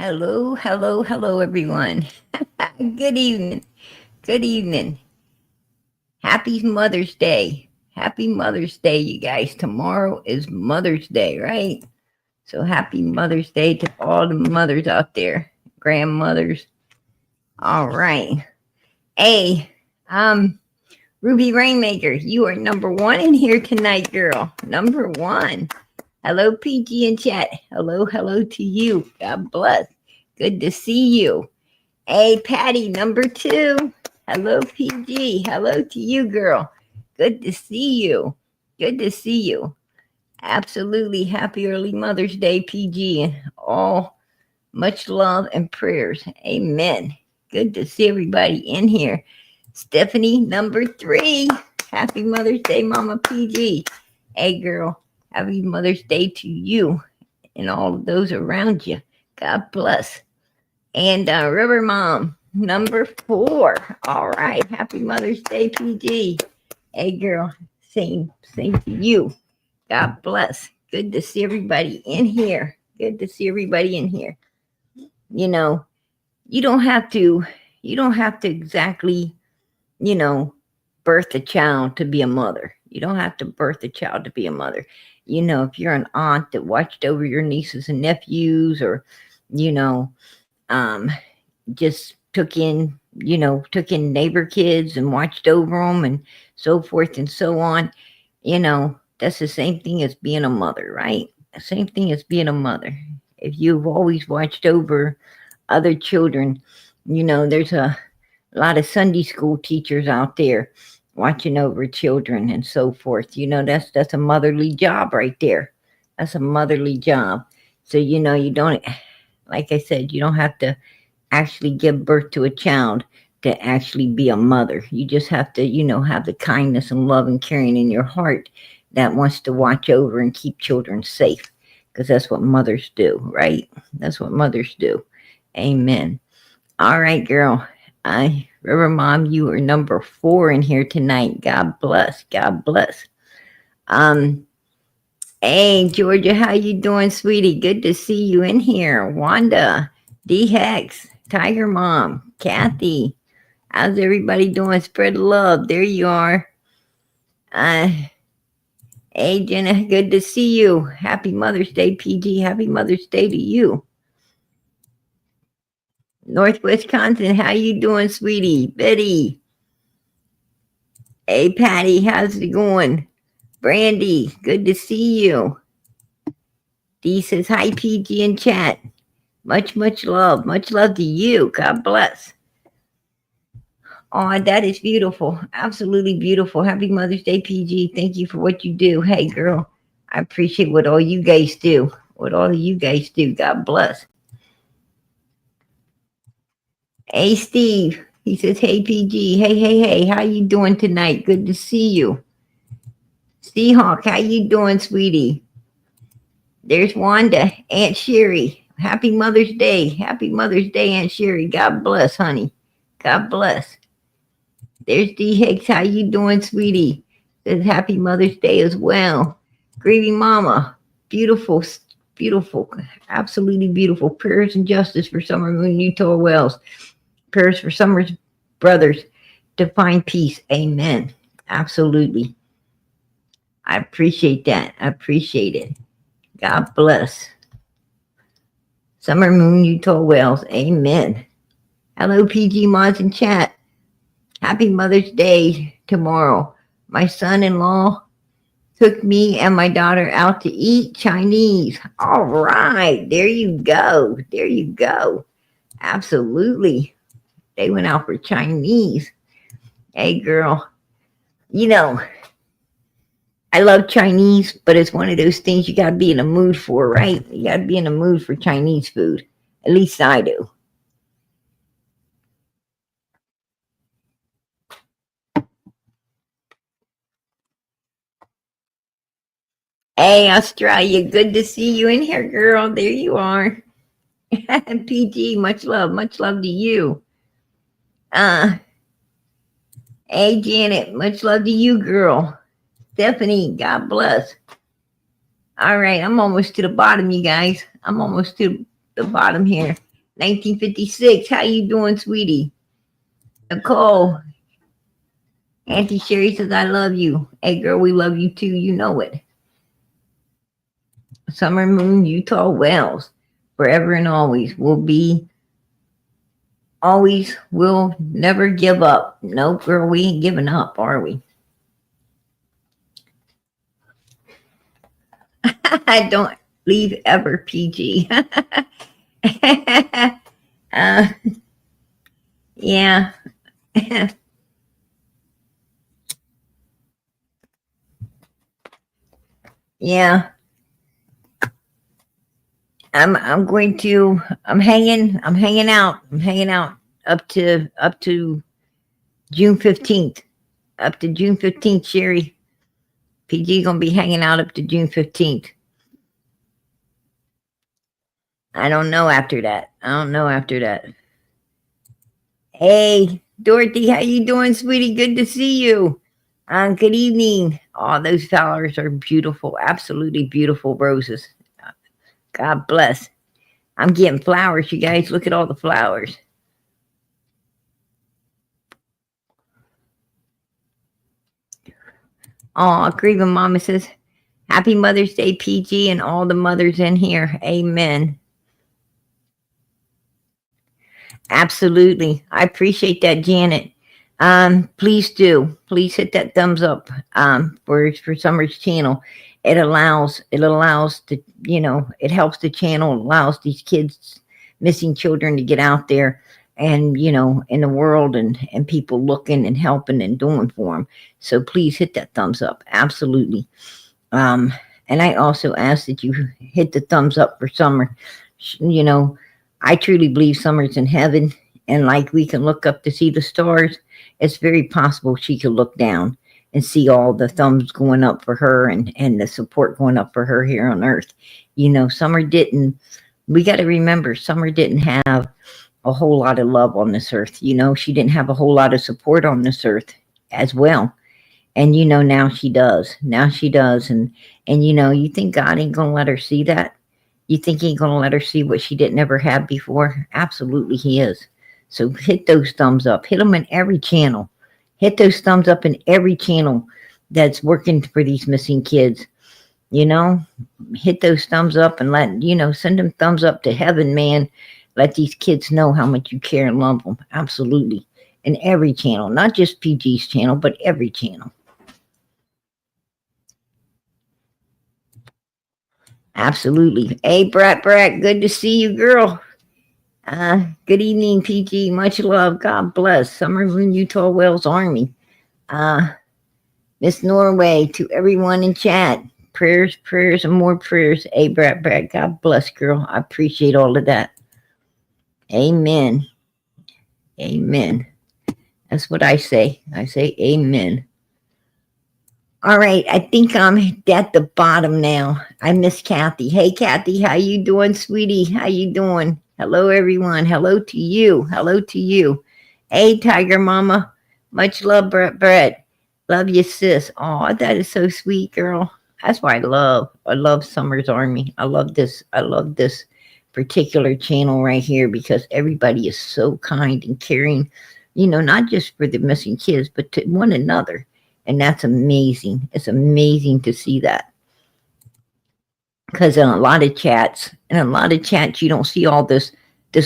Hello, hello, hello, everyone. Good evening. Good evening. Happy Mother's Day. Happy Mother's Day, you guys. Tomorrow is Mother's Day, right? So happy Mother's Day to all the mothers out there, grandmothers. All right. Hey, um, Ruby Rainmaker, you are number one in here tonight, girl. Number one. Hello, PG in chat. Hello, hello to you. God bless. Good to see you. Hey, Patty, number two. Hello, PG. Hello to you, girl. Good to see you. Good to see you. Absolutely happy early Mother's Day, PG, and all much love and prayers. Amen. Good to see everybody in here. Stephanie, number three. Happy Mother's Day, Mama PG. Hey, girl. Happy Mother's Day to you and all of those around you. God bless. And River Mom, number four. All right. Happy Mother's Day, PG. Hey, girl. Same to you. God bless. Good to see everybody in here. Good to see everybody in here. You know, you don't have to exactly, you know, birth a child to be a mother. You don't have to birth a child to be a mother. You know, if you're an aunt that watched over your nieces and nephews, or, you know, just took in neighbor kids and watched over them and so forth and so on, you know, that's the same thing as being a mother, right? The same thing as being a mother. If you've always watched over other children, you know, there's a lot of Sunday school teachers out there watching over children and so forth. You know, that's a motherly job right there. That's a motherly job. So, you know, you don't, like I said, you don't have to actually give birth to a child to actually be a mother. You just have to, you know, have the kindness and love and caring in your heart that wants to watch over and keep children safe, because that's what mothers do, right? That's what mothers do. Amen. All right, girl. River Mom, you are number four in here tonight. God bless. God bless. Hey, Georgia, how you doing, sweetie? Good to see you in here. Wanda, D-Hex, Tiger Mom, Kathy. How's everybody doing? Spread love. There you are. Hey, Jenna, good to see you. Happy Mother's Day, PG. Happy Mother's Day to you. North Wisconsin, how you doing, sweetie? Betty. Hey, Patty, how's it going? Brandy, good to see you. Dee says, hi, PG in chat. Much, much love. Much love to you. God bless. Oh, that is beautiful. Absolutely beautiful. Happy Mother's Day, PG. Thank you for what you do. Hey, girl, I appreciate what all you guys do. What all of you guys do. God bless. Hey, Steve. He says, hey, PG. Hey. How you doing tonight? Good to see you. Seahawk, how you doing, sweetie? There's Wanda. Aunt Sherry. Happy Mother's Day. Happy Mother's Day, Aunt Sherry. God bless, honey. God bless. There's D. Hicks. How you doing, sweetie? Says happy Mother's Day as well. Grieving Mama. Beautiful, beautiful. Absolutely beautiful. Prayers and justice for Summer Moon, Utah Wells. Prayers for Summer's brothers to find peace. Amen. Absolutely. I appreciate that. I appreciate it. God bless. Summer Moon, Utah Wells. Amen. Hello, PG Mods in chat. Happy Mother's Day tomorrow. My son-in-law took me and my daughter out to eat Chinese. All right. There you go. There you go. Absolutely. They went out for Chinese. Hey, girl. You know, I love Chinese, but it's one of those things you got to be in a mood for, right? You got to be in a mood for Chinese food. At least I do. Hey, Australia, good to see you in here, girl. There you are. PG, much love to you. Hey, Janet, much love to you, girl. Stephanie, God bless. All right, I'm almost to the bottom, you guys. I'm almost to the bottom here. 1956. How you doing, sweetie? Nicole. Auntie Sherry says, I love you. Hey, girl, we love you too. You know it. Summer Moon, Utah Wells. Forever and always will be, always will never give up. No, girl, we ain't giving up, are we? I don't leave ever, PG. uh, yeah. Yeah. I'm going to I'm hanging out. I'm hanging out up to June 15th. Up to June 15th, Sherry. PG gonna be hanging out up to June 15th. I don't know after that. I don't know after that. Hey, Dorothy, how you doing, sweetie? Good to see you. Good evening. Oh, those flowers are beautiful. Absolutely beautiful roses. God bless. I'm getting flowers, you guys. Look at all the flowers. Oh, Grieving Mama says, Happy Mother's Day, PG, and all the mothers in here. Amen. Absolutely. I appreciate that, Janet. Please do. Please hit that thumbs up for Summer's channel. It allows it helps the channel, allows these kids, missing children, to get out there and in the world, and people looking and helping and doing for them. So please hit that thumbs up. Absolutely. Um, and I also ask that you hit the thumbs up for Summer. You know, I truly believe Summer's in heaven, and like we can look up to see the stars, it's very possible she could look down and see all the thumbs going up for her, and the support going up for her here on earth. Summer didn't, we got to remember, Summer didn't have a whole lot of love on this earth. She didn't have a whole lot of support on this earth as well. And now she does. Now she does. And you think God ain't gonna let her see that? You think he ain't gonna let her see what she didn't ever have before? Absolutely he is. So hit those thumbs up. Hit them in every channel. Hit those thumbs up in every channel that's working for these missing kids. Hit those thumbs up and send them thumbs up to heaven, man. Let these kids know how much you care and love them. Absolutely. In every channel, not just PG's channel, but every channel. Absolutely. Hey, Brat, good to see you, girl. Good evening, PG. Much love. God bless. Summer Moon, Utah Wells Army. Uh, Miss Norway, to everyone in chat. Prayers, and more prayers. Hey, Brat. God bless, girl. I appreciate all of that. Amen. Amen. That's what I say. I say amen. All right, I think I'm at the bottom now. I miss Kathy. Hey, Kathy, how you doing, sweetie? How you doing? Hello, everyone. Hello to you. Hello to you. Hey, Tiger Mama. Much love, Brett. Love you, sis. Oh, that is so sweet, girl. That's why I love Summer's Army. I love this. I love this particular channel right here because everybody is so kind and caring, not just for the missing kids, but to one another. And that's amazing. It's amazing to see that. Because in a lot of chats, you don't see all this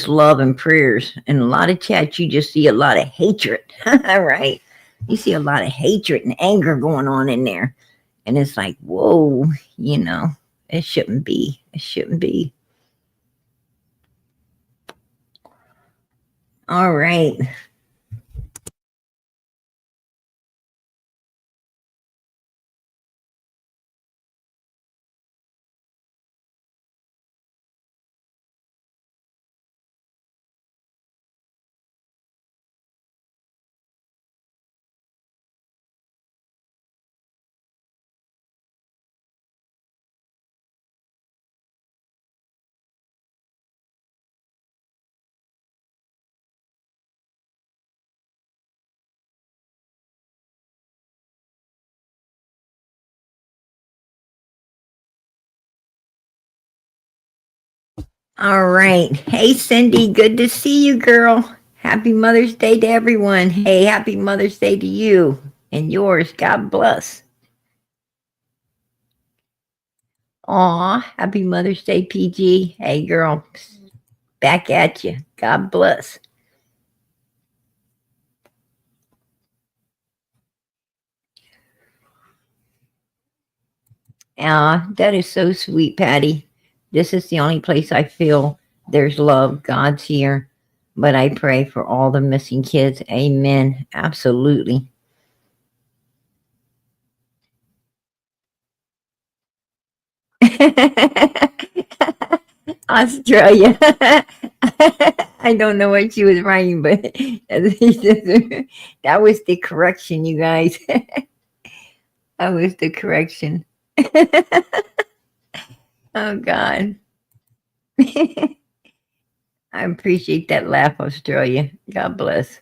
love and prayers. In a lot of chats, you just see a lot of hatred. Right? You see a lot of hatred and anger going on in there. And it's like, whoa, it shouldn't be. It shouldn't be. All right. All right. Hey, Cindy, good to see you, girl. Happy Mother's Day to everyone. Hey, happy Mother's Day to you and yours. God bless. Aw, happy Mother's Day, PG. Hey, girl, back at you. God bless. Ah, that is so sweet, Patty. This is the only place I feel there's love. God's here. But I pray for all the missing kids. Amen. Absolutely. Australia. I don't know what she was writing, but that was the correction, you guys. That was the correction. Oh, God. I appreciate that laugh, Australia. God bless.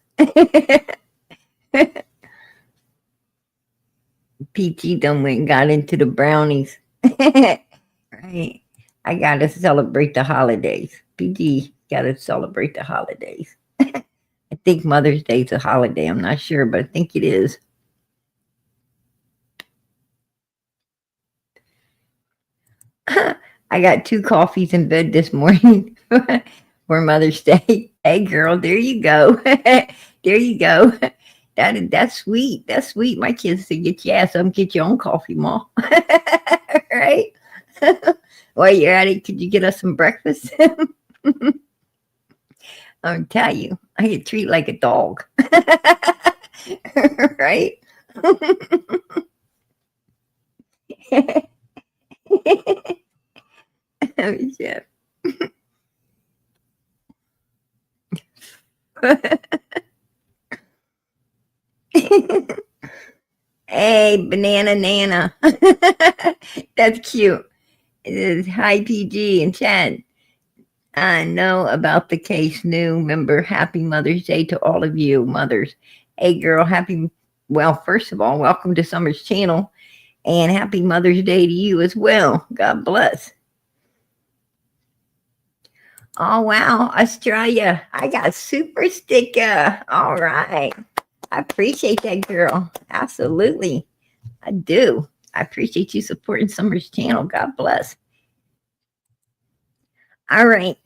PT done went and got into the brownies. Right. I gotta celebrate the holidays. PG gotta celebrate the holidays. I think Mother's Day's a holiday. I'm not sure, but I think it is. I got 2 coffees in bed this morning for Mother's Day. Hey, girl, there you go. There you go. That's sweet. That's sweet. My kids said, "Get your ass up and get your own coffee, Ma." Right? While you're at it, could you get us some breakfast? I'll tell you, I get treated like a dog. Right? Oh, shit. Hey, banana nana. That's cute. It is hi PG and Chad. I know about the case new member. Happy Mother's Day to all of you mothers. Hey girl, well, first of all, welcome to Summer's channel and happy Mother's Day to you as well. God bless. Oh wow, Australia. I got super sticker. All right. I appreciate that, girl. Absolutely. I do. I appreciate you supporting Summer's channel. God bless. All right.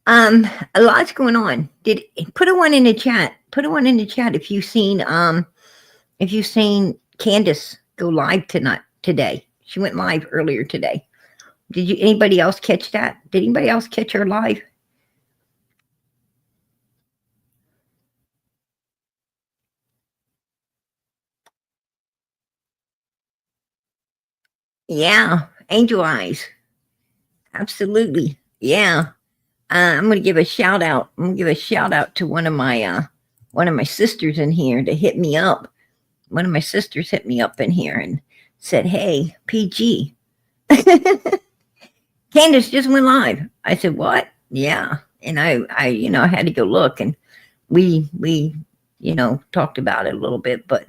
A lot's going on. Did put a one in the chat. Put a one in the chat if you've seen Candace go live today. She went live earlier today. Did you anybody else catch that? Did anybody else catch her live? Yeah, angel eyes. Absolutely. Yeah. I'm gonna give a shout out. I'm gonna give a shout out to one of my sisters in here to hit me up. One of my sisters hit me up in here and said, "Hey, PG, Candace just went live." I said, "What?" Yeah, and I had to go look, and we talked about it a little bit, but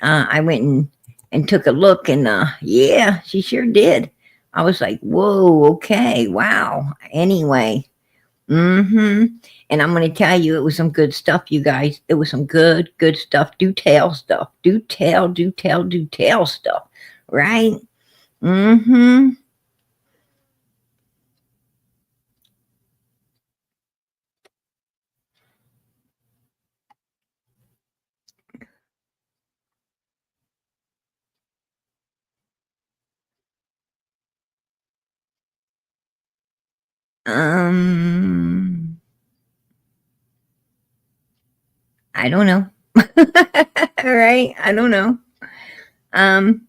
I went and took a look, and yeah, she sure did. I was like, "Whoa, okay, wow." Anyway, and I'm going to tell you, it was some good stuff, you guys. It was some good stuff. Do tell stuff. Do tell stuff. Right? Mm-hmm. Um, I don't know. All right. I don't know. Um,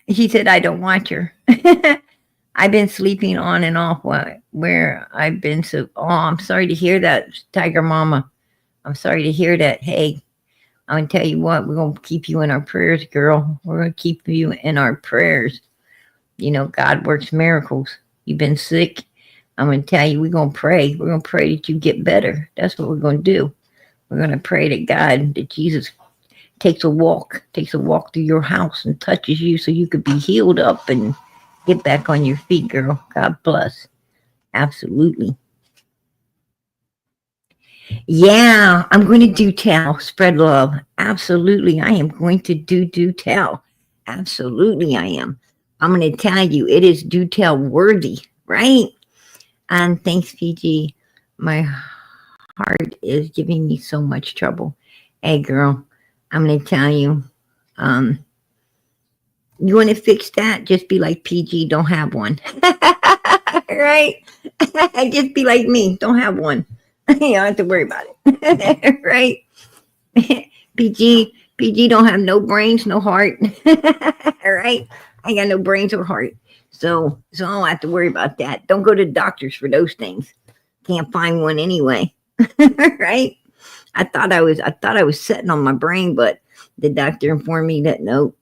she said, I don't watch her. I've been sleeping on and off where I've been so, oh, I'm sorry to hear that, Tiger Mama. I'm sorry to hear that. Hey, I'm going to tell you what, we're going to keep you in our prayers, girl. We're going to keep you in our prayers. You know, God works miracles. You've been sick. I'm going to tell you, we're going to pray. We're going to pray that you get better. That's what we're going to do. We're going to pray to God that Jesus takes a walk through your house and touches you so you could be healed up and get back on your feet, girl. God bless. Absolutely. Yeah, I'm going to do tell, spread love. Absolutely. I am going to do tell. Absolutely, I am. I'm going to tell you, it is do tell worthy, right? And thanks, PG. My heart is giving me so much trouble. Hey, girl, I'm going to tell you, um, you want to fix that? Just be like PG, don't have one. Right? Just be like me, don't have one. You don't have to worry about it. Right? PG don't have no brains, no heart. Right? I got no brains or heart. So I don't have to worry about that. Don't go to doctors for those things. Can't find one anyway. Right? I thought I was sitting on my brain, but the doctor informed me that no,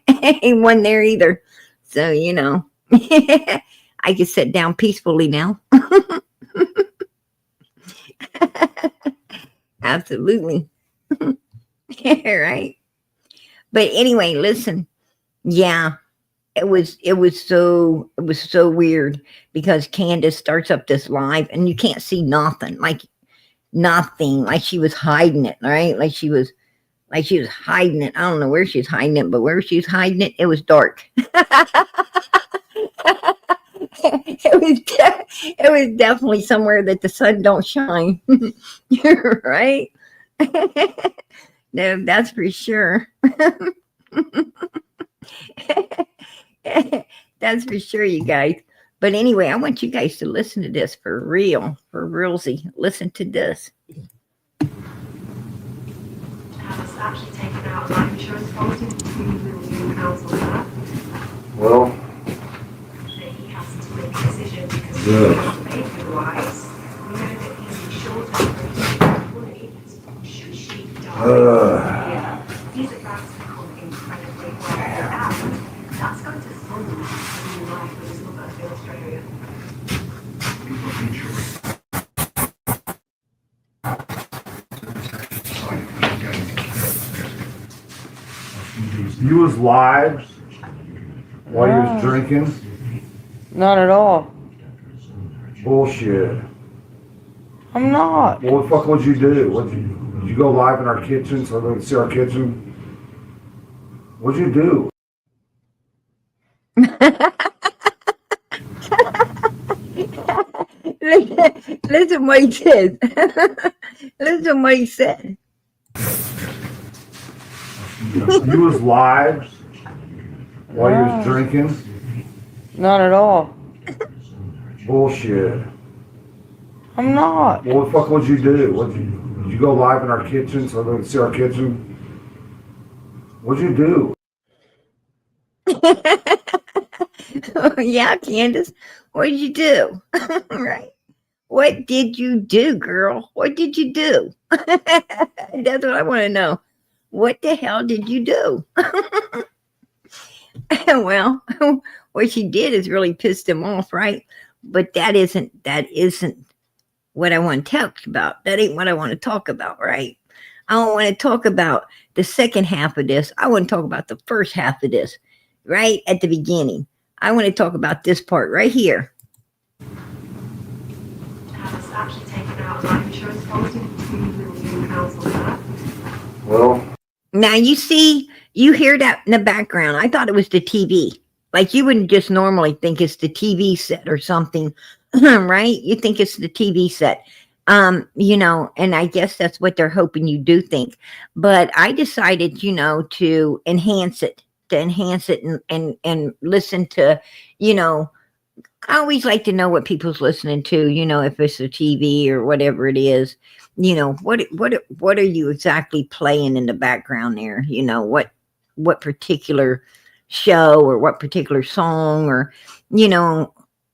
ain't one there either. So I can sit down peacefully now. Absolutely. Right. But anyway, listen. Yeah, it was so weird because Candace starts up this live and you can't see nothing. Like nothing. Like she was hiding it, right? Like she was hiding it. I don't know where she's hiding it, but where she's hiding it, it was dark. It was definitely somewhere that the sun don't shine. You're right. No, that's for sure. That's for sure, you guys. But anyway, I want you guys to listen to this for real, for realsy. Listen to this. Has actually taken out life insurance policy for £2 million on that. Well, He has to make a decision because he can't make it otherwise. We know that he's insured for money. Should she die he's about to become incredibly wealthy, and that's going to fund a new life with his mother in Australia. you was live while you was drinking? Not at all. Bullshit. I'm not. Well, what the fuck would you do? Did you go live in our kitchen so they could see our kitchen? What'd you do? Listen what he said. Listen what he said. You was live while you was drinking? Not at all. Bullshit. I'm not. Well, what the fuck would you do? Did you go live in our kitchen so they could see our kitchen? What'd you do? Yeah, Candace. What did you do? Right. What did you do, girl? What did you do? That's what I want to know. What the hell did you do? Well, what she did is really pissed him off, right? But that isn't what I want to talk about. That ain't what I want to talk about, right? I don't want to talk about the second half of this. I want to talk about the first half of this, right at the beginning. I want to talk about this part right here. Has actually taken out life insurance policy for £2 million on that. Well, Now you hear that in the background. I thought it was the TV. Like you wouldn't just normally think it's the TV set or something, right? You think it's the TV set. And I guess that's what they're hoping you do think. But I decided, to enhance it and listen to, I always like to know what people's listening to, if it's a TV or whatever it is, what are you exactly playing in the background there? What particular show or what particular song or,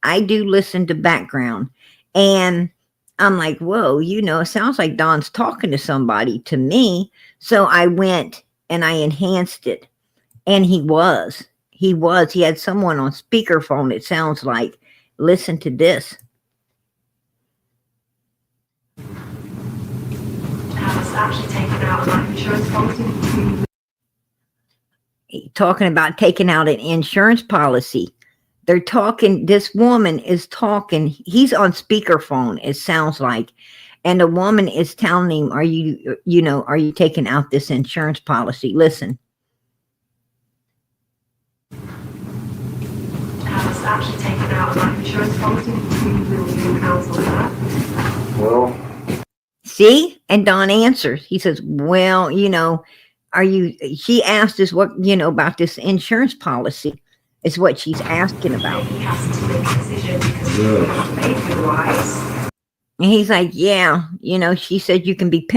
I do listen to background and I'm like, whoa, it sounds like Don's talking to somebody to me. So I went and I enhanced it. And he had someone on speakerphone, it sounds like. Listen to this. Has actually taken out life insurance policy. Talking about taking out an insurance policy. They're talking, this woman is talking, he's on speakerphone, it sounds like. And the woman is telling him, are you taking out this insurance policy? Listen. Has actually taken out a life insurance policy with £2 million on that. Well, See? And Don answers. He says, well, she asked us what, about this insurance policy. Is what she's asking about. He has to make a decision because behavior-wise. And he's like, yeah, she said you can be,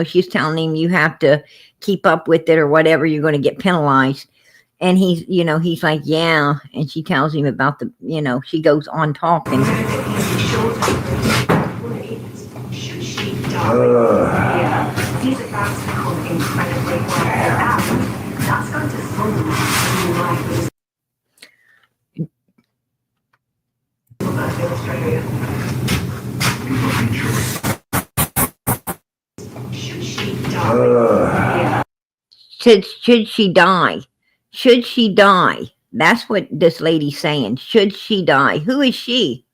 she's telling him you have to keep up with it or whatever, you're going to get penalized. And he's like, yeah. And she tells him about the, she goes on talking. Should she die? He's about to become incredibly well. And that's going to fund a new life. Australia. Should she die? Should she die? Should she die? That's what this lady's saying. Should she die? Who is she?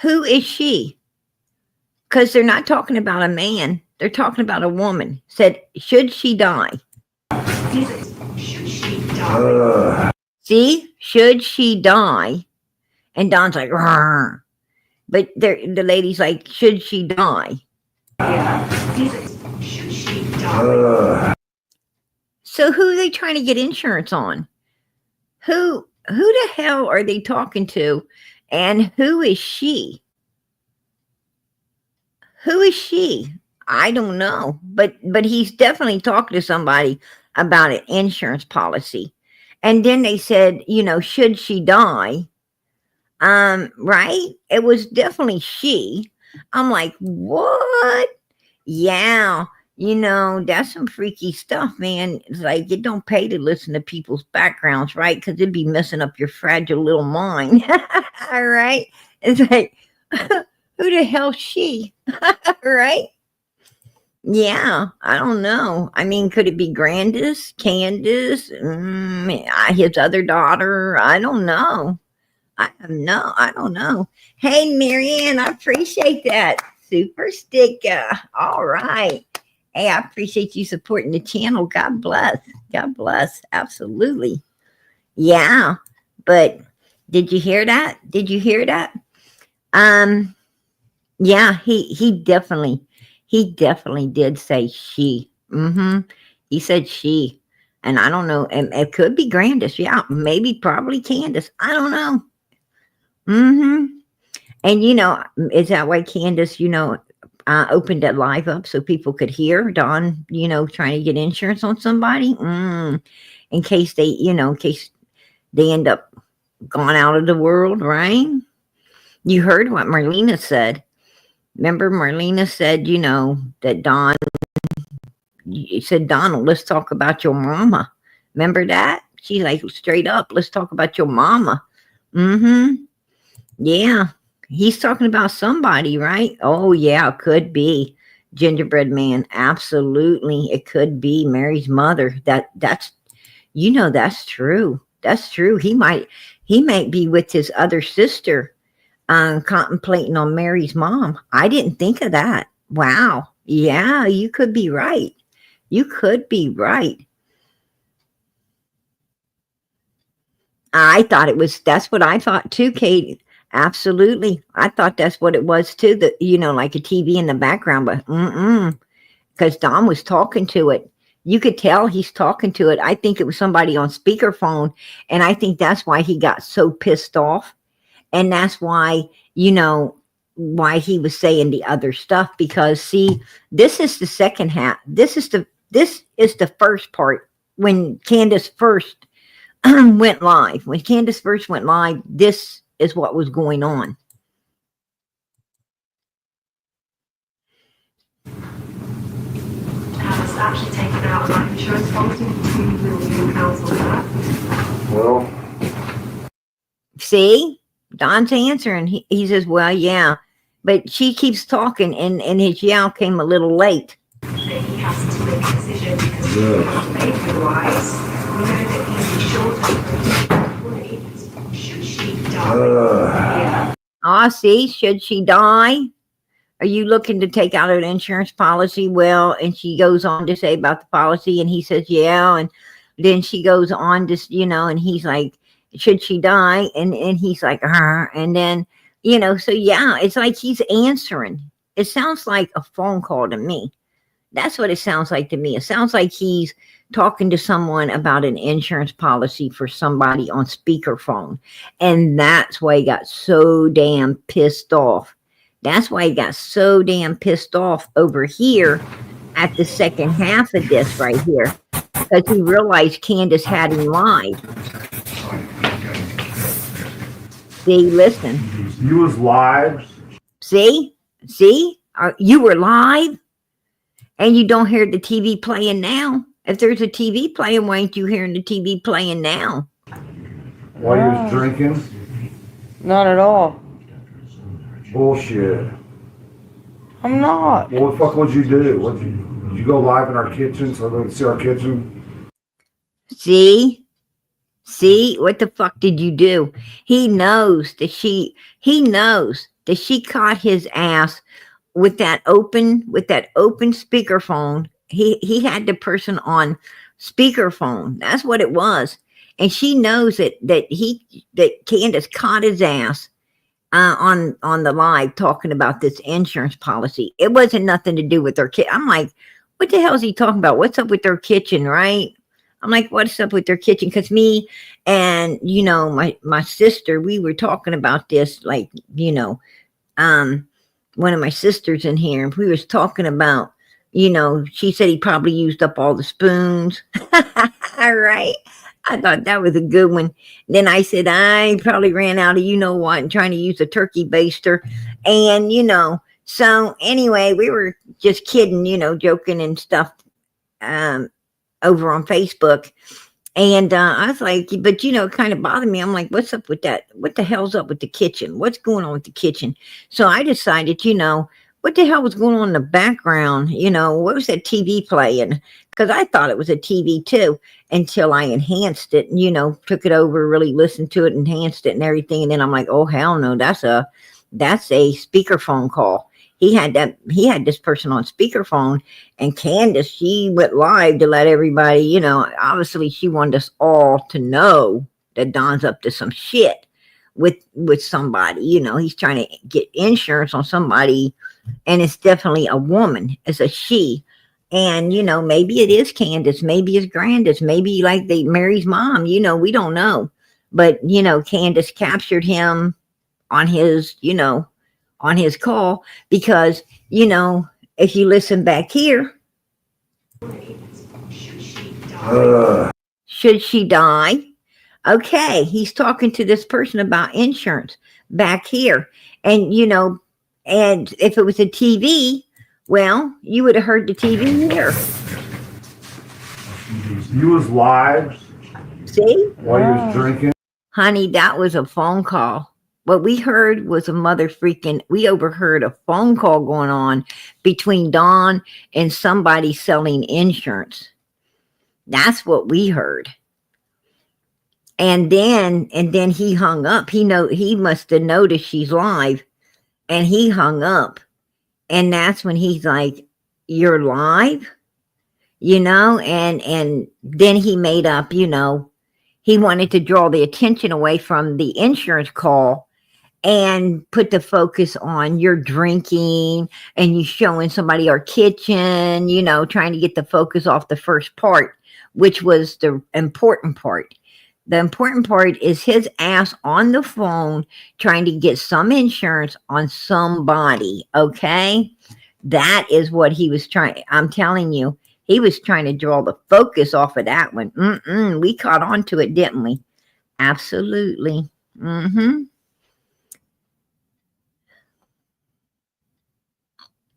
Who is she? Because they're not talking about a man. They're talking about a woman. Said, should she die? Should she die? See? Should she die? And Don's like, rrr. But the lady's like, should she die? Should she die? So who are they trying to get insurance on? Who the hell are they talking to? And who is she? Who is she? I don't know. But he's definitely talking to somebody about an insurance policy. And then they said, should she die? Right? It was definitely she. I'm like, what? Yeah, that's some freaky stuff, man. It's like, it don't pay to listen to people's backgrounds, right? Because it'd be messing up your fragile little mind. All right? It's like, who the hell's she? Right? Yeah, I don't know. I mean, could it be Candace? His other daughter? I don't know. I don't know. Hey, Marianne, I appreciate that. Super sticker. All right. Hey, I appreciate you supporting the channel. God bless. God bless. Absolutely. Yeah. But did you hear that? Did you hear that? Yeah, he definitely did say she. He said she. And I don't know. And it could be Candace. Yeah, maybe probably Candace. I don't know. And is that why Candace, opened that live up so people could hear Dawn, trying to get insurance on somebody? In case they end up gone out of the world, right? You heard what Marlena said. Remember Marlena said, that Dawn, you said, Donald, let's talk about your mama. Remember that? She's like, straight up, let's talk about your mama. Yeah, he's talking about somebody, right? Oh, yeah, it could be Gingerbread Man. Absolutely, it could be Mary's mother. That's true. That's true. He might be with his other sister, contemplating on Mary's mom. I didn't think of that. Wow. Yeah, you could be right. You could be right. I thought that's what I thought too, Kate. Absolutely. I thought that's what it was too, like a TV in the background, but because Don was talking to it. You could tell he's talking to it. I think it was somebody on speakerphone, and I think that's why he got so pissed off. And that's why, why he was saying the other stuff, because see, this is the second half. This is the first part when Candace first went live. When Candace first went live, this is what was going on. Has actually taken out a life insurance policy with £2 million on that. well. See? Don's answering. He says, well, yeah. But she keeps talking, and his yell came a little late. He has to make a decision because behavior-wise, we know that he's short of money. Should die? See, should she die? Are you looking to take out an insurance policy? Well, and she goes on to say about the policy, and he says, yeah. And then she goes on to, and he's like, should she die? And he's like, and then, so yeah, it's like he's answering. It sounds like a phone call to me. That's what it sounds like to me. It sounds like he's talking to someone about an insurance policy for somebody on speakerphone. And that's why he got so damn pissed off. That's why he got so damn pissed off over here at the second half of this right here. Because he realized Candace had him live. See, listen. You was live? See? You were live? And you don't hear the TV playing now. If there's a TV playing, why ain't you hearing the TV playing now? While you was drinking? Not at all. Bullshit. I'm not. Well, what the fuck would you do? Did you go live in our kitchen so they could see our kitchen? See, what the fuck did you do? He knows that she caught his ass with that open speakerphone. He had the person on speakerphone. That's what it was. And she knows that Candace caught his ass on the live talking about this insurance policy. It wasn't nothing to do with their kid. I'm like, what the hell is he talking about? What's up with their kitchen, right? I'm like, what's up with their kitchen? Because me and, my sister, we were talking about this, like, one of my sisters in here, we was talking about, she said he probably used up all the spoons. All right. I thought that was a good one. Then I said, I probably ran out of what and trying to use a turkey baster. And, so anyway, we were just kidding, joking and stuff over on Facebook. And I was like, but it kind of bothered me. I'm like, what's up with that? What the hell's up with the kitchen? What's going on with the kitchen? So I decided, what the hell was going on in the background? What was that TV playing? Because I thought it was a TV too, until I enhanced it, took it over, really listened to it, enhanced it and everything. And then I'm like, oh, hell no, that's a speakerphone call. He had this person on speakerphone, and Candace, she went live to let everybody, obviously she wanted us all to know that Don's up to some shit with somebody, he's trying to get insurance on somebody, and it's definitely a woman. It's a she. And, maybe it is Candace, maybe it's Grandis, maybe like Mary's mom, we don't know. But, Candace captured him on his, on his call, because, if you listen back here, should she die? Okay, he's talking to this person about insurance back here. And, and if it was a TV, well, you would have heard the TV here. You was live? See? While you was drinking? Honey, that was a phone call. What we heard was we overheard a phone call going on between Dawn and somebody selling insurance. That's what we heard. And then he hung up. He must have noticed she's live, and he hung up. And that's when he's like, you're live? And then he made up, he wanted to draw the attention away from the insurance call and put the focus on your drinking and you showing somebody our kitchen, trying to get the focus off the first part, which was the important part. The important part is his ass on the phone trying to get some insurance on somebody, okay? That is what he was trying. I'm telling you, he was trying to draw the focus off of that one. We caught on to it, didn't we? Absolutely.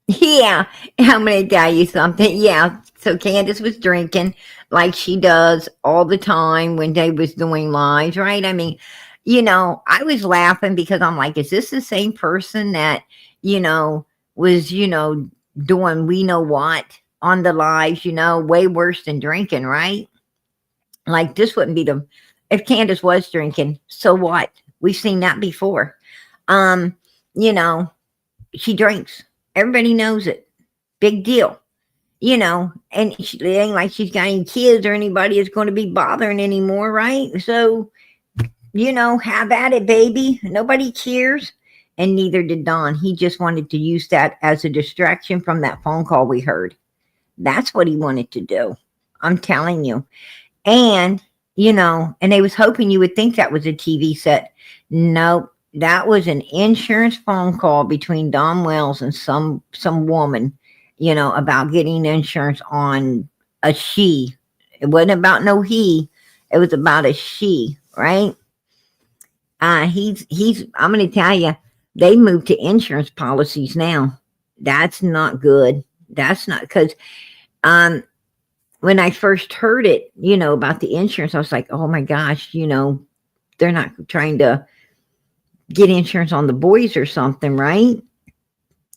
Yeah, I'm going to tell you something. Yeah, so Candace was drinking like she does all the time when they was doing lives, right? I mean, I was laughing because I'm like, is this the same person that, was, doing we know what on the lives, way worse than drinking, right? Like this wouldn't be if Candace was drinking, so what? We've seen that before. You know, she drinks. Everybody knows it. Big deal. You know, and it ain't like she's got any kids or anybody is going to be bothering anymore, right? So, you know, have at it, baby. Nobody cares. And neither did Don. He just wanted to use that as a distraction from that phone call we heard. That's what he wanted to do. I'm telling you. And, you know, and they was hoping you would think that was a TV set. Nope. That was an insurance phone call between Don Wells and some woman, you know, about getting insurance on a she. It wasn't about no he. It was about a she, right? He's I'm gonna tell you, they moved to insurance policies now. That's not good. That's not because when I first heard it, you know, about the insurance, I was like, oh my gosh, you know, they're not trying to get insurance on the boys or something, right?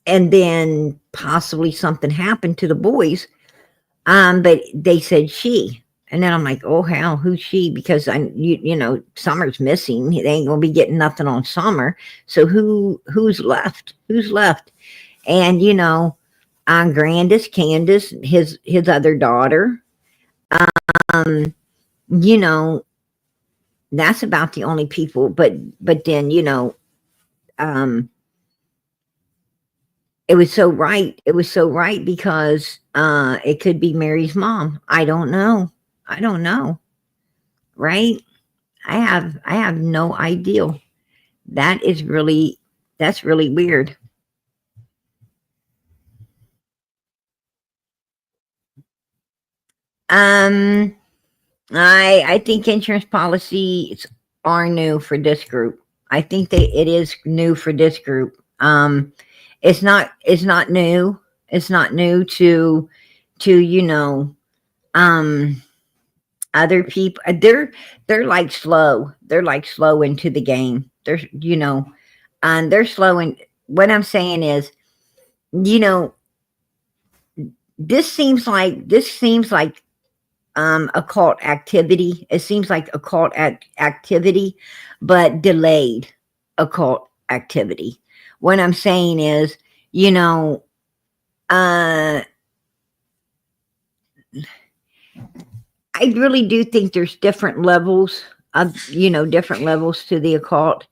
And then possibly something happened to the boys. But they said she. And then I'm like, oh hell, who's she? Because you know, Summer's missing. They ain't gonna be getting nothing on Summer. So who's left? Who's left? And you know, Candace, his other daughter. You know, that's about the only people. But then you know, it was so right. It was so right because it could be Mary's mom. I don't know. Right? I have no idea. That's really weird. Um I think insurance policies are new for this group. I think it is new for this group. It's not new. It's not new to you know other people. They're like slow. They're like slow into the game. They're you know, and they're slow. And what I'm saying is, you know, this seems like occult activity. It seems like occult activity, but delayed occult activity. What I'm saying is, you know, I really do think there's different levels of, you know, different levels to the occult.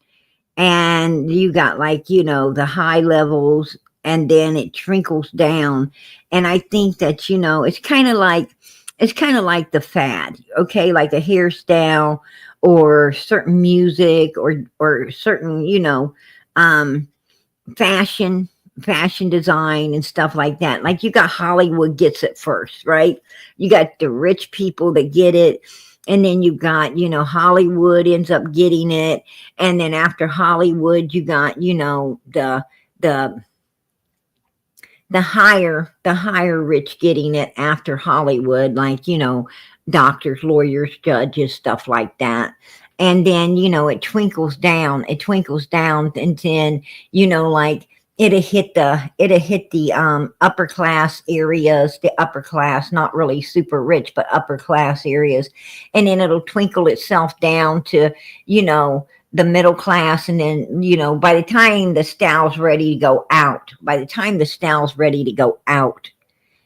And you got like, you know, the high levels and then it trickles down. And I think that, you know, it's kind of like the fad, okay, like a hairstyle or certain music or certain, you know, fashion design and stuff like that. Like you got Hollywood gets it first, right? You got the rich people that get it, and then you got, you know, Hollywood ends up getting it, and then after Hollywood you got, you know, the higher rich getting it after Hollywood, like, you know, doctors, lawyers, judges, stuff like that. And then, you know, it twinkles down, and then, you know, like it'll hit the upper class areas, the upper class, not really super rich, but upper class areas. And then it'll twinkle itself down to, you know, the middle class. And then, you know, by the time the style's ready to go out,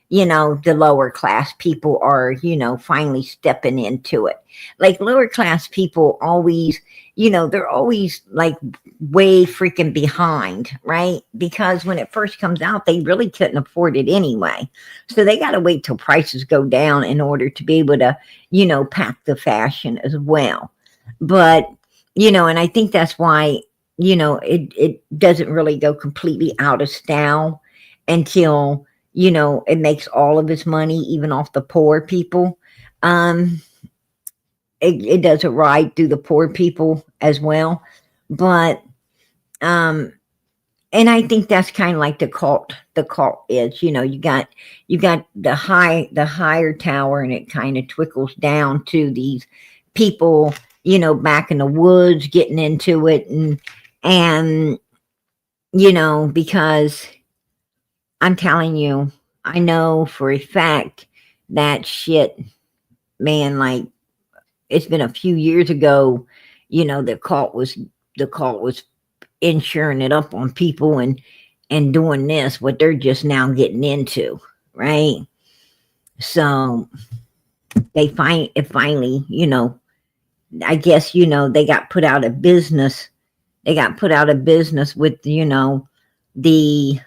you know, the lower class people are, you know, finally stepping into it. Like lower class people always, you know, they're always like way freaking behind, right? Because when it first comes out, they really couldn't afford it anyway. So they got to wait till prices go down in order to be able to, you know, pack the fashion as well. But, you know, and I think that's why, you know, it doesn't really go completely out of style until, you know, it makes all of its money, even off the poor people. It does it right through the poor people as well. But, and I think that's kind of like the cult is, you know, you got the higher tower, and it kind of trickles down to these people, you know, back in the woods getting into it. And, you know, because I'm telling you, I know for a fact that shit, man, like it's been a few years ago, you know, the cult was the cult was insuring it up on people and doing this, what they're just now getting into, right? So they finally, I guess, they got put out of business. They got put out of business with, the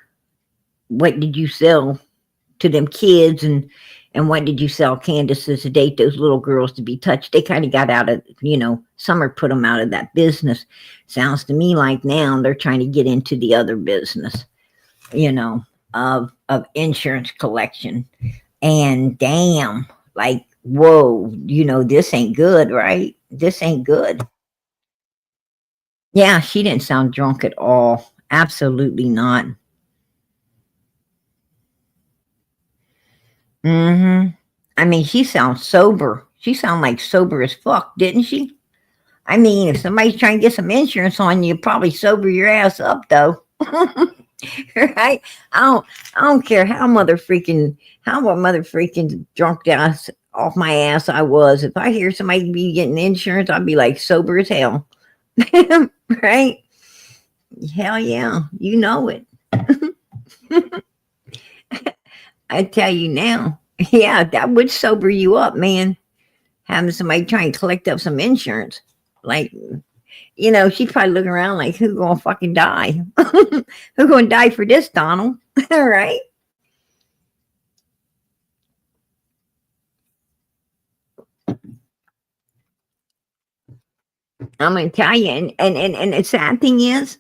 what did you sell to them kids, and what did you sell Candaces to date those little girls to be touched? They kind of got out of, Summer put them out of that business. Sounds to me like now they're trying to get into the other business, of insurance collection. And damn, like, whoa, this ain't good, right? This ain't good. Yeah, she didn't sound drunk at all. Absolutely not. I mean, she sounds sober. She sounded like sober as fuck, didn't she? I mean, if somebody's trying to get some insurance on you, probably sober your ass up, though. Right? I don't care how mother freaking drunk ass off my ass I was. If I hear somebody be getting insurance, I'd be like sober as hell. Right? Hell yeah, you know it. I tell you now, yeah, that would sober you up, man. Having somebody try and collect up some insurance. Like, she's probably looking around like, who's gonna fucking die? Who's gonna die for this, Donald? Right? I'm gonna tell you, and the sad thing is,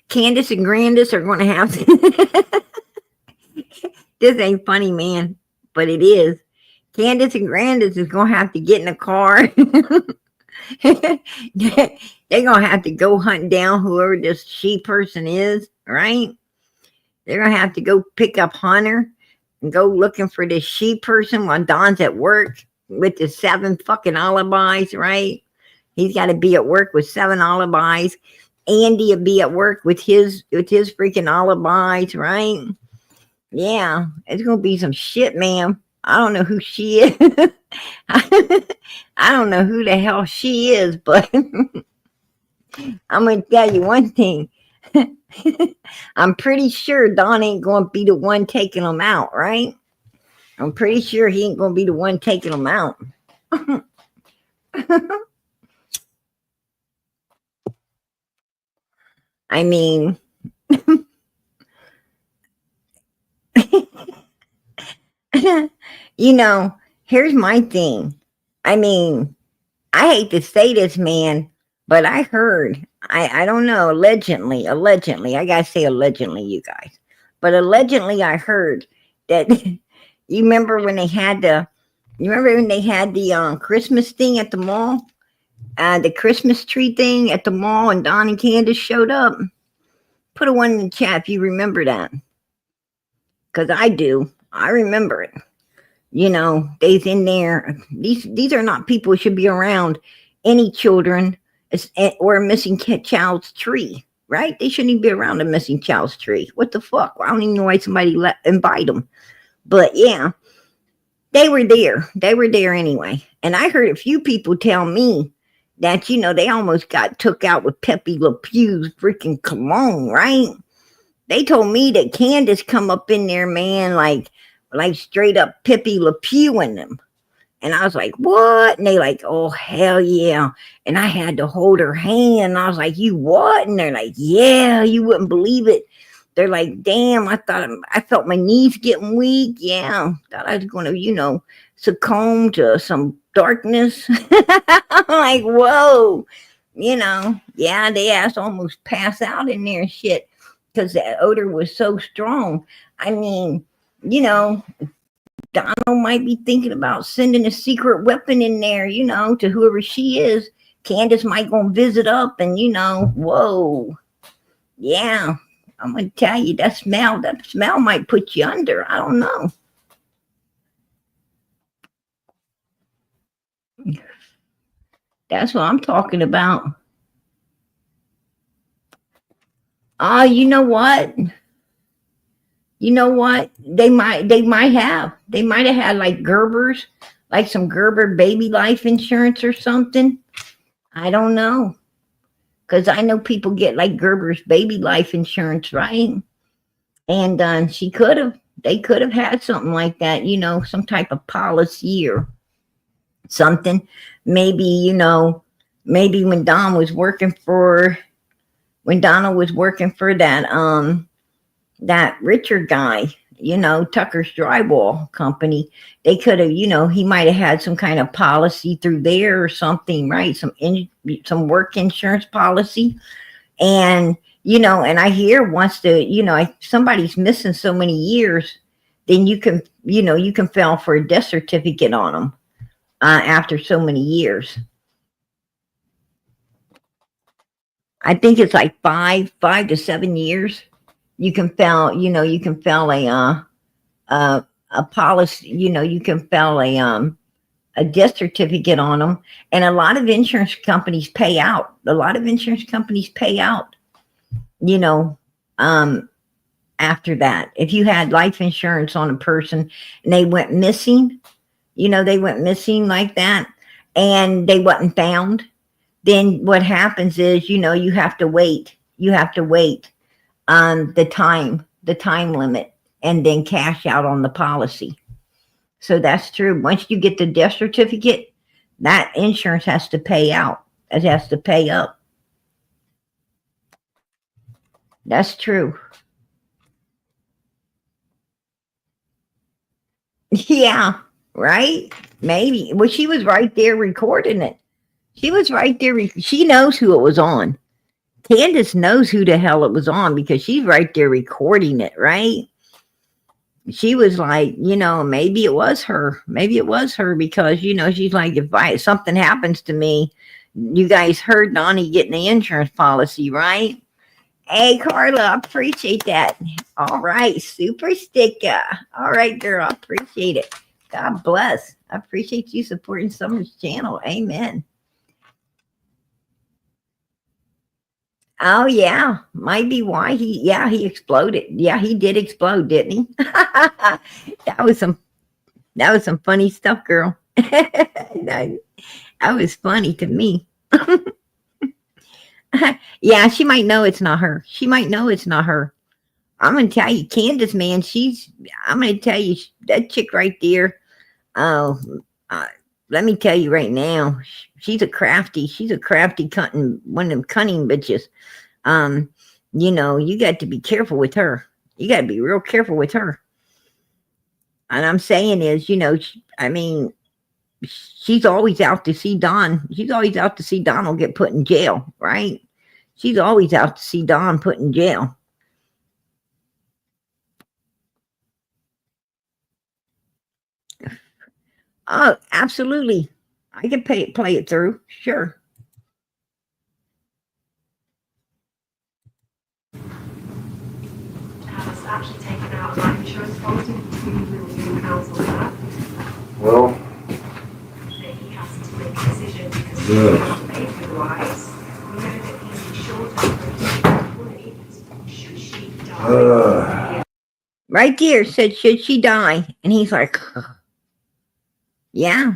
Candace and Grandis are gonna have to this ain't funny, man, but it is. Candace and Grandis is gonna have to get in a car. They're gonna have to go hunt down whoever this she person is, right? They're gonna have to go pick up Hunter and go looking for this she person while Don's at work with the 7 fucking alibis, right? He's got to be at work with 7 alibis. Andy will be at work with his freaking alibis, right? Yeah, it's gonna be some shit, ma'am. I don't know who she is. I don't know who the hell she is, but I'm gonna tell you one thing. I'm pretty sure Don ain't gonna be the one taking them out, right? I'm pretty sure he ain't gonna be the one taking them out. I mean, here's my thing. I mean, I hate to say this, man, but I heard, I don't know, allegedly, I gotta say allegedly, you guys, but allegedly I heard that, you remember when they had the Christmas thing at the mall? The Christmas tree thing at the mall, and Don and Candace showed up. Put a 1 in the chat if you remember that. Because I do. I remember it. They's in there. These are not people who should be around any children or a missing child's tree, right? They shouldn't even be around a missing child's tree. What the fuck? I don't even know why somebody invite them. But yeah, they were there. They were there anyway. And I heard a few people tell me that, they almost got took out with Pepe Le Pew's freaking cologne, right? They told me that Candace come up in there, man, like straight up Pepe Le Pew in them. And I was like, what? And they like, oh, hell yeah. And I had to hold her hand. And I was like, you what? And they're like, yeah, you wouldn't believe it. They're like, damn, I felt my knees getting weak. Yeah, thought I was going to, succumb to some darkness. I'm like, whoa, yeah, they asked almost pass out in there and shit because that odor was so strong. I mean, Donald might be thinking about sending a secret weapon in there, to whoever she is. Candace might go visit up and, whoa, yeah, I'm going to tell you that smell might put you under. I don't know. That's what I'm talking about. You know what? They might have had like Gerber's Like some Gerber baby life insurance or something? I don't know. Because I know people get like Gerber's baby life insurance, right? And they could have had something like that, some type of policy or something. Maybe, maybe when Donald was working for that Richard guy, Tucker's drywall company, they could have, he might have had some kind of policy through there or something, right? Some work insurance policy. And, and I hear once somebody's missing so many years, then you can file for a death certificate on them after so many years. I think it's like 5 to 7 years. You can file a policy, you can file a death certificate on them. And a lot of insurance companies pay out. After that. If you had life insurance on a person and they went missing, like that, and they wasn't found, then what happens is, you have to wait. The time limit, and then cash out on the policy. So that's true. Once you get the death certificate, that insurance has to pay out. It has to pay up. That's true. Yeah, right? Maybe. Well, she was right there recording it. She was right there. She knows who it was on. Candace knows who the hell it was on because she's right there recording it, right? She was like, maybe it was her. Because, she's like, if something happens to me, you guys heard Donnie getting the insurance policy, right? Hey, Carla, appreciate that. All right, super sticker. All right, girl, appreciate it. God bless. I appreciate you supporting Summer's channel. Amen. Oh yeah, might be why he exploded. Yeah, he did explode, didn't he? That was some funny stuff, girl. That was funny to me. Yeah, she might know it's not her. I'm gonna tell you, Candace, man, I'm gonna tell you, that chick right there. Oh, let me tell you right now, she's a crafty cunning, one of them cunning bitches. You got to be careful with her. You got to be real careful with her. And I'm saying is, she's always out to see Don. She's always out to see Donald get put in jail, right? She's always out to see Don put in jail. Oh, absolutely. I can play it through. Sure. Has actually taken out a life insurance policy, £2 million on that. Well, That he has to make a decision because he can't pay for the lives. We know that he's insured for money. Should she die? Right there said, should she die? And he's like, yeah.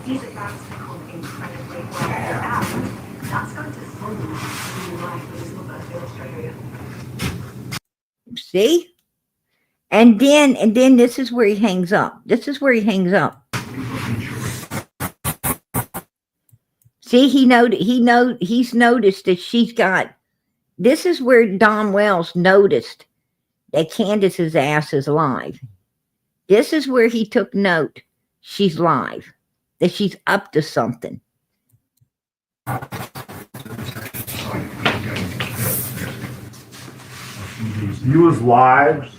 He's about to become incredibly wealthy, and that's going to fund his new life with his mother in Australia. See? And then this is where he hangs up. See, he's noticed that she's got, this is where Don Wells noticed that Candace's ass is live. This is where he took note. She's live, that she's up to something. he was live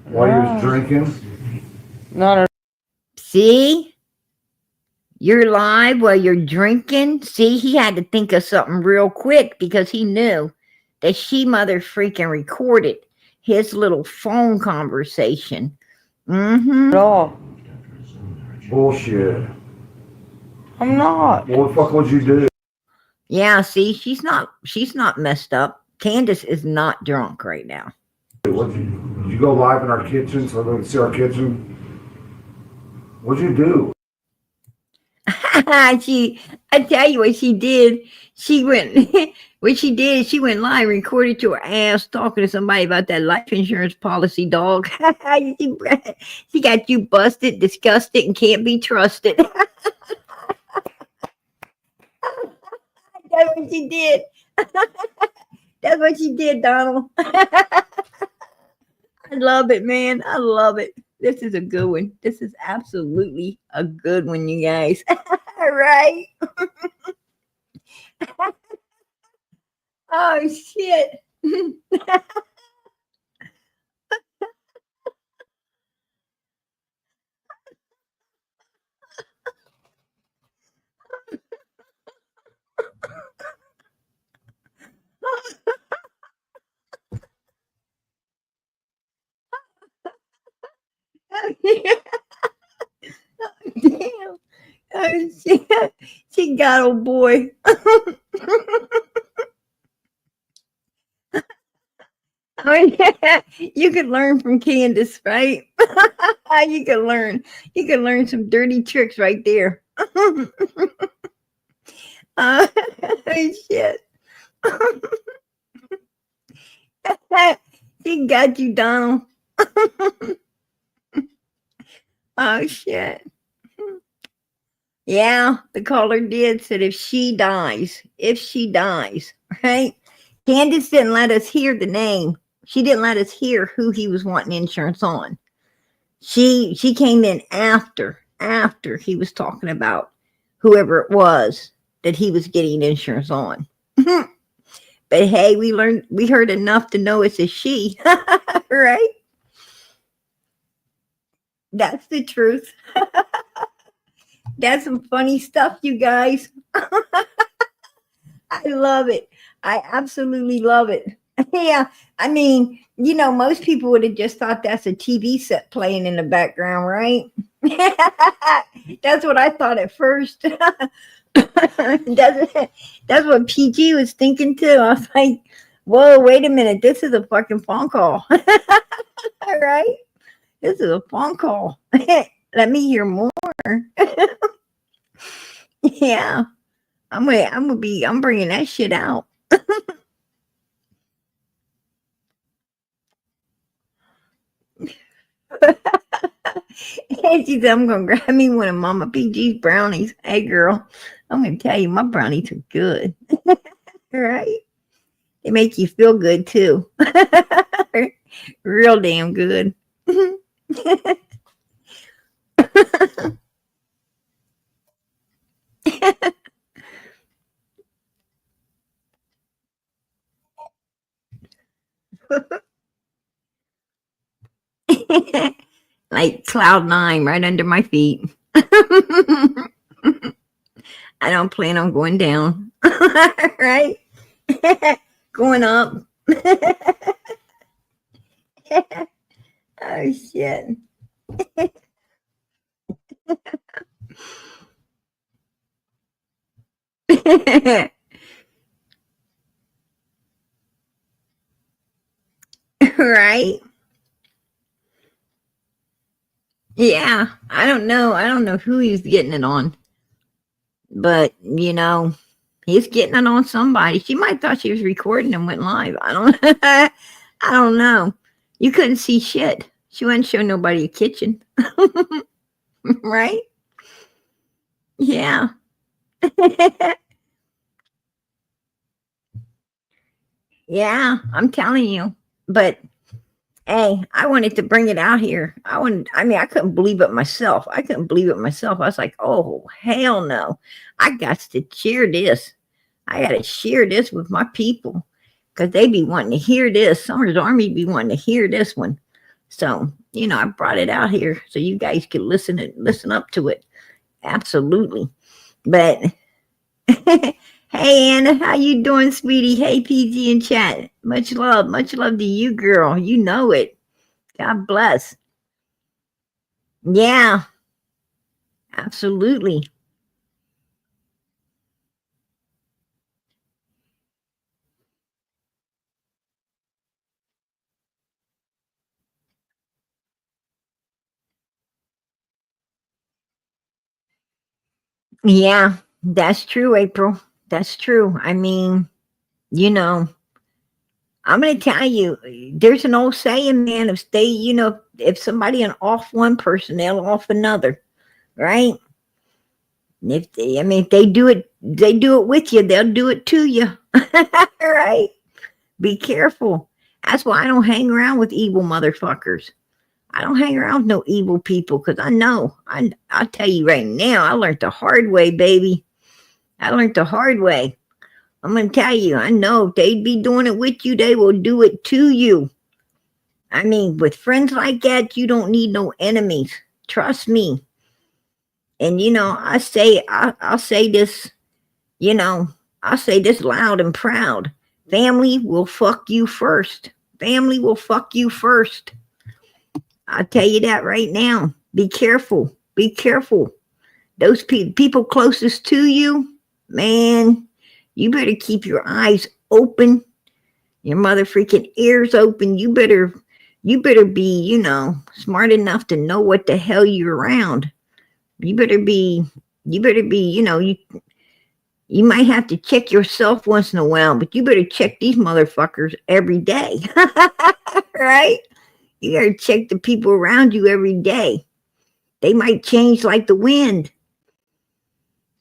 while he was drinking. Not See? You're live while you're drinking. See, he had to think of something real quick because he knew that she mother freaking recorded his little phone conversation. at all. Bullshit. I'm not. What the fuck would you do? Yeah, see, she's not messed up. Candace is not drunk right now. Did you go live in our kitchen so they can see our kitchen? What'd you do? I tell you what she did. She went, what she did, she went live, recorded to her ass, talking to somebody about that life insurance policy, dog. she, she got you busted, disgusted, and can't be trusted. That's what she did. That's what she did, Donald. I love it, man. I love it. This is a good one. This is absolutely a good one, you guys. Right? Oh, shit. Damn. Oh, she got old boy. I mean, you could learn from Candace, right? you could learn. You could learn some dirty tricks right there. uh, shit. she got you, Donald. Oh shit. Yeah, the caller did said if she dies, right? Candace didn't let us hear the name. She didn't let us hear who he was wanting insurance on. She came in after he was talking about whoever it was that he was getting insurance on. But hey, we heard enough to know it's a she, right? That's the truth. That's some funny stuff, you guys. I love it. I absolutely love it. Yeah, I mean, most people would have just thought that's a TV set playing in the background, right? That's what I thought at first. That's what PG was thinking too. I was like, whoa, wait a minute. This is a fucking phone call. All right. This is a phone call. Let me hear more. Yeah. I'm bringing that shit out. And she said, I'm going to grab me one of Mama PG's brownies. Hey, girl, I'm going to tell you, my brownies are good. Right? They make you feel good, too. Real damn good. Like cloud nine right under my feet. I don't plan on going down. Right? Going up. Oh, shit. Right? Yeah. I don't know. I don't know who he's getting it on. But, he's getting it on somebody. She might thought she was recording and went live. I don't I don't know. You couldn't see shit. She wouldn't show nobody a kitchen. Right? Yeah. Yeah, I'm telling you. But hey, I wanted to bring it out here. I couldn't believe it myself. I was like, oh, hell no. I got to share this. I got to share this with my people because they be wanting to hear this. Summer's Army be wanting to hear this one. So, I brought it out here so you guys could listen up to it. Absolutely. But hey Anna, how you doing, sweetie? Hey PG in chat. Much love to you, girl. You know it. God bless. Yeah, absolutely. Yeah, that's true, April. That's true. I mean, you know, I'm going to tell you, there's an old saying, man, if they, if somebody off one person, they'll off another, right? And if they do it, with you, they'll do it to you, right? Be careful. That's why I don't hang around with evil motherfuckers. I don't hang around with no evil people because I know. I'll tell you right now, I learned the hard way, baby. I learned the hard way. I'm going to tell you, I know if they'd be doing it with you, they will do it to you. I mean, with friends like that, you don't need no enemies. Trust me. And, I'll say this, I'll say this loud and proud. Family will fuck you first. Family will fuck you first. I'll tell you that right now. Be careful. Be careful. Those people closest to you, man, you better keep your eyes open, your mother freaking ears open. You better be, smart enough to know what the hell you're around. You better be, you might have to check yourself once in a while, but you better check these motherfuckers every day. Right? You gotta check the people around you every day. They might change like the wind.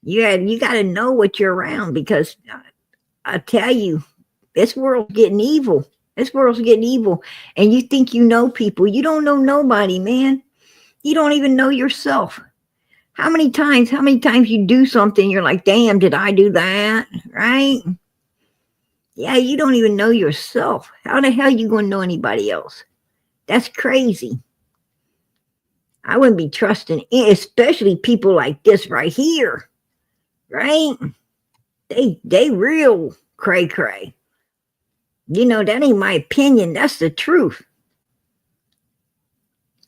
You gotta know what you're around because I tell you, this world's getting evil. This world's getting evil. And you think you know people. You don't know nobody, man. You don't even know yourself. How many times you do something, you're like, damn, did I do that? Right? Yeah, you don't even know yourself. How the hell you going to know anybody else? That's crazy. I wouldn't be trusting, especially people like this right here. Right? They real cray. That ain't my opinion. That's the truth.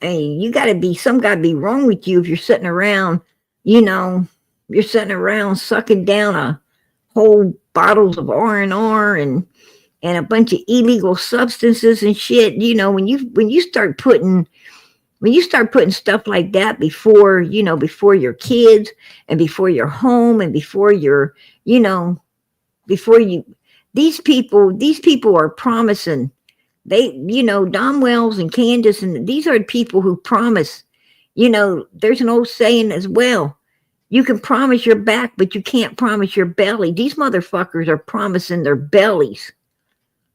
And something gotta be wrong with you if you're sitting around, sucking down a whole bottles of R&R and a bunch of illegal substances and shit. When you start putting stuff like that before your kids and before your home and before your, before you, these people are promising. They, Don Wells and Candace, and these are people who promise. There's an old saying as well. You can promise your back, but you can't promise your belly. These motherfuckers are promising their bellies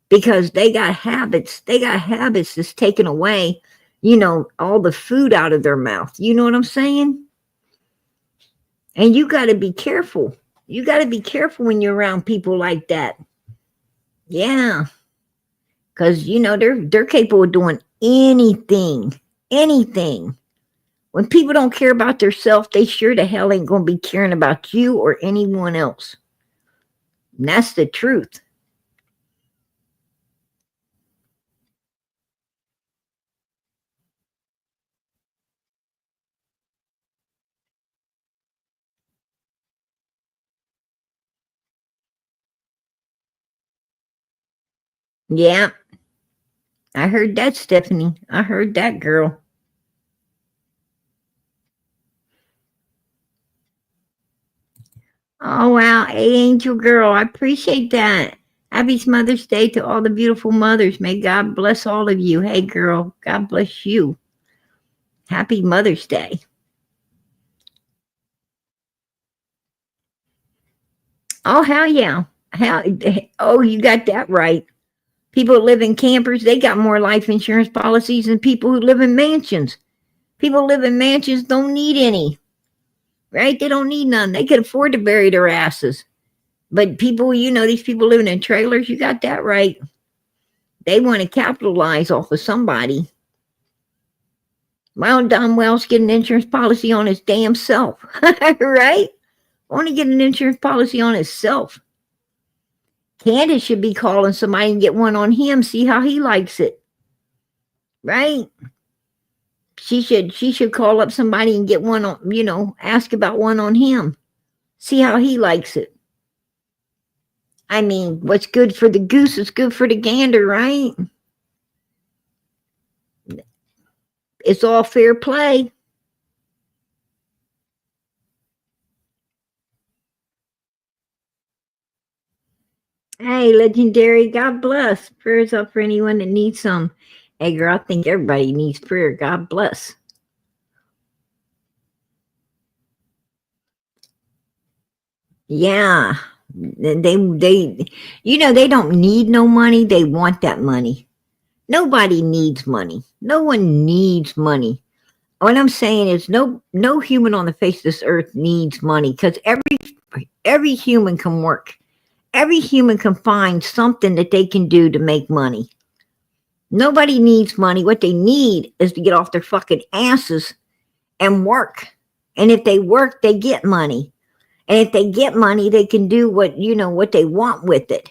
because they got habits. They got habits that's taken away, all the food out of their mouth. You know what I'm saying? And you got to be careful. You got to be careful when you're around people like that. Yeah. Because, they're capable of doing anything. When people don't care about themselves, they sure the hell ain't going to be caring about you or anyone else. And that's the truth. Yeah. I heard that, Stephanie. I heard that, girl. Oh, wow. Hey, Angel Girl. I appreciate that. Happy Mother's Day to all the beautiful mothers. May God bless all of you. Hey, girl. God bless you. Happy Mother's Day. Oh, hell yeah. Oh, you got that right. People who live in campers, they got more life insurance policies than people who live in mansions. People who live in mansions don't need any, right? They don't need none. They can afford to bury their asses. But people, these people living in trailers, you got that right. They want to capitalize off of somebody. Why don't Don Wells get an insurance policy on his damn self? Right? Want to get an insurance policy on himself. Candace should be calling somebody and get one on him, see how he likes it. Right? She should call up somebody and get one on, ask about one on him. See how he likes it. I mean, what's good for the goose is good for the gander, right? It's all fair play. Hey, legendary, God bless. Prayers up for anyone that needs some. Hey, girl, I think everybody needs prayer. God bless. Yeah, they, they don't need no money. They want that money. Nobody needs money. No one needs money. What I'm saying is, no human on the face of this earth needs money because every human can work. Every human can find something that they can do to make money. Nobody needs money. What they need is to get off their fucking asses and work. And if they work, they get money. And if they get money, they can do what they want with it.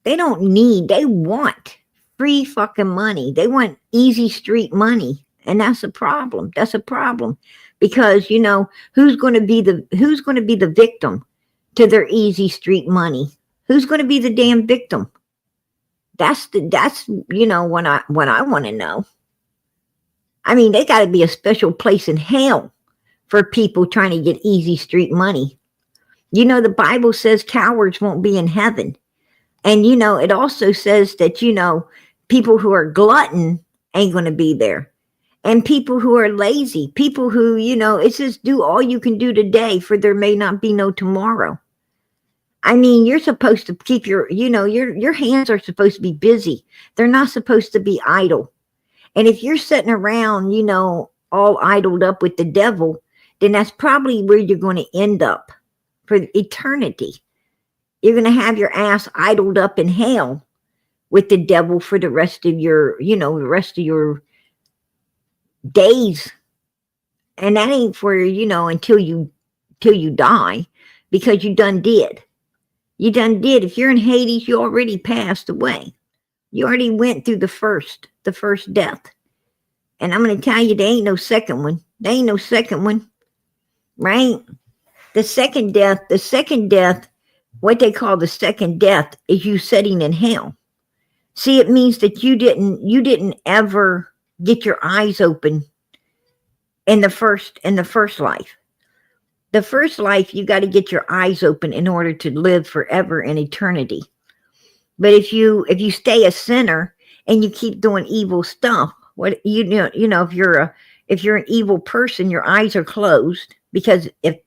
They want free fucking money. They want easy street money. And that's a problem. That's a problem. Because, who's going to be the victim to their easy street money? Who's going to be the damn victim? That's what I want to know. I mean, they got to be a special place in hell for people trying to get easy street money. The Bible says cowards won't be in heaven. And, it also says that, people who are glutton ain't going to be there. And people who are lazy, people who, it's just do all you can do today, for there may not be no tomorrow. I mean, you're supposed to keep your hands are supposed to be busy. They're not supposed to be idle. And if you're sitting around, all idled up with the devil, then that's probably where you're going to end up for eternity. You're going to have your ass idled up in hell with the devil for the rest of your days. And that ain't for, until you die, because you done did. You done did. If you're in Hades, you already passed away. You already went through the first death. And I'm going to tell you, there ain't no second one. There ain't no second one. Right? The second death, what they call the second death, is you sitting in hell. See, it means that you didn't ever get your eyes open in the first life. The first life, you got to get your eyes open in order to live forever in eternity. But if you stay a sinner and you keep doing evil stuff, what if you're an evil person, your eyes are closed, because if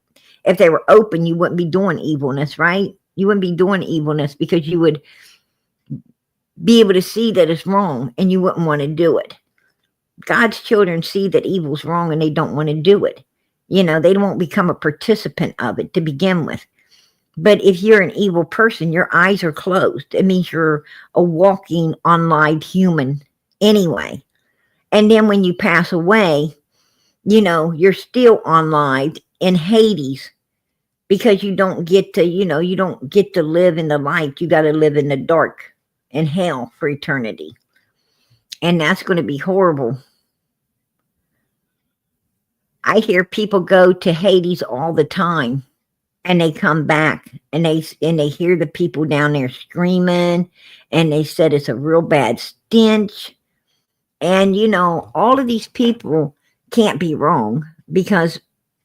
they were open, you wouldn't be doing evilness, right? You wouldn't be doing evilness because you would be able to see that it's wrong and you wouldn't want to do it. God's children see that evil's wrong and they don't want to do it. They won't become a participant of it to begin with. But if you're an evil person, your eyes are closed. It means you're a walking, unlived human anyway. And then when you pass away, you're still unlived in Hades, because you don't get to live in the light. You got to live in the dark, in hell for eternity. And that's going to be horrible. I hear people go to Hades all the time, and they come back and they hear the people down there screaming, and they said it's a real bad stench. And all of these people can't be wrong, because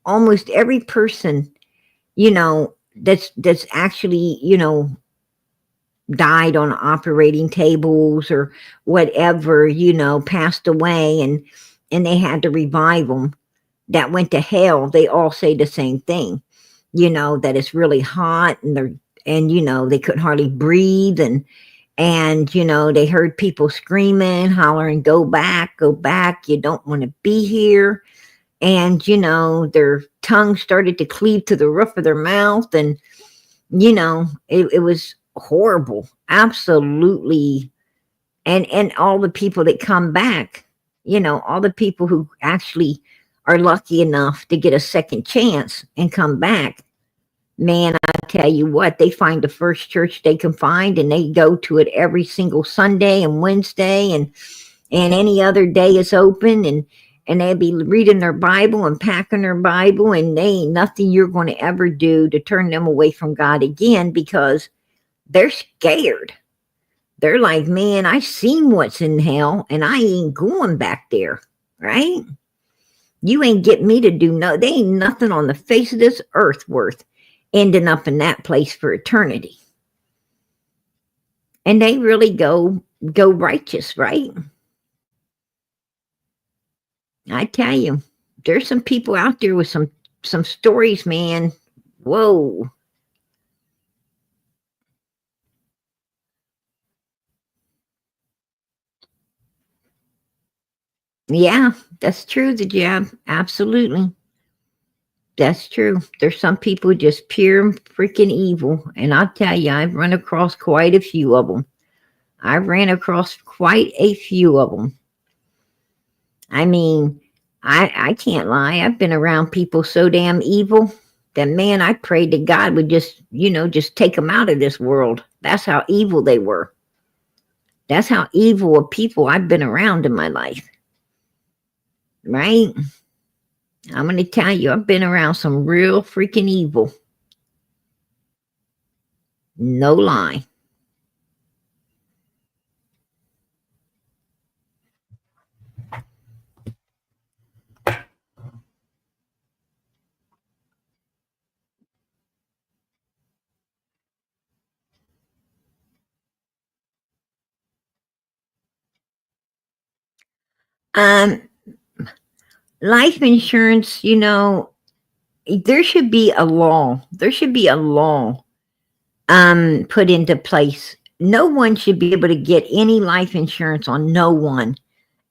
almost every person that's actually died on operating tables or whatever, passed away, and they had to revive them, that went to hell, they all say the same thing, that it's really hot, and they couldn't hardly breathe, and they heard people screaming, hollering, go back, you don't want to be here. And their tongue started to cleave to the roof of their mouth, and it was horrible, absolutely. And all the people that come back, all the people who actually are lucky enough to get a second chance and come back, man, I tell you what, they find the first church they can find, and they go to it every single Sunday and Wednesday, and any other day is open, and they'll be reading their Bible and packing their Bible, and they ain't nothing you're going to ever do to turn them away from God again, because they're scared. They're like, man, I seen what's in hell, and I ain't going back there, right? You ain't get me to do no. They ain't nothing on the face of this earth worth ending up in that place for eternity. and they really go righteous, right? I tell you, there's some people out there with some stories, man. Whoa. Yeah, that's true, the jab. Absolutely. That's true. There's some people just pure freaking evil. And I'll tell you, I've run across quite a few of them. I ran across quite a few of them. I mean, I can't lie. I've been around people so damn evil that, man, I prayed to God would just, just take them out of this world. That's how evil they were. That's how evil of people I've been around in my life. Right? I'm going to tell you, I've been around some real freaking evil. No lie. Um, Life insurance, there should be a law. There should be a law put into place. No one should be able to get any life insurance on no one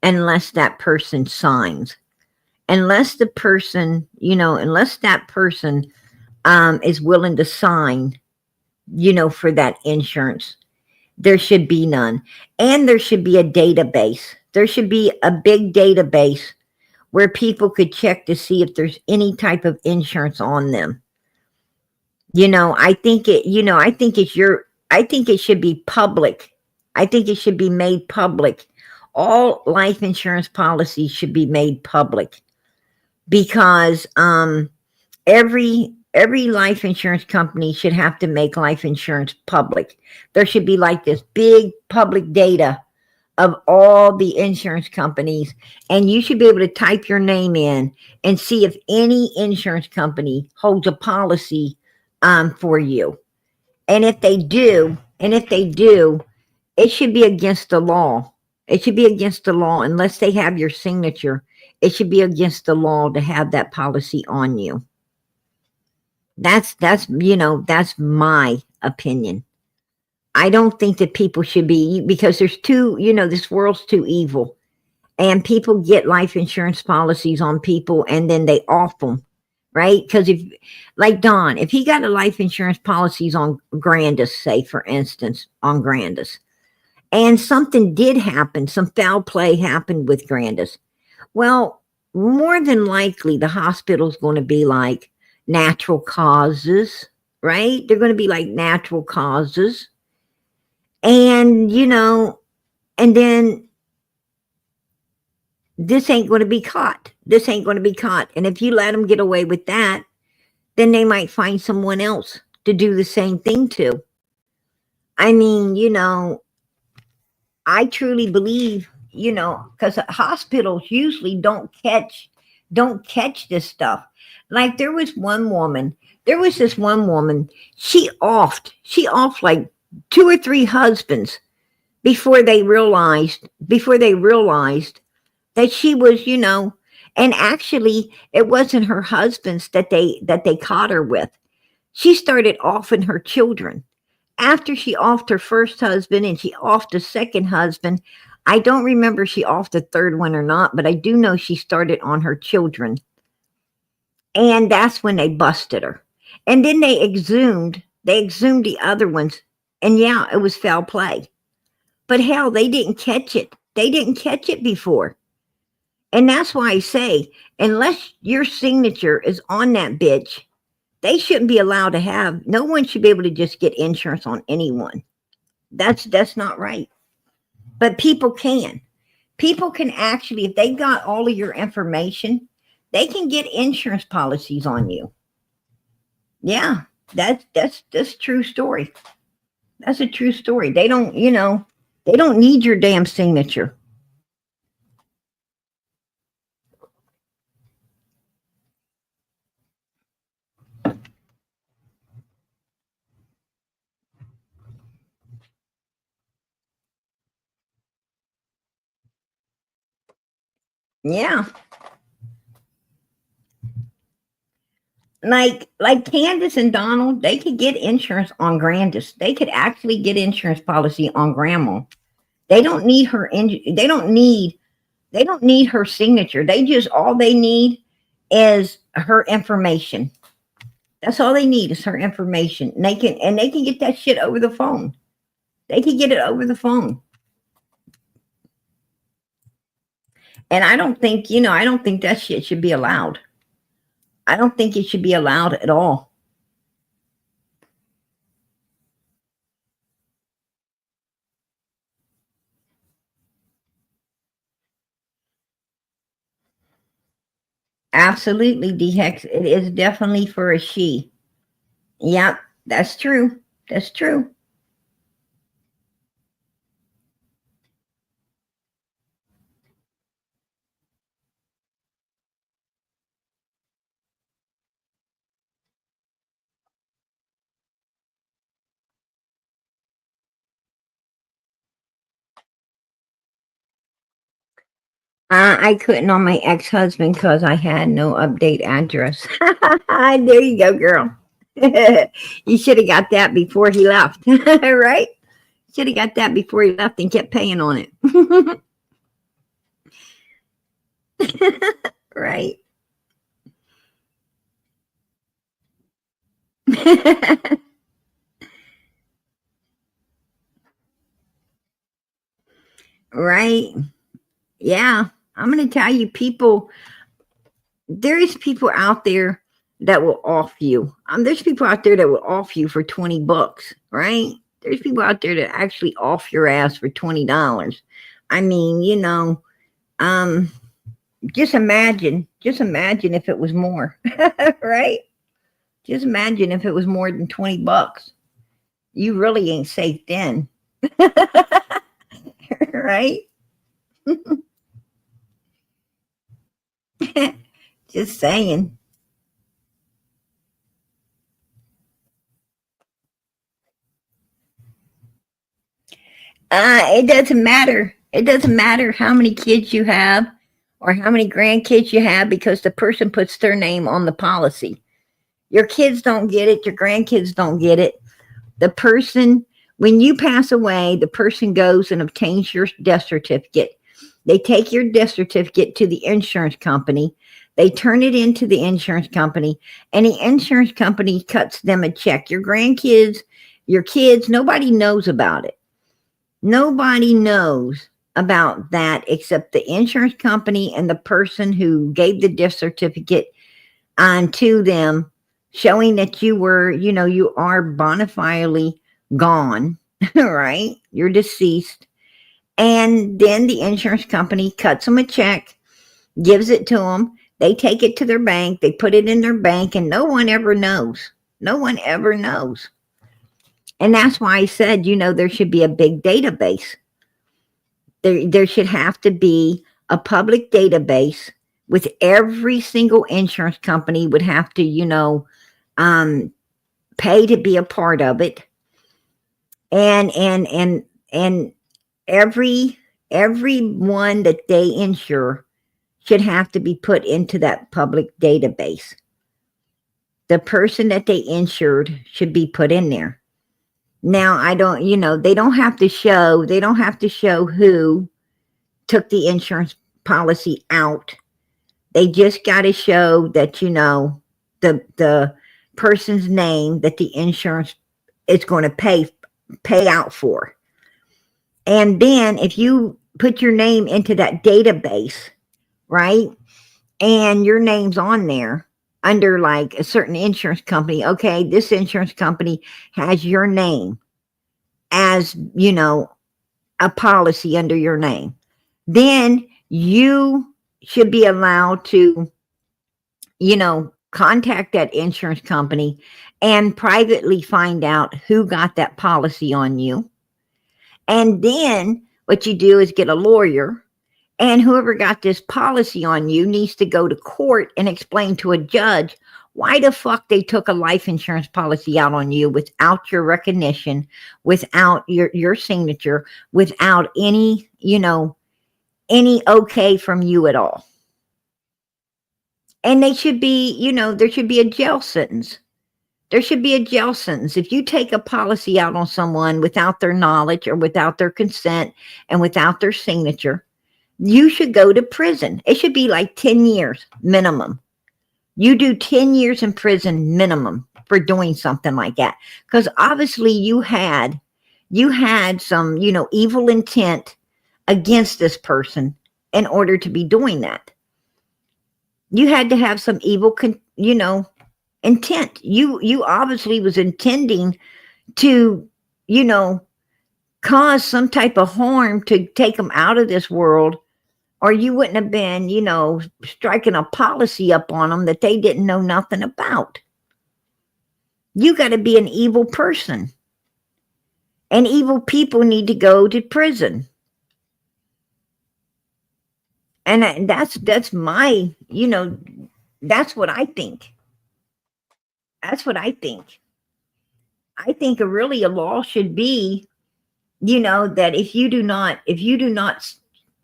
unless that person signs. Unless the person, unless that person is willing to sign, for that insurance, there should be none. And there should be a database. There should be a big database where people could check to see if there's any type of insurance on them. I think I think it should be public. I think it should be made public. All life insurance policies should be made public because every life insurance company should have to make life insurance public. There should be like this big public data of all the insurance companies, and you should be able to type your name in and see if any insurance company holds a policy for you. And if they do, it should be against the law. It should be against the law unless they have your signature. It should be against the law to have that policy on you. That's my opinion. I don't think that people should be, because there's this world's too evil. And people get life insurance policies on people and then they off them, right? Because if, like Don, if he got a life insurance policies on Grandis, say for instance, on Grandis, and something did happen, some foul play happened with Grandis, well, more than likely the hospital's going to be like natural causes, right? They're going to be like natural causes. And, and then this ain't going to be caught. This ain't going to be caught. And if you let them get away with that, then they might find someone else to do the same thing to. I mean, I truly believe, because hospitals usually don't catch this stuff. Like there was this one woman, she offed like 2 or 3 husbands before they realized that she was, and actually it wasn't her husbands that they caught her with. She started offing her children. After she offed her first husband and she offed the second husband, I don't remember she offed the third one or not, but I do know she started on her children. And that's when they busted her. And then they exhumed the other ones. And yeah, it was foul play. But hell, they didn't catch it. They didn't catch it before. And that's why I say, unless your signature is on that bitch, they shouldn't be allowed to have, no one should be able to just get insurance on anyone. That's not right. But people can. People can actually, if they got all of your information, they can get insurance policies on you. Yeah, that's true story. That's a true story. They don't, they don't need your damn signature. Yeah. Like Candace and Donald, they could get insurance on Grandis. They could actually get insurance policy on Grandma. They don't need her they don't need her signature. They just all they need is her information. That's all they need is her information. And they can get that shit over the phone. They can get it over the phone. And I don't think, I don't think that shit should be allowed. I don't think it should be allowed at all. Absolutely, D-Hex. It is definitely for a she. Yep, that's true. That's true. I couldn't on my ex-husband because I had no update address. There you go, girl. You should have got that before he left, right? Should have got that before he left and kept paying on it. Right. Right. Yeah. I'm going to tell you, there is people out there that will off you. There's people out there that will off you for $20, right? There's people out there that actually off your ass for $20. I mean, just imagine if it was more, right? Just imagine if it was more than $20. You really ain't safe then. Right? Just saying. It doesn't matter. It doesn't matter how many kids you have or how many grandkids you have because the person puts their name on the policy. Your kids don't get it. Your grandkids don't get it. The person, when you pass away, the person goes and obtains your death certificate. They take your death certificate to the insurance company. They turn it into the insurance company, and the insurance company cuts them a check. Your grandkids, your kids, nobody knows about it. Nobody knows about that except the insurance company and the person who gave the death certificate on to them, showing that you were, you are bona fidely gone, right? You're deceased. And then the insurance company cuts them a check, gives it to them. They take it to their bank. They put it in their bank, and no one ever knows. No one ever knows. And that's why I said, there should be a big database. There should have to be a public database with every single insurance company would have to, pay to be a part of it. And everyone that they insure should have to be put into that public database. The person that they insured should be put in there. Now, they don't have to show who took the insurance policy out. They just got to show that, the person's name that the insurance is going to pay out for. And then if you put your name into that database, right, and your name's on there under like a certain insurance company, okay, this insurance company has your name as, a policy under your name, then you should be allowed to, contact that insurance company and privately find out who got that policy on you. And then what you do is get a lawyer, and whoever got this policy on you needs to go to court and explain to a judge why the fuck they took a life insurance policy out on you without your recognition, without your signature, without any, any okay from you at all. And they should be, there should be a jail sentence. There should be a jail sentence. If you take a policy out on someone without their knowledge or without their consent and without their signature, you should go to prison. It should be like 10 years minimum. You do 10 years in prison minimum for doing something like that. Because obviously you had some, evil intent against this person in order to be doing that. You had to have some evil, intent. You obviously was intending to, cause some type of harm to take them out of this world, or you wouldn't have been, striking a policy up on them that they didn't know nothing about. You got to be an evil person. And evil people need to go to prison. And that's my, that's what I think. That's what I think. I think really a law should be, that if you do not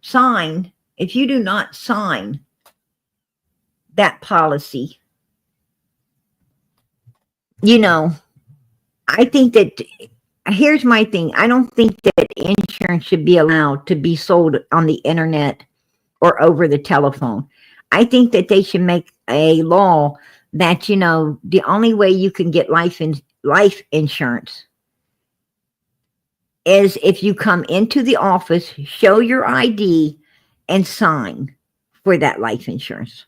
sign that policy, I think that, here's my thing. I don't think that insurance should be allowed to be sold on the internet or over the telephone. I think that they should make a law that, the only way you can get life insurance is if you come into the office, show your ID, and sign for that life insurance.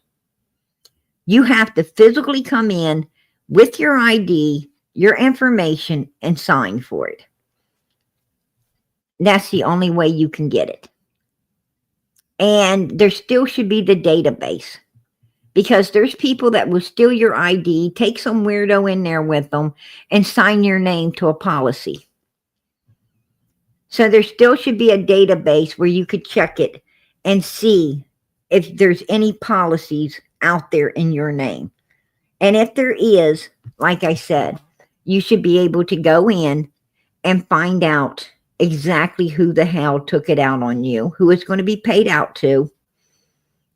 You have to physically come in with your ID, your information, and sign for it. That's the only way you can get it. And there still should be the database, because there's people that will steal your ID, take some weirdo in there with them, and sign your name to a policy. So there still should be a database where you could check it and see if there's any policies out there in your name. And if there is, like I said, you should be able to go in and find out exactly who the hell took it out on you, who it's going to be paid out to,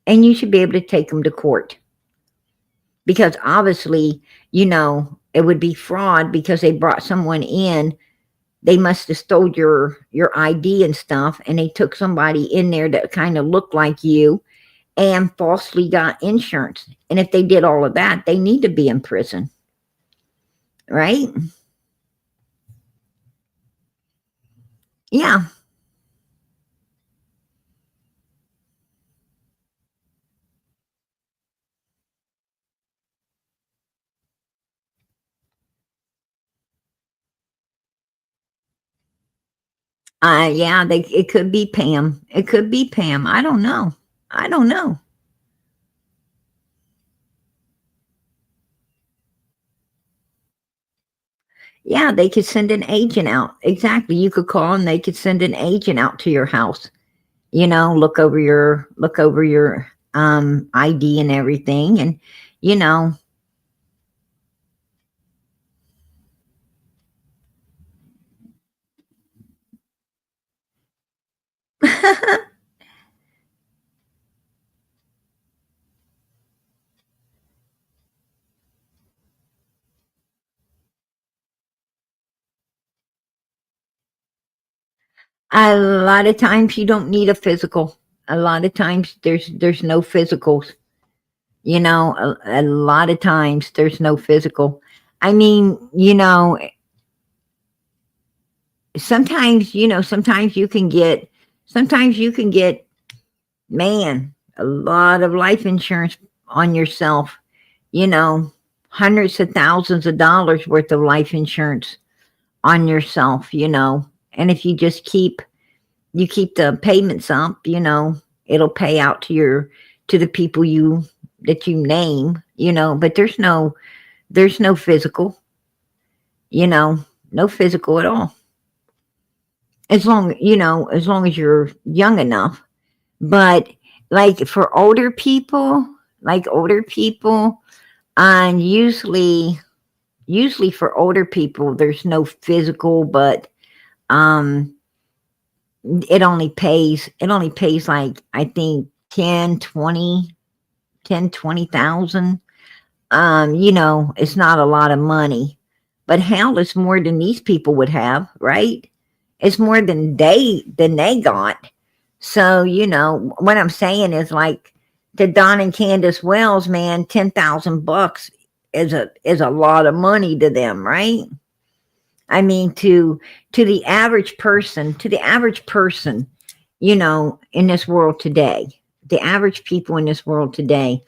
and you should be able to take them to court. Because obviously, it would be fraud because they brought someone in. They must have stole your ID and stuff, and they took somebody in there that kind of looked like you and falsely got insurance. And if they did all of that, they need to be in prison. Right? Yeah. Yeah, it could be Pam. It could be Pam. I don't know. Yeah, they could send an agent out. Exactly. You could call and they could send an agent out to your house. Look over your ID and everything, and a lot of times you don't need a physical. A lot of times there's no physicals. A lot of times there's no physical. I mean, sometimes you can get, man, a lot of life insurance on yourself, hundreds of thousands of dollars worth of life insurance on yourself, and if you just keep the payments up, it'll pay out to the people that you name, but there's no physical, no physical at all. As long as you're young enough. But like for older people, and usually for older people, there's no physical, but it only pays like, I think 10, 20, 10, 20,000. It's not a lot of money, but hell, it's more than these people would have, right? It's more than they got. So, what I'm saying is, like, to Don and Candace Wells, man, $10,000 is a lot of money to them, right? I mean, to the average person, in this world today, the average people in this world today,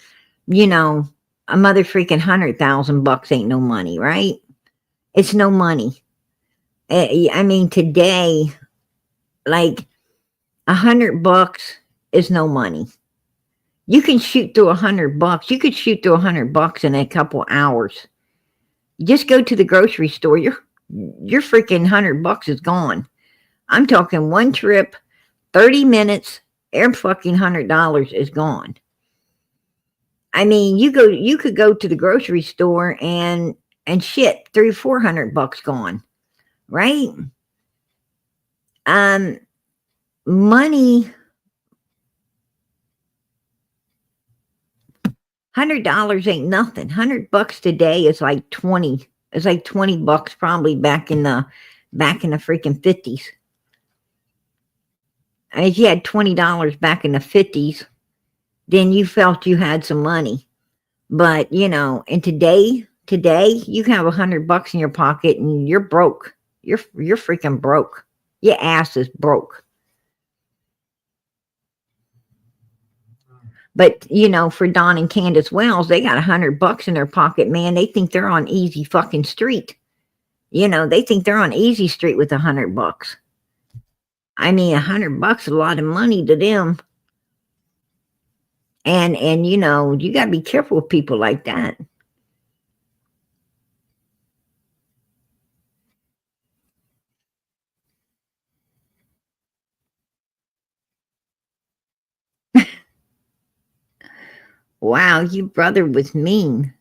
a mother freaking $100,000 ain't no money, right? It's no money. I mean, today, like, $100 is no money. You can shoot through $100. You could shoot through $100 in a couple hours. Just go to the grocery store. Your freaking $100 is gone. I'm talking one trip, 30 minutes, every fucking $100 is gone. I mean, you could go to the grocery store and shit, $300-400 gone, right? Money, $100 ain't nothing. $100 today is like 20. It's like $20 probably back in the freaking 50s. And if you had $20 back in the 50s, then you felt you had some money. But and today you can have $100 in your pocket and you're broke. You're freaking broke. Your ass is broke. But for Don and Candace Wells, they got $100 in their pocket, man. They think they're on easy fucking street. They think they're on easy street with $100. I mean, $100 is a lot of money to them. And you gotta be careful with people like that. Wow, your brother was mean.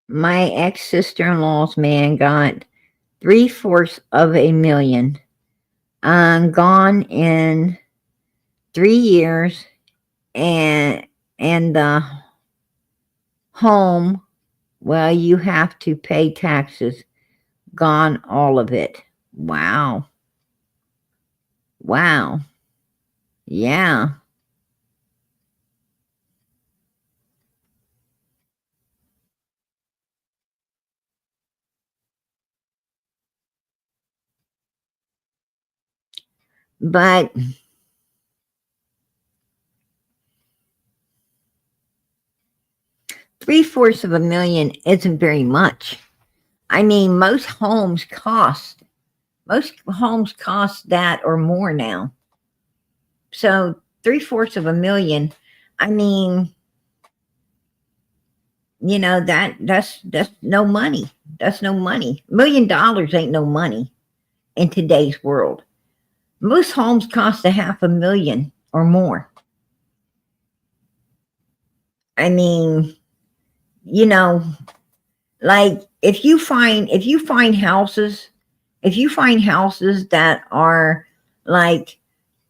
My ex-sister-in-law's man got 3/4 of a million. Gone in 3 years, and the home, well, you have to pay taxes. Gone, all of it. Wow. Yeah. But 3/4 of a million isn't very much. I mean, most homes cost that or more now. So 3/4 of a million, I mean, that's no money. That's no money. $1 million ain't no money in today's world. Most homes cost $500,000 or more. I mean, like if you find houses that are like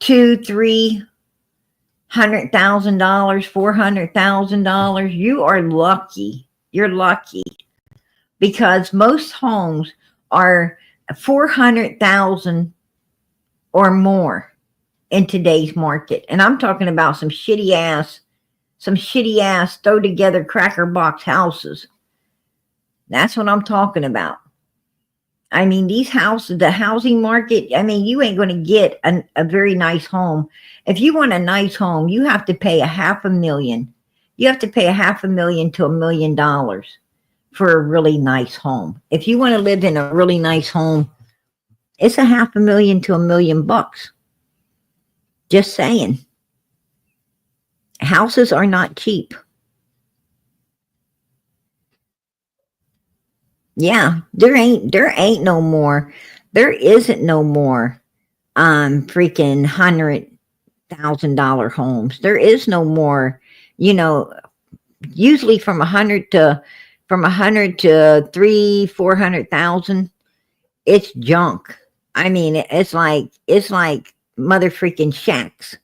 $200,000-300,000, $400,000, you are lucky. You're lucky, because most homes are 400,000 or more in today's market. And I'm talking about some shitty ass throw together cracker box houses. That's what I'm talking about. I mean, these houses, the housing market, I mean, you ain't going to get a very nice home. If you want a nice home, you have to pay $500,000. You have to pay $500,000 to $1 million for a really nice home. If you want to live in a really nice home, It's a $500,000 to $1 million. Just saying. Houses are not cheap. Yeah, there ain't no more. There isn't no more freaking $100,000 homes. There is no more, usually from 100 to 300-400,000, it's junk. I mean, it's like mother freaking shacks.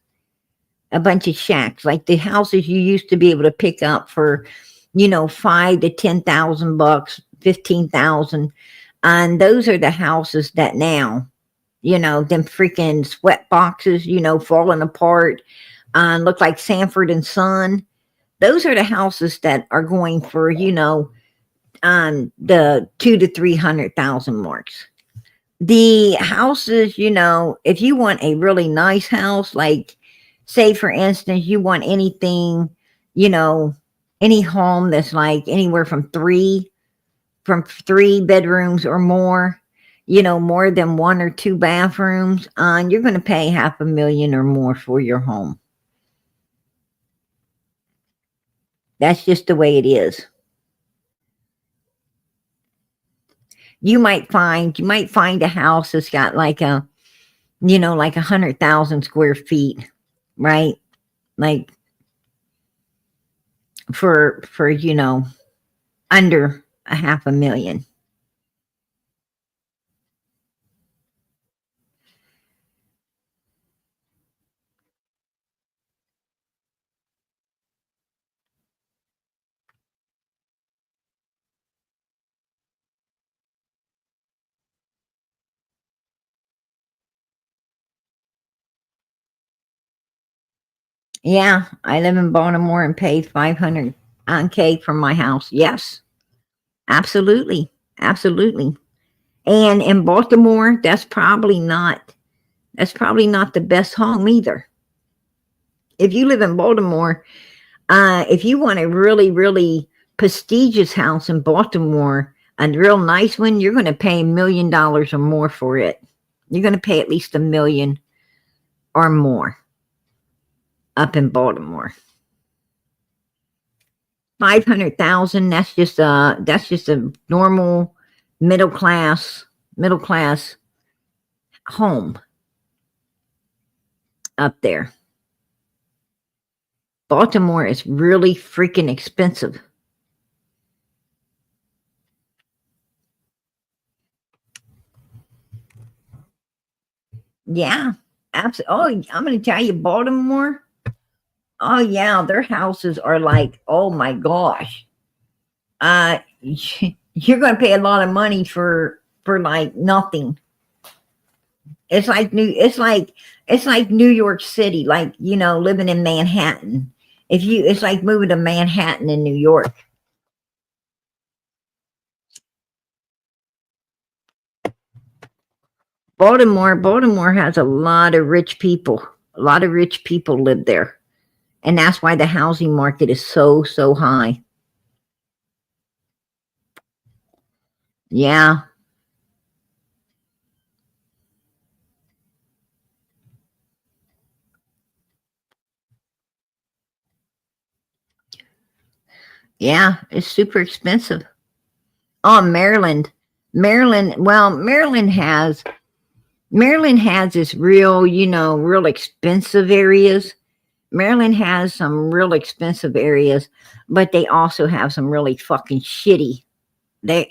A bunch of shacks, like the houses you used to be able to pick up for, $5,000 to $10,000, 15,000. And those are the houses that now, them freaking sweat boxes, falling apart, look like Sanford and Son. Those are the houses that are going for, the 200,000 to 300,000 marks. The houses, if you want a really nice house, like say for instance, you want anything, any home that's like anywhere from three bedrooms or more, more than 1 or 2 bathrooms, you're going to pay $500,000 or more for your home. That's just the way it is. You might find a house that's got like like 100,000 square feet, right? Like for under $500,000. Yeah, I live in Baltimore and paid $500K for my house. Yes, absolutely, absolutely. And in Baltimore, that's probably not the best home either. If you live in Baltimore, if you want a really, really prestigious house in Baltimore, a real nice one, you're going to pay $1 million or more for it. You're going to pay at least $1 million or more up in Baltimore. 500,000. That's just a normal middle class home up there. Baltimore is really freaking expensive. Yeah, absolutely. Oh, I'm going to tell you, Baltimore. Oh yeah, their houses are like, oh my gosh. You're going to pay a lot of money for like nothing. It's like New York City, like, living in Manhattan. It's like moving to Manhattan in New York. Baltimore has a lot of rich people. A lot of rich people live there. And that's why the housing market is so high. Yeah. Yeah, it's super expensive. Oh, Maryland. Well, Maryland has its real, real expensive areas. Maryland has some real expensive areas, but they also have some really fucking shitty. They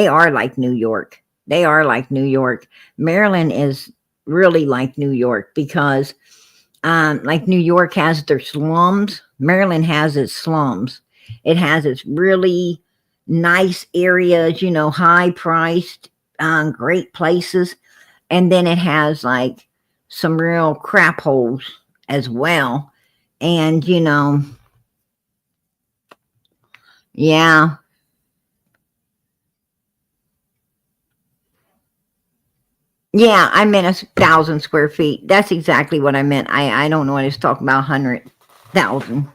are like New York. They are like New York. Maryland is really like New York because like New York has their slums. Maryland has its slums. It has its really nice areas, high priced, great places. And then it has like some real crap holes as well. And, yeah. Yeah, I meant 1,000 square feet. That's exactly what I meant. I don't know what I was talking about, 100,000.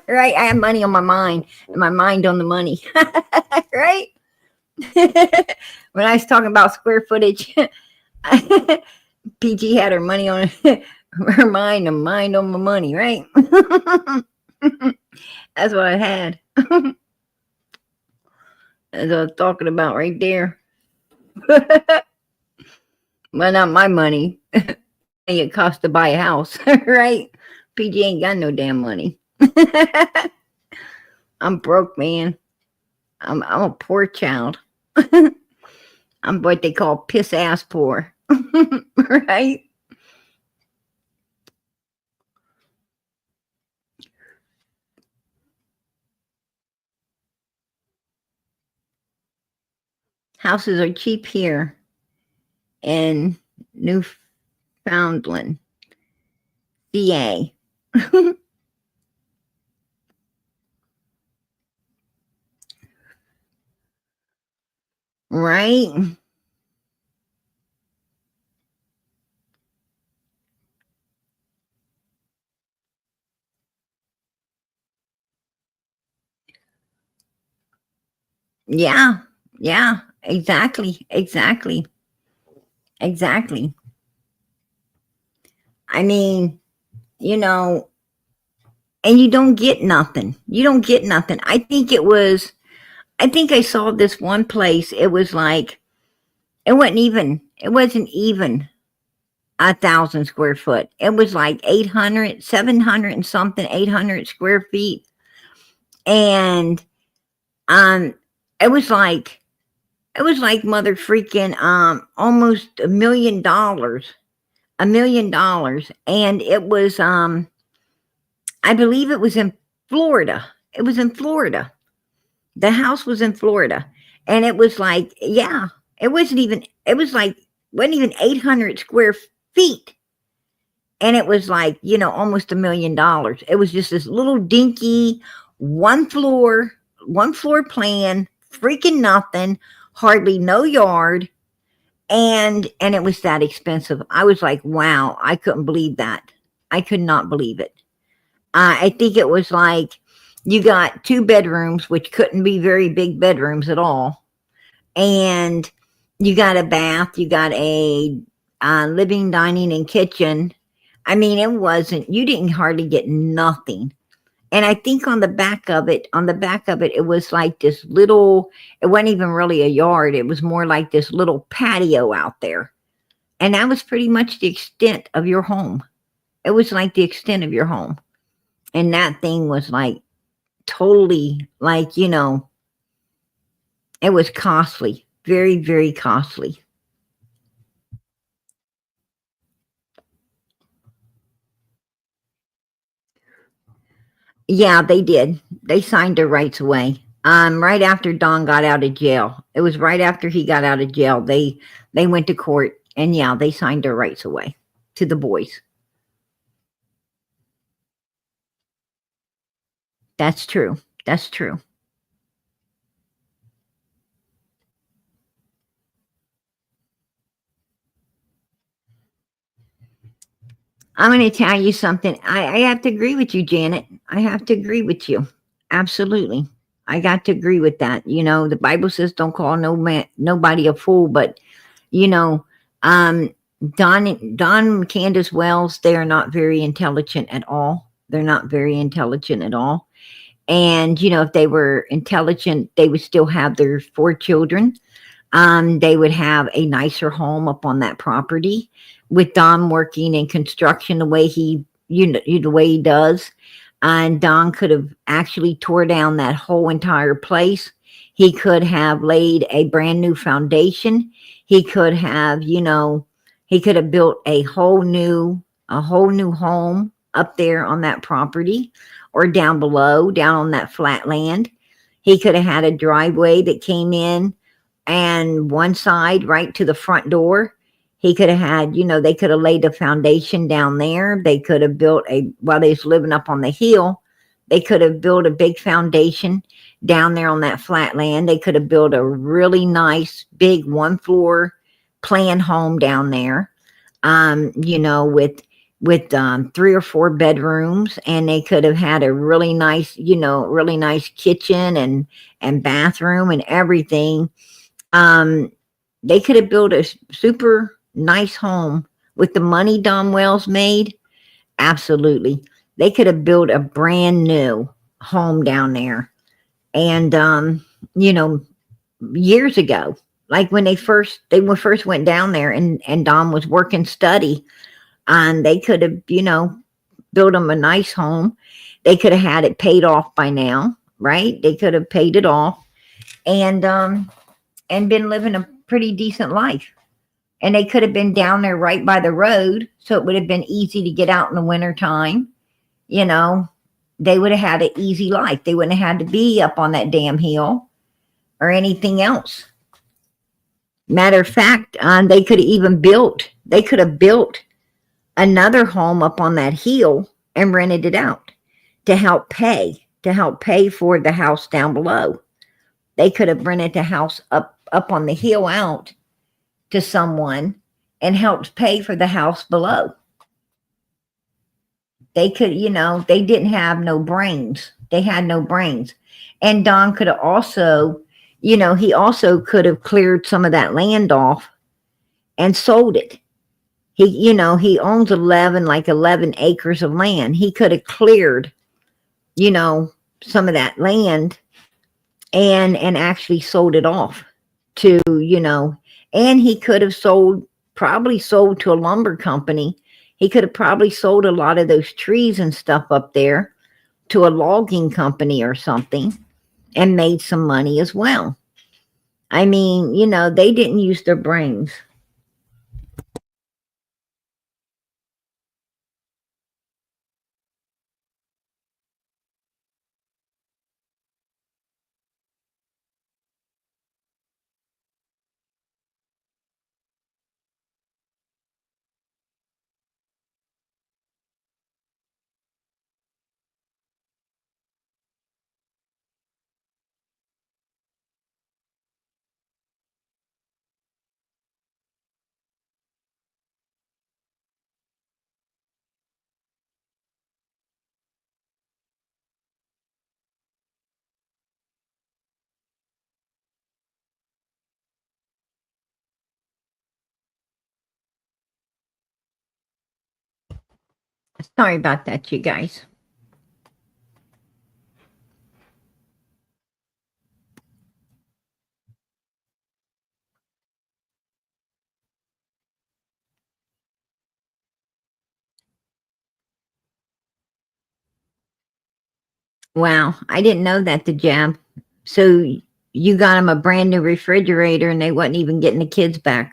Right? I have money on my mind and my mind on the money. Right? When I was talking about square footage, PG had her money on her mind and mind on my money, right? That's what I had. As I was talking about right there. Well, not my money. It costs to buy a house, right? PG ain't got no damn money. I'm broke, man. I'm a poor child. I'm what they call piss ass poor, right? Houses are cheap here in Newfoundland, CA. Right? Yeah. Yeah. Exactly. Exactly. Exactly. I mean, you know, and you don't get nothing. You don't get nothing. I think I saw this one place. It was like, it wasn't even 1,000 square foot. It was like 800, 700 and something, 800 square feet. And, um, it was like, mother freaking, almost $1 million. And it was, I believe it was in Florida. It was in Florida. The house was in Florida. And it was like, yeah, it was like, wasn't even 800 square feet. And it was like, almost $1 million. It was just this little dinky one floor plan, freaking nothing, hardly no yard. And it was that expensive. I was like, wow, I couldn't believe that. I could not believe it. I think it was like you got 2 bedrooms, which couldn't be very big bedrooms at all. And you got a bath, you got a living, dining, and kitchen. I mean, you didn't hardly get nothing. And I think on the back of it, it was like this little, it wasn't even really a yard. It was more like this little patio out there. And that was pretty much the extent of your home. It was like the extent of your home. And that thing was like totally like, it was costly, very, very costly. Yeah, they did. They signed their rights away. Right after Don got out of jail. It was right after he got out of jail. They went to court and yeah, they signed their rights away to the boys. That's true. That's true. I'm going to tell you something. I have to agree with you, Janet. I have to agree with you. Absolutely. I got to agree with that. The Bible says don't call nobody a fool, but you know, um, Don and Candace Wells, they are not very intelligent at all. They're not very intelligent at all. And, if they were intelligent, they would still have their 4 children. They would have a nicer home up on that property with Don working in construction the way the way he does. And Don could have actually tore down that whole entire place. He could have laid a brand new foundation. He could have, he could have built a whole new home up there on that property or down below, down on that flat land. He could have had a driveway that came in and one side right to the front door. He could have had, they could have laid a foundation down there. They could have built while they was living up on the hill, they could have built a big foundation down there on that flat land. They could have built a really nice big 1-floor plan home down there, with 3 or 4 bedrooms, and they could have had a really nice, really nice kitchen and bathroom and everything. They could have built a super nice home with the money Don Wells made. Absolutely. They could have built a brand new home down there. And, you know, years ago, like when they first went down there and Don was working study, and they could have, you know, built them a nice home. They could have had it paid off by now, right? They could have paid it off and been living a pretty decent life. And they could have been down there right by the road, so it would have been easy to get out in the winter time. You know, they would have had an easy life. They wouldn't have had to be up on that damn hill or anything else. Matter of fact, they could have built another home up on that hill and rented it out to help pay for the house down below. They could have rented the house up on the hill out to someone and helped pay for the house below. They could, you know, they didn't have no brains. They had no brains. And Don could have also, you know, he also could have cleared some of that land off and sold it. He, you know, he owns 11 acres of land. He could have cleared, you know, some of that land and actually sold it off to, you know, and he could have probably sold to a lumber company. He could have probably sold a lot of those trees and stuff up there to a logging company or something and made some money as well. I mean, you know, they didn't use their brains. Sorry about that, you guys. Wow, I didn't know that, the jab. So you got them a brand new refrigerator and they wasn't even getting the kids back.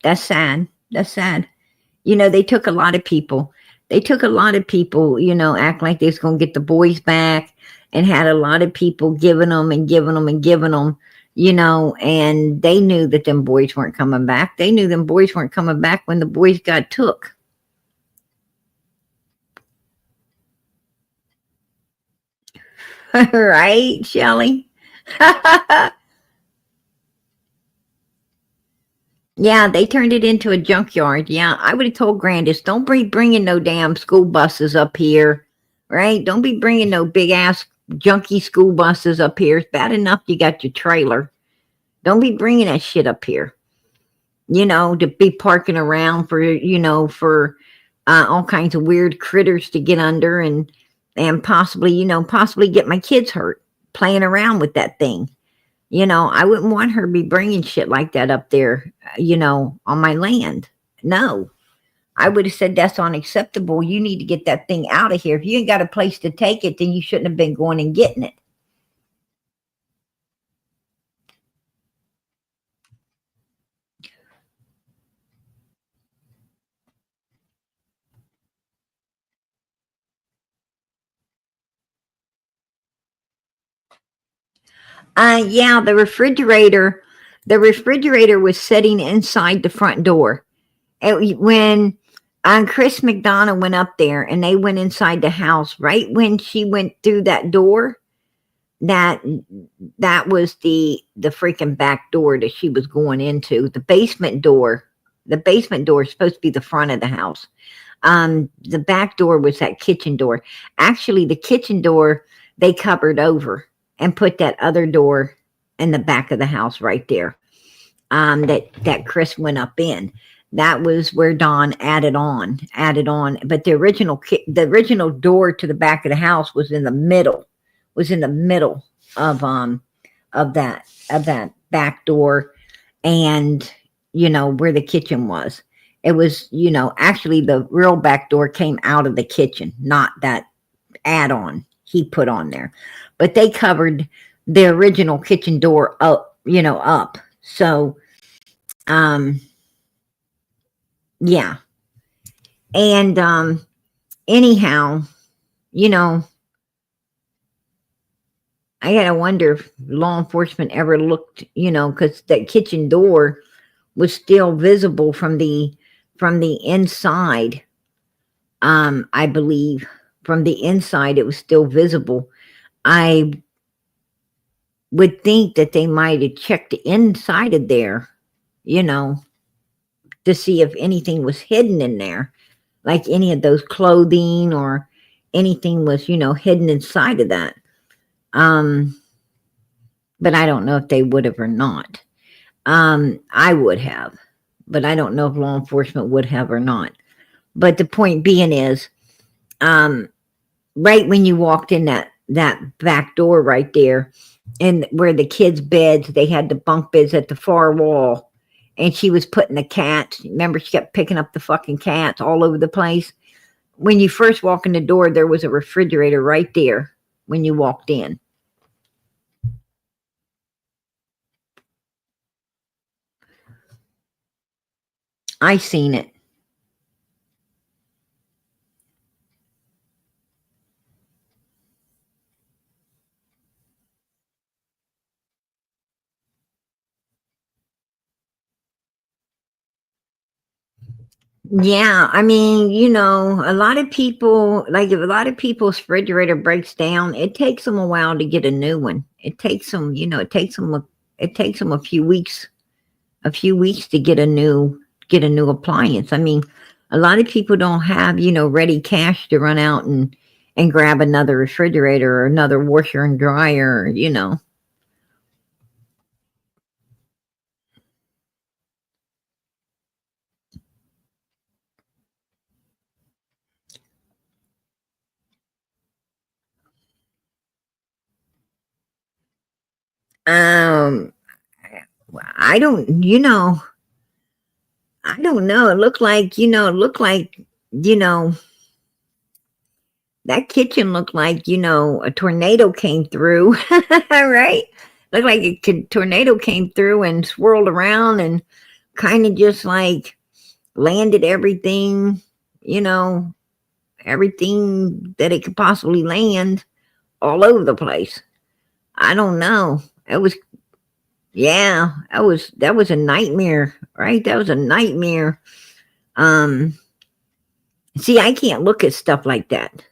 That's sad. That's sad. You know, they took a lot of people. You know, act like they was going to get the boys back and had a lot of people giving them, you know, and they knew that them boys weren't coming back. They knew them boys weren't coming back when the boys got took. Right, Shelley? Yeah, they turned it into a junkyard. Yeah, I would have told Grandis, don't be bringing no damn school buses up here, right? Don't be bringing no big ass junky school buses up here. It's bad enough you got your trailer. Don't be bringing that shit up here, you know, to be parking around for, you know, for all kinds of weird critters to get under and possibly, you know, possibly get my kids hurt playing around with that thing. You know, I wouldn't want her to be bringing shit like that up there, you know, on my land. No, I would have said that's unacceptable. You need to get that thing out of here. If you ain't got a place to take it, then you shouldn't have been going and getting it. Yeah, the refrigerator was sitting inside the front door. When Chris McDonough went up there and they went inside the house, right when she went through that door, that was the freaking back door that she was going into. The basement door is supposed to be the front of the house. The back door was that kitchen door. Actually, the kitchen door they covered over and put that other door in the back of the house right there. that Chris went up in. That was where Don added on. But the original door to the back of the house was in the middle. Of that back door, and where the kitchen was. It was actually the real back door came out of the kitchen, not that add-on he put on there. But they covered the original kitchen door up. So yeah. And anyhow, I gotta wonder if law enforcement ever looked, because that kitchen door was still visible from the inside. I believe from the inside it was still visible. I would think that they might have checked the inside of there, to see if anything was hidden in there, like any of those clothing or anything was, hidden inside of that. But I don't know if they would have or not. I would have, but I don't know if law enforcement would have or not. But the point being is, right when you walked in that back door right there, and where the kids' beds, they had the bunk beds at the far wall, and she was putting the cats. Remember, she kept picking up the fucking cats all over the place. When you first walk in the door, there was a refrigerator right there when you walked in. I seen it. Yeah, I mean, a lot of people, like if a lot of people's refrigerator breaks down, it takes them a while to get a new one. It takes them, it takes them a few weeks to get a new appliance. I mean, a lot of people don't have, ready cash to run out and grab another refrigerator or another washer and dryer, Um, I don't, I don't know. It looked like, that kitchen looked like, a tornado came through, right? Looked like a tornado came through and swirled around and kind of just like landed everything, everything that it could possibly land all over the place. I don't know. It was, yeah, that was a nightmare, right? That was a nightmare. See, I can't look at stuff like that.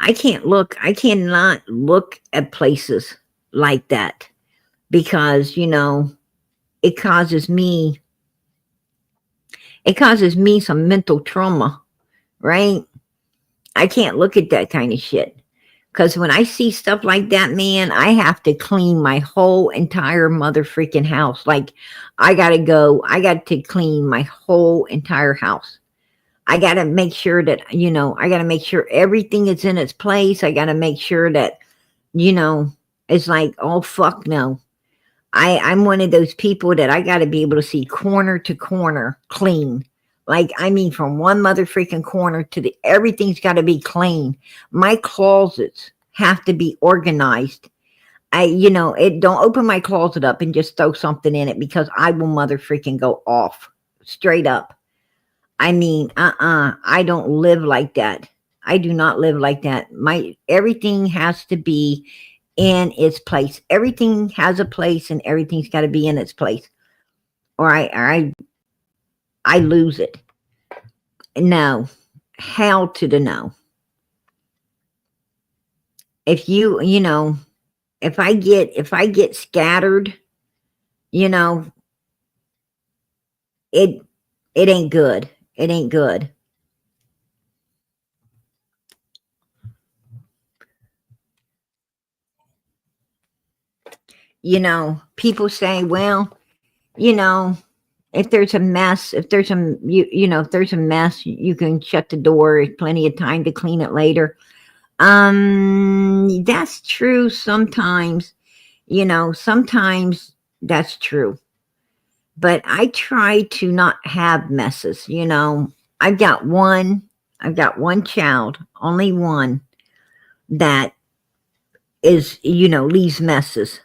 I cannot look at places like that because, it causes me some mental trauma, right? I can't look at that kind of shit. Because when I see stuff like that, man, I have to clean my whole entire mother freaking house. Like, I got to clean my whole entire house. I got to make sure that, I got to make sure everything is in its place. I got to make sure that, it's like, oh, fuck no. I'm one of those people that I got to be able to see corner to corner clean. Like, I mean, from one mother freaking corner to everything's got to be clean. My closets have to be organized. Don't open my closet up and just throw something in it because I will mother freaking go off straight up. I mean, I don't live like that. I do not live like that. Everything has to be in its place. Everything has a place and everything's got to be in its place. Or I lose it. No. Hell to the no. If if I get scattered, it ain't good. It ain't good. People say, well, you know, if there's a mess, if there's a, if there's a mess, you can shut the door. There's plenty of time to clean it later. That's true sometimes, sometimes that's true. But I try to not have messes, I've got one child, only one, that is, leaves messes.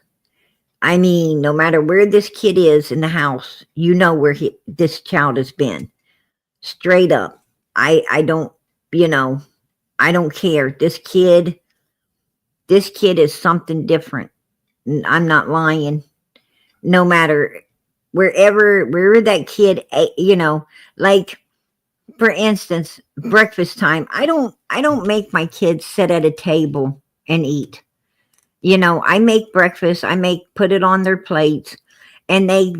I mean, no matter where this kid is in the house, where this child has been. Straight up. I don't, I don't care. This kid is something different. I'm not lying. No matter wherever that kid, like, for instance, breakfast time. I don't make my kids sit at a table and eat. I make breakfast, put it on their plates, and they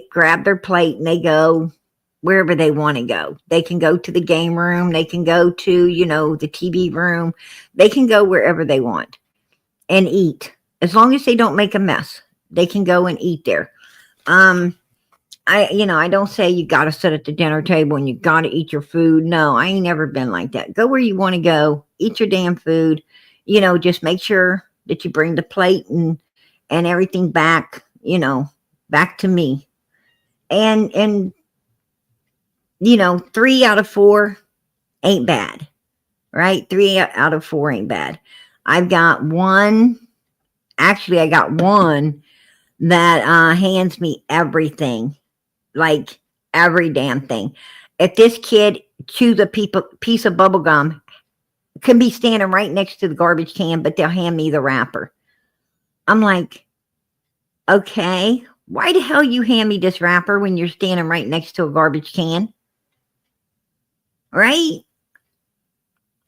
grab their plate and they go wherever they want to go. They can go to the game room, they can go to, the TV room, they can go wherever they want and eat. As long as they don't make a mess, they can go and eat there. I don't say you got to sit at the dinner table and you got to eat your food. No, I ain't never been like that. Go where you want to go, eat your damn food. Just make sure that you bring the plate and everything back, back to me. And 3 out of 4 ain't bad, right? 3 out of 4 ain't bad. I got one that hands me everything, like every damn thing. If this kid chews a piece of bubble gum, can be standing right next to the garbage can, but they'll hand me the wrapper. I'm like, okay, why the hell you hand me this wrapper when you're standing right next to a garbage can? Right?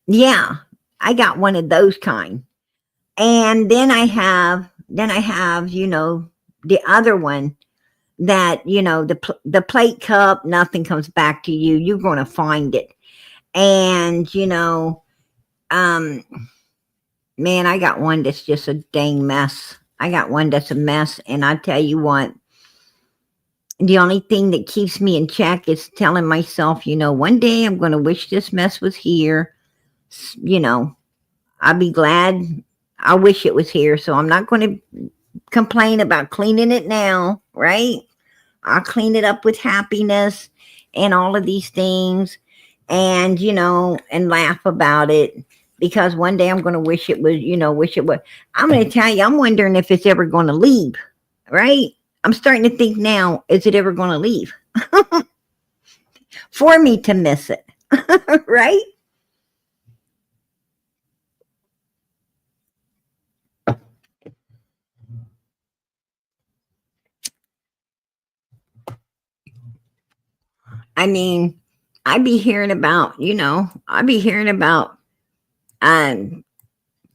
Yeah, I got one of those kind. And then I have, the other one that, the plate cup, nothing comes back to you. You're going to find it. And, man, I got one that's just a dang mess. I got one that's a mess. And I tell you what, the only thing that keeps me in check is telling myself, one day I'm going to wish this mess was here. I'll be glad. I wish it was here. So I'm not going to complain about cleaning it now, right? I'll clean it up with happiness and all of these things, and, and laugh about it, because one day I'm going to wish it was, I'm going to tell you, I'm wondering if it's ever going to leave, right? I'm starting to think now, is it ever going to leave? For me to miss it, right? I mean, I be hearing about,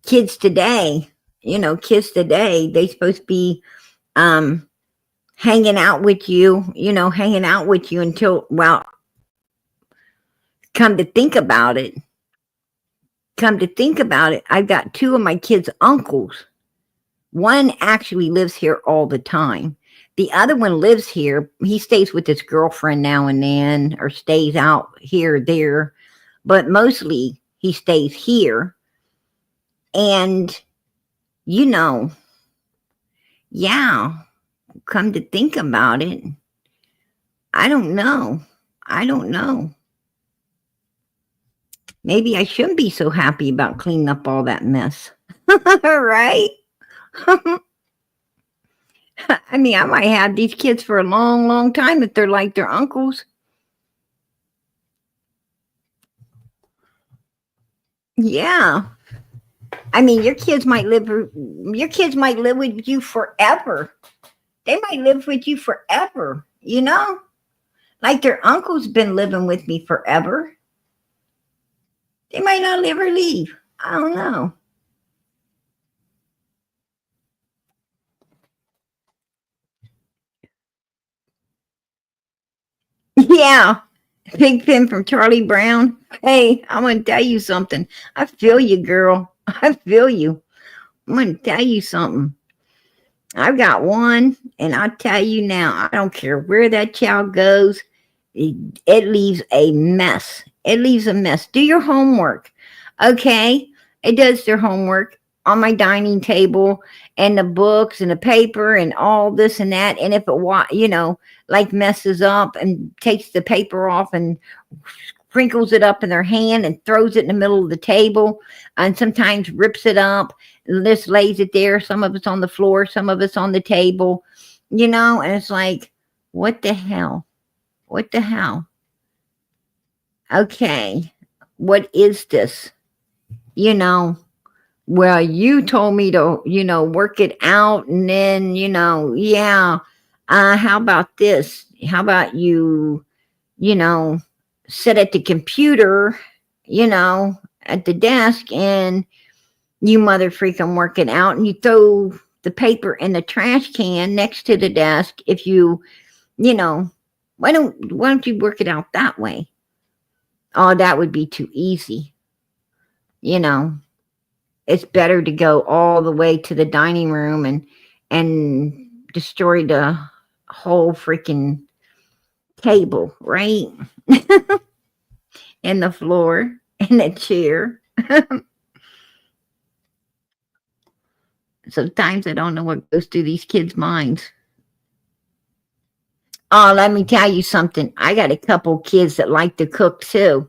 kids today, they supposed to be hanging out with you until, well, come to think about it, I've got 2 of my kids' uncles. One actually lives here all the time. The other one lives here. He stays with his girlfriend now and then, or stays out here or there, but mostly he stays here. And, yeah, come to think about it, I don't know. Maybe I shouldn't be so happy about cleaning up all that mess. Right? I mean, I might have these kids for a long, long time if they're like their uncles. Yeah. I mean, your kids might live with you forever. They might live with you forever, Like their uncle's been living with me forever. They might not ever leave. I don't know. Yeah. Big Pin from Charlie Brown. Hey, I'm going to tell you something. I feel you, girl. I feel you. I'm going to tell you something. I've got one, and I tell you now, I don't care where that child goes, it leaves a mess. It leaves a mess. Do your homework. Okay. It does their homework on my dining table and the books and the paper and all this and that. And if it, like messes up and takes the paper off and sprinkles it up in their hand and throws it in the middle of the table and sometimes rips it up and just lays it there. Some of it's on the floor, some of it's on the table, and it's like, what the hell? What the hell? Okay, what is this? Well, you told me to, work it out and then, yeah. How about this? How about you know, sit at the computer, at the desk and you mother freaking work it out and you throw the paper in the trash can next to the desk if you know, why don't you work it out that way? Oh, that would be too easy. It's better to go all the way to the dining room and destroy the whole freaking table, right? And the floor and the chair. Sometimes I don't know what goes through these kids' minds. Oh, let me tell you something. I got a couple kids that like to cook too.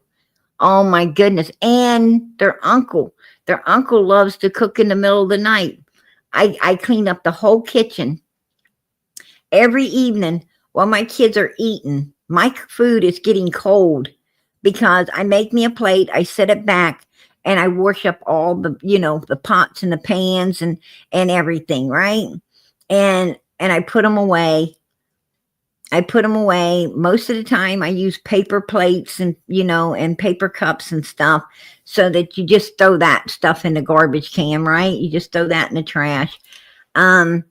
Oh my goodness. And their uncle. Their uncle loves to cook in the middle of the night. I clean up the whole kitchen every evening while my kids are eating. My food is getting cold because I make me a plate, I set it back, and I wash up all the pots and the pans and everything, right? And I put them away. Most of the time I use paper plates and and paper cups and stuff, so that you just throw that stuff in the garbage can, right? You just throw that in the trash. And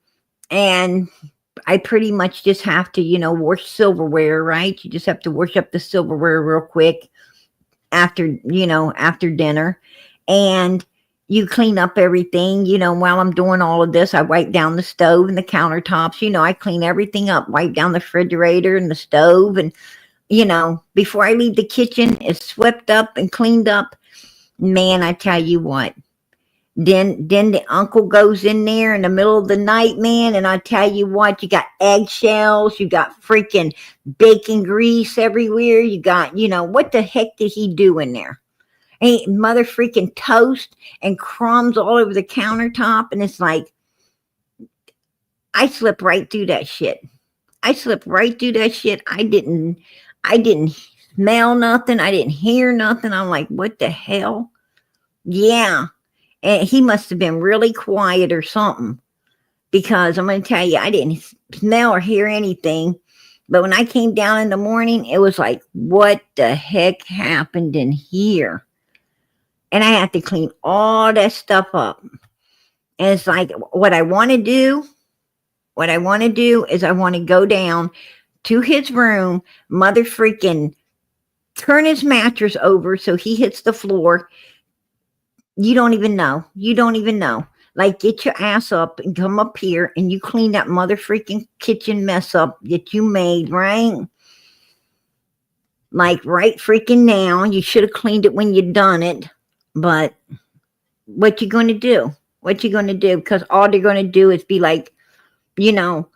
I pretty much just have to, wash silverware, right? You just have to wash up the silverware real quick after dinner. And you clean up everything, while I'm doing all of this. I wipe down the stove and the countertops, I clean everything up, wipe down the refrigerator and the stove. And, before I leave the kitchen, it's swept up and cleaned up. Man, I tell you what. Then the uncle goes in there in the middle of the night, man, and I tell you what, you got eggshells, you got freaking bacon grease everywhere, you got, what the heck did he do in there? Hey, mother freaking toast and crumbs all over the countertop, and it's like, I slipped right through that shit. I didn't smell nothing, I didn't hear nothing. I'm like, what the hell? Yeah. And he must have been really quiet or something, because I'm going to tell you, I didn't smell or hear anything. But when I came down in the morning, it was like, what the heck happened in here? And I had to clean all that stuff up. And it's like, what I want to do is I want to go down to his room, mother freaking turn his mattress over so he hits the floor. You don't even know. Like, get your ass up and come up here and you clean that mother freaking kitchen mess up that you made, right? Like, right freaking now. You should have cleaned it when you done it. But what you going to do? Because all they're going to do is be like, what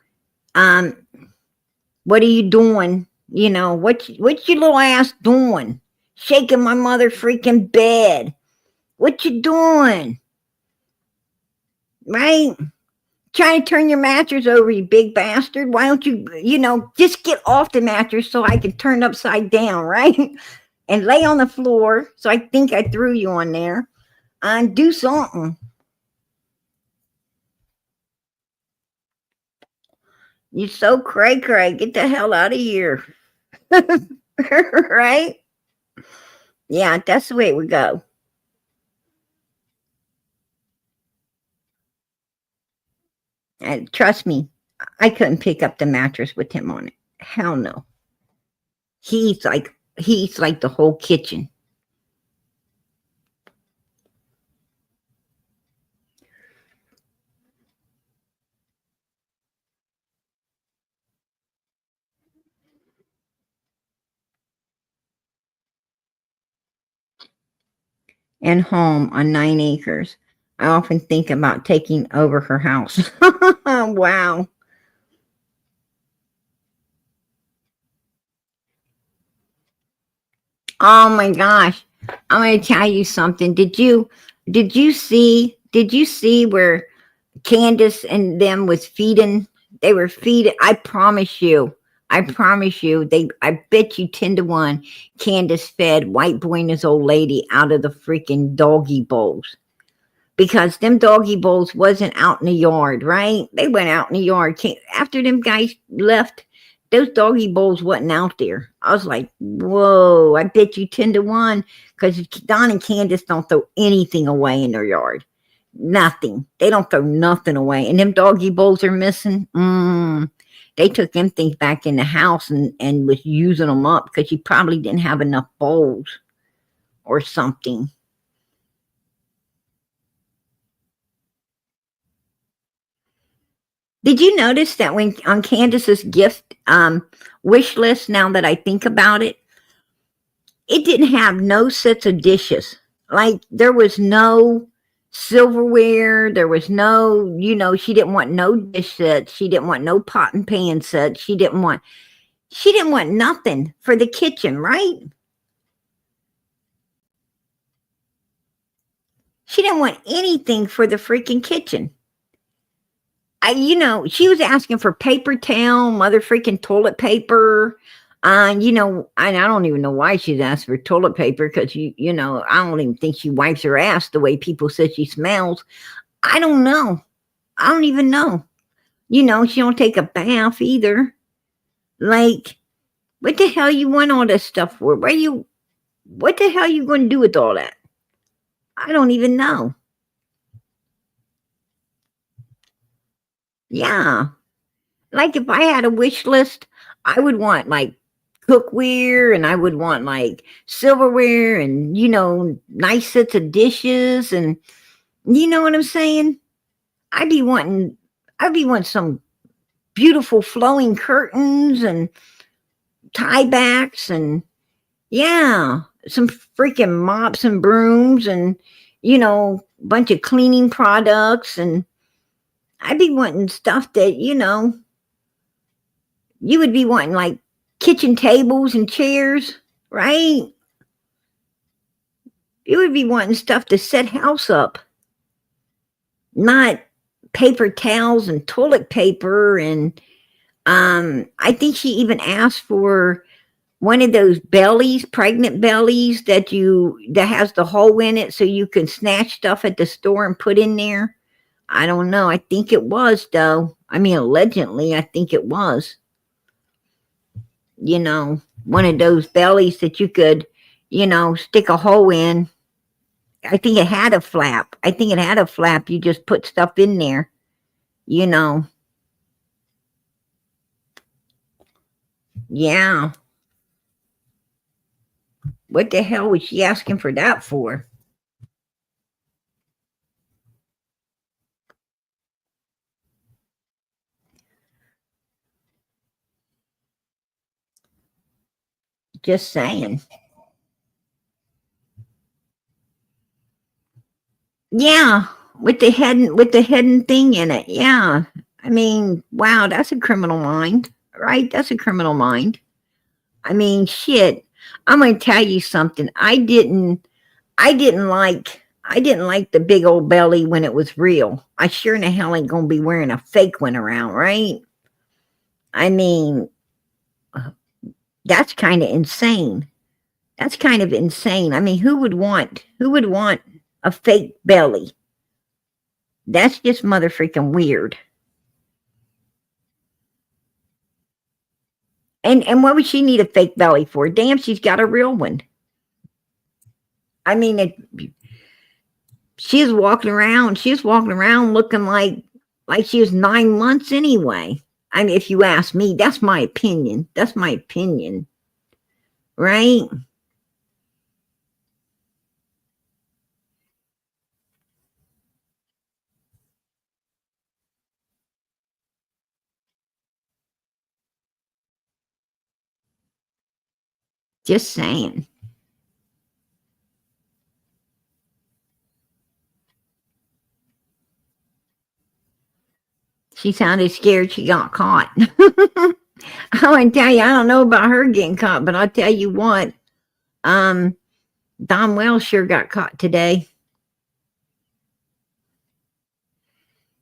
are you doing? What your little ass doing? Shaking my mother freaking bed. What you doing? Right? Trying to turn your mattress over, you big bastard. Why don't you, just get off the mattress so I can turn it upside down, right? And lay on the floor. So I think I threw you on there. And do something. You so cray. Get the hell out of here. Right? Yeah, that's the way it would go. And trust me, I couldn't pick up the mattress with him on it. Hell no. He's like the whole kitchen. and home on 9 acres. I often think about taking over her house. Wow. Oh my gosh. I'm going to tell you something. Did you see where Candace and them was feeding? They were feeding. I promise you, I bet you 10 to 1 Candace fed White Boy and his old lady out of the freaking doggy bowls. Because them doggy bowls wasn't out in the yard, right? They went out in the yard. After them guys left, those doggy bowls wasn't out there. I was like, whoa, I bet you 10 to 1. Because Don and Candace don't throw anything away in their yard. Nothing. They don't throw nothing away. And them doggy bowls are missing. They took them things back in the house and was using them up because you probably didn't have enough bowls or something. Did you notice that when on Candace's gift wish list, now that I think about it, it didn't have no sets of dishes. Like there was no silverware, there was no, she didn't want no dish sets, she didn't want no pot and pan sets, she didn't want nothing for the kitchen, right? She didn't want anything for the freaking kitchen. She was asking for paper towel, mother freaking toilet paper. And I don't even know why she's asked for toilet paper because I don't even think she wipes her ass the way people say she smells. I don't know. I don't even know. She don't take a bath either. Like, what the hell you want all this stuff for? What the hell you going to do with all that? I don't even know. Yeah. Like if I had a wish list, I would want like cookware and I would want like silverware and nice sets of dishes and you know what I'm saying? I'd be wanting some beautiful flowing curtains and tie backs and yeah, some freaking mops and brooms and a bunch of cleaning products and I'd be wanting stuff that you would be wanting like kitchen tables and chairs, right? You would be wanting stuff to set house up, not paper towels and toilet paper. And I think she even asked for one of those bellies, pregnant bellies that has the hole in it so you can snatch stuff at the store and put in there. I don't know. I think it was though. I mean, allegedly, I think it was. One of those bellies that you could, stick a hole in. I think it had a flap. You just put stuff in there, Yeah. What the hell was she asking for that for? Just saying. Yeah, with the hidden thing in it. Yeah. I mean, wow, that's a criminal mind, right? That's a criminal mind. I mean, shit. I'm going to tell you something. I didn't like the big old belly when it was real. I sure in the hell ain't going to be wearing a fake one around, right? I mean, that's kind of insane. That's kind of insane. I mean, who would want a fake belly? That's just mother freaking weird. And what would she need a fake belly for? Damn, she's got a real one. I mean, she's walking around. She's walking around looking like she was 9 months anyway. I mean, if you ask me, that's my opinion. That's my opinion, right? Just saying. She sounded scared she got caught. I want to tell you, I don't know about her getting caught, but I'll tell you what, Don Wells sure got caught today.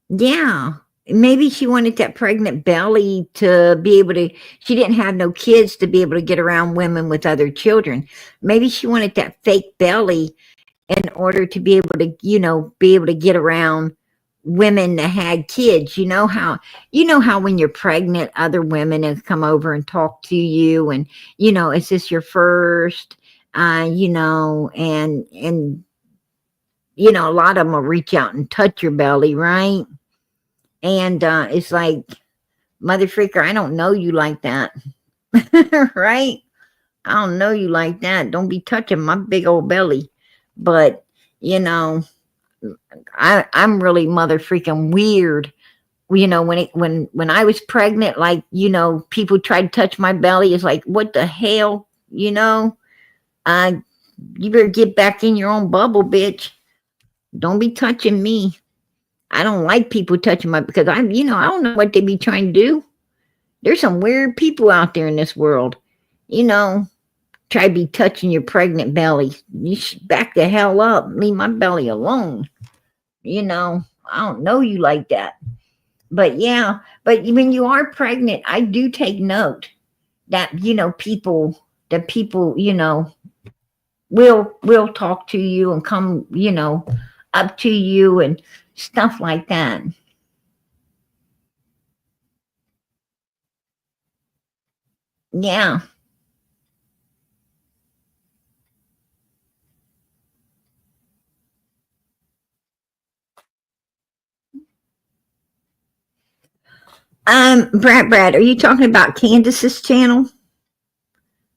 Yeah. Maybe she wanted that pregnant belly to be able to, she didn't have no kids to be able to get around women with other children. Maybe she wanted that fake belly in order to be able to, be able to get around women that had kids. You know how when you're pregnant, other women have come over and talk to you and, is this your first? And a lot of them will reach out and touch your belly, right? And it's like, mother freaker, I don't know you like that. Right? I don't know you like that. Don't be touching my big old belly. But, I'm really mother freaking weird. When I was pregnant, like, people tried to touch my belly. It's like, what the hell? You better get back in your own bubble, bitch. Don't be touching me. I don't like people touching because I don't know what they be trying to do. There's some weird people out there in this world. Try to be touching your pregnant belly. You should back the hell up. Leave my belly alone. I don't know you like that. But yeah, but when you are pregnant, I do take note that, people, will talk to you and come, up to you and stuff like that. Yeah. Brad, are you talking about Candace's channel?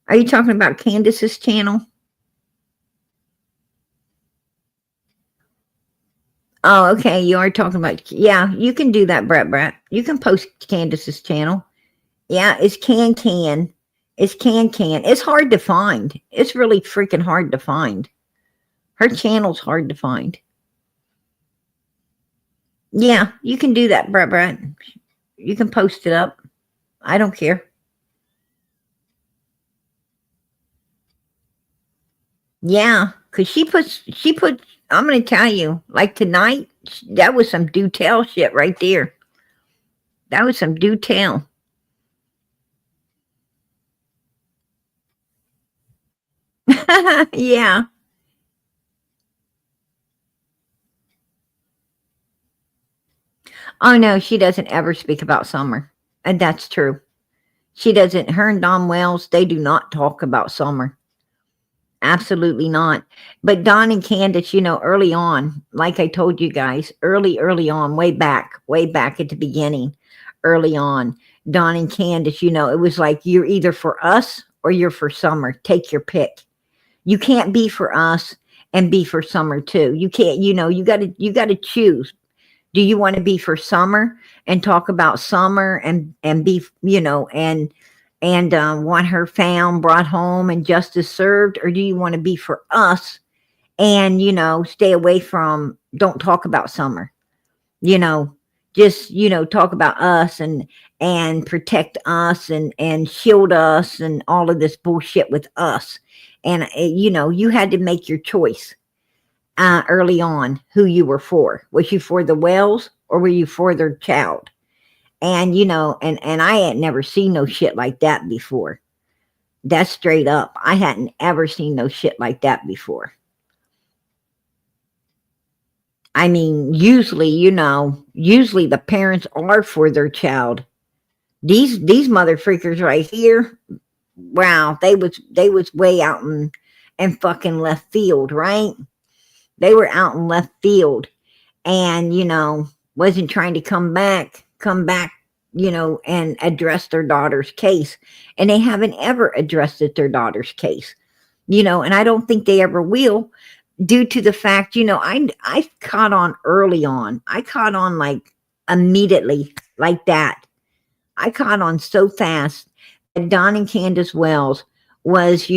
Are you talking about Candace's channel? Oh, okay. You are talking about, yeah, you can do that, Brad. You can post Candace's channel. Yeah, it's Can. It's Can. It's hard to find. It's really freaking hard to find. Her channel's hard to find. Yeah, you can do that, Brad. You can post it up. I don't care. Yeah, because she put, I'm going to tell you, like tonight, that was some do tell shit right there. That was some do tell. Yeah. Oh, no, she doesn't ever speak about Summer. And that's true. She doesn't. Her and Don Wells, they do not talk about Summer. Absolutely not. But Don and Candace, early on, like I told you guys, early on, way back at the beginning, early on, Don and Candace, it was like, you're either for us or you're for Summer. Take your pick. You can't be for us and be for Summer too. You can't, you got to choose. Do you want to be for Summer and talk about Summer and be, and want her found, brought home, and justice served? Or do you want to be for us and, stay away from, don't talk about Summer, just, talk about us and protect us and shield us and all of this bullshit with us. And, you had to make your choice early on who you were for. Was you for the Wells or were you for their child? And, and I had never seen no shit like that before. That's straight up. I hadn't ever seen no shit like that before. I mean, usually the parents are for their child. These mother freakers right here, wow, they was way out in fucking left field, right? They were out in left field and, wasn't trying to come back, and address their daughter's case. And they haven't ever addressed their daughter's case, and I don't think they ever will, due to the fact, I caught on early on. I caught on like immediately like that. I caught on so fast that Don and Candace Wells was,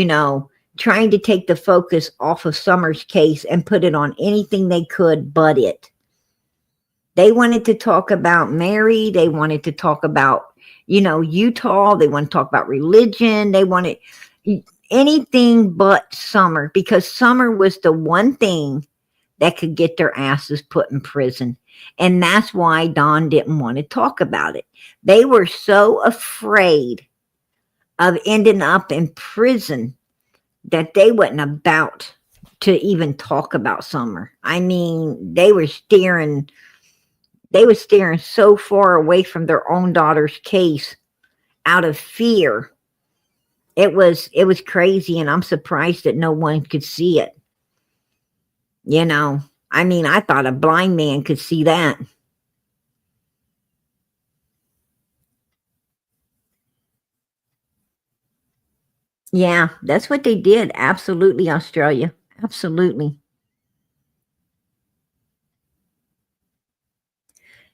trying to take the focus off of Summer's case and put it on anything they could but it. They wanted to talk about Mary. They wanted to talk about, Utah. They want to talk about religion. They wanted anything but Summer, because Summer was the one thing that could get their asses put in prison. And that's why Don didn't want to talk about it. They were so afraid of ending up in prison that they wasn't about to even talk about Summer. I mean, they were steering so far away from their own daughter's case out of fear. It was crazy, and I'm surprised that no one could see it. I mean, I thought a blind man could see that. Yeah, that's what they did. Absolutely, Australia. Absolutely.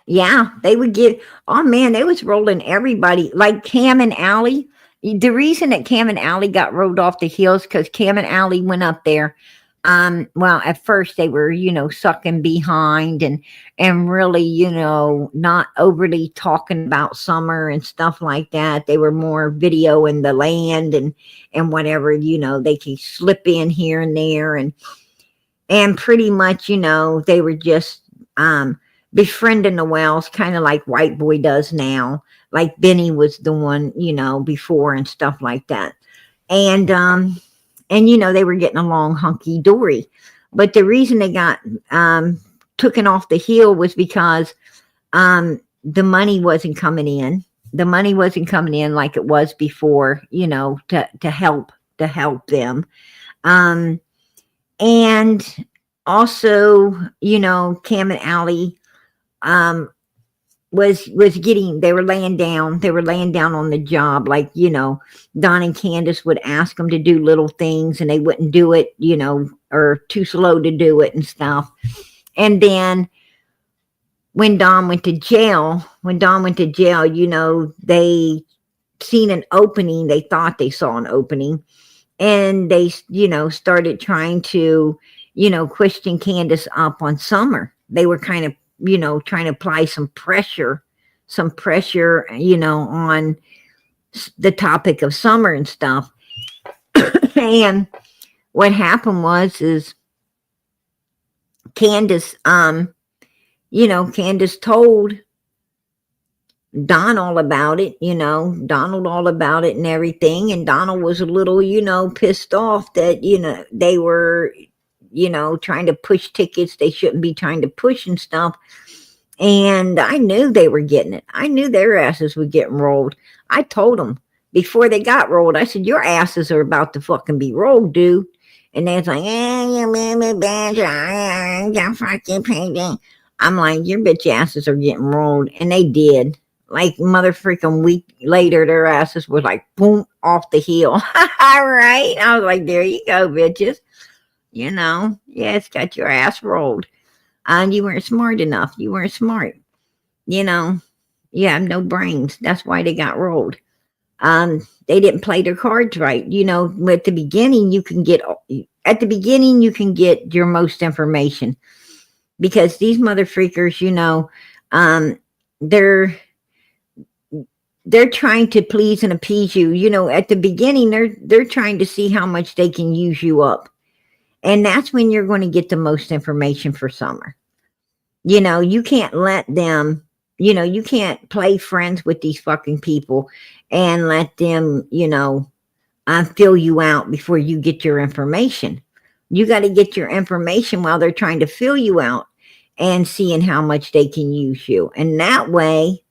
Yeah, they would get, oh man, they was rolling everybody like Cam and Allie. The reason that Cam and Allie got rolled off the hills because Cam and Allie went up there. Well, at first they were, sucking behind and really, not overly talking about Summer and stuff like that. They were more videoing the land and whatever, they could slip in here and there and pretty much, they were just befriending the Wells, kind of like White Boy does now. Like Benny was the one, before and stuff like that. And they were getting along hunky dory. But the reason they got taken off the hill was because the money wasn't coming in. The money wasn't coming in like it was before, to help them. And also, Cam and Allie was getting, they were laying down on the job, like, Don and Candace would ask them to do little things and they wouldn't do it, or too slow to do it and stuff. And then when Don went to jail, they seen an opening. They thought they saw an opening, and they, started trying to, question Candace up on Summer. They were kind of, trying to apply some pressure, on the topic of Summer and stuff. And what happened is Candace, Candace told Don all about it, Donald all about it and everything. And Donald was a little, pissed off that, they were, trying to push tickets they shouldn't be trying to push and stuff. And I knew they were getting it. I knew their asses were getting rolled. I told them before they got rolled, I said, your asses are about to fucking be rolled, dude. And they was like, you made me bad. I'm like, your bitch asses are getting rolled. And they did. Like, mother freaking week later, their asses were like, boom, off the hill. All right. I was like, there you go, bitches. It's got your ass rolled. And you weren't smart enough. You weren't smart. You have no brains. That's why they got rolled. They didn't play their cards right. At the beginning, you can get your most information, because these mother freakers, they're trying to please and appease you. At the beginning, they're trying to see how much they can use you up. And that's when you're going to get the most information for Summer. You can't let them, you can't play friends with these fucking people and let them, fill you out before you get your information. You got to get your information while they're trying to fill you out and seeing how much they can use you. And that way,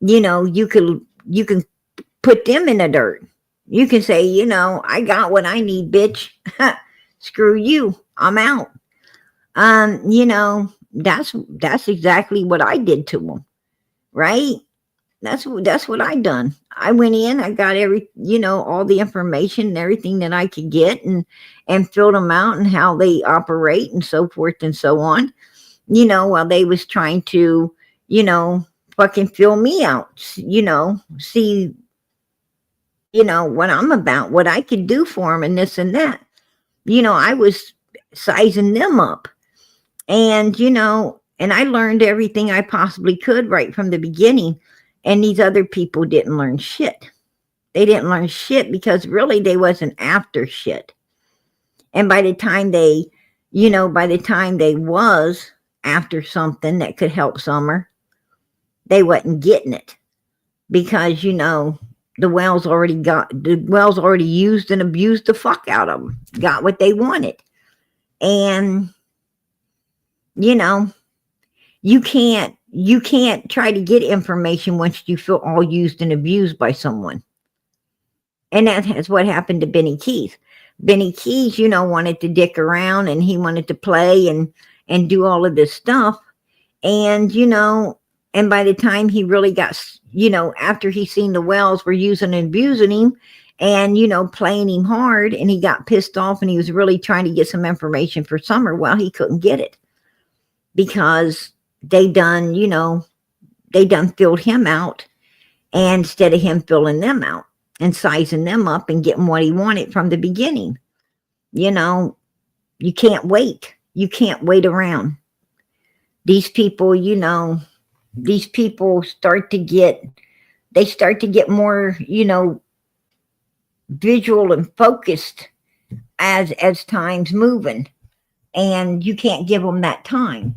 you can put them in the dirt. You can say, I got what I need, bitch. Screw you. I'm out. That's exactly what I did to them. Right? That's what I done. I went in, I got all the information and everything that I could get and filled them out and how they operate and so forth and so on. While they was trying to, fucking fill me out, see, what I'm about, what I could do for them and this and that. I was sizing them up. And, And I learned everything I possibly could right from the beginning. And these other people didn't learn shit. They didn't learn shit because really they wasn't after shit. And by the time they, by the time they was after something that could help Summer, they wasn't getting it. Because, the Wells already used and abused the fuck out of them. Got what they wanted. And, you can't try to get information once you feel all used and abused by someone. And that's what happened to Benny Keith. Benny Keith, wanted to dick around and he wanted to play and do all of this stuff. And, and by the time he really got, after he seen the Wells were using and abusing him and, playing him hard, and he got pissed off and he was really trying to get some information for Summer. Well, he couldn't get it because they done filled him out, and instead of him filling them out and sizing them up and getting what he wanted from the beginning. You can't wait. You can't wait around. These people, these people start to get more, visual and focused as time's moving, and you can't give them that time.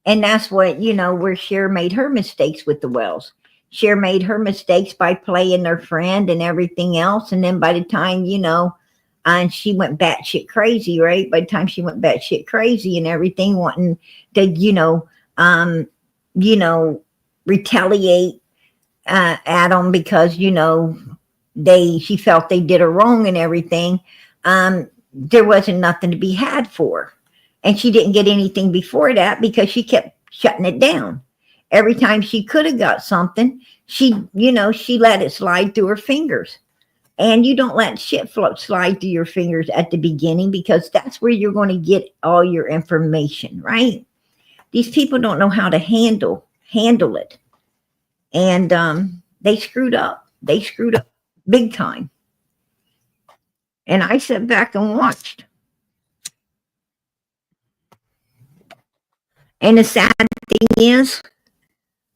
And that's what, where Cher made her mistakes with the Wells. Cher made her mistakes by playing their friend and everything else. And then by the time, and she went batshit crazy, right? By the time she went batshit crazy and everything, wanting to, retaliate at them because, she felt they did her wrong and everything. There wasn't nothing to be had for her. And she didn't get anything before that because she kept shutting it down. Every time she could have got something, she let it slide through her fingers. And you don't let shit slide through your fingers at the beginning, because that's where you're going to get all your information, right? These people don't know how to handle it. And they screwed up. They screwed up big time. And I sat back and watched. And the sad thing is,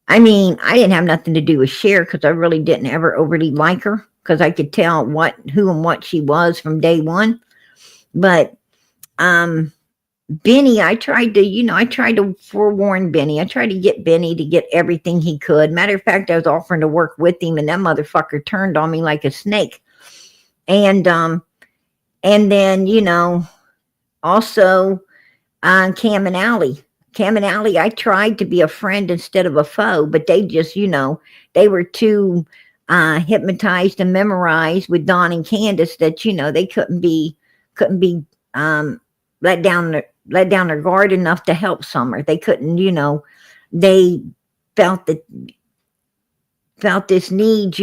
I didn't have nothing to do with Cher because I really didn't ever overly like her, because I could tell who and what she was from day one. But Benny, I tried to forewarn Benny. I tried to get Benny to get everything he could. Matter of fact, I was offering to work with him, and that motherfucker turned on me like a snake. And then, also Cam and Allie. Cam and Allie, I tried to be a friend instead of a foe, but they just, they were too hypnotized and memorized with Don and Candace that, they couldn't be let down their guard enough to help Summer. They couldn't, they felt this need,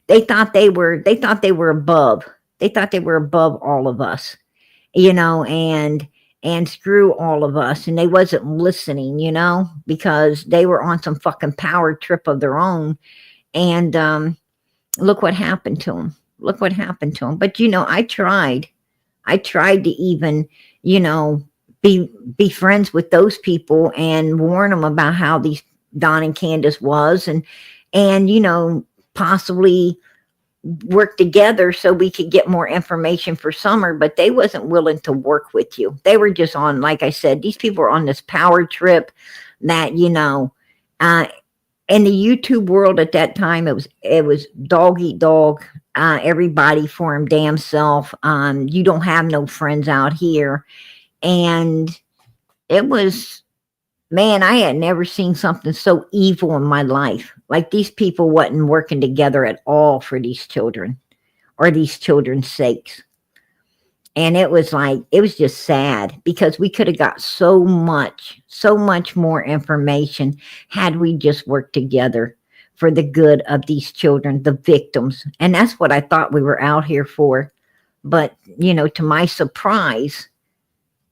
they thought they were above. They thought they were above all of us, and screw all of us. And they wasn't listening, because they were on some fucking power trip of their own. And look what happened to them. Look what happened to them. But, I tried to even, be friends with those people and warn them about how these Don and Candace was, and possibly work together so we could get more information for Summer. But they wasn't willing to work with you. They were just on, like I said, these people were on this power trip that, in the YouTube world at that time, it was dog eat dog, everybody for him damn self. You don't have no friends out here. And it was, man, I had never seen something so evil in my life. Like, these people wasn't working together at all for these children or these children's sakes. And it was just sad, because we could have got so much more information had we just worked together for the good of these children, the victims. And that's what I thought we were out here for. But, to my surprise,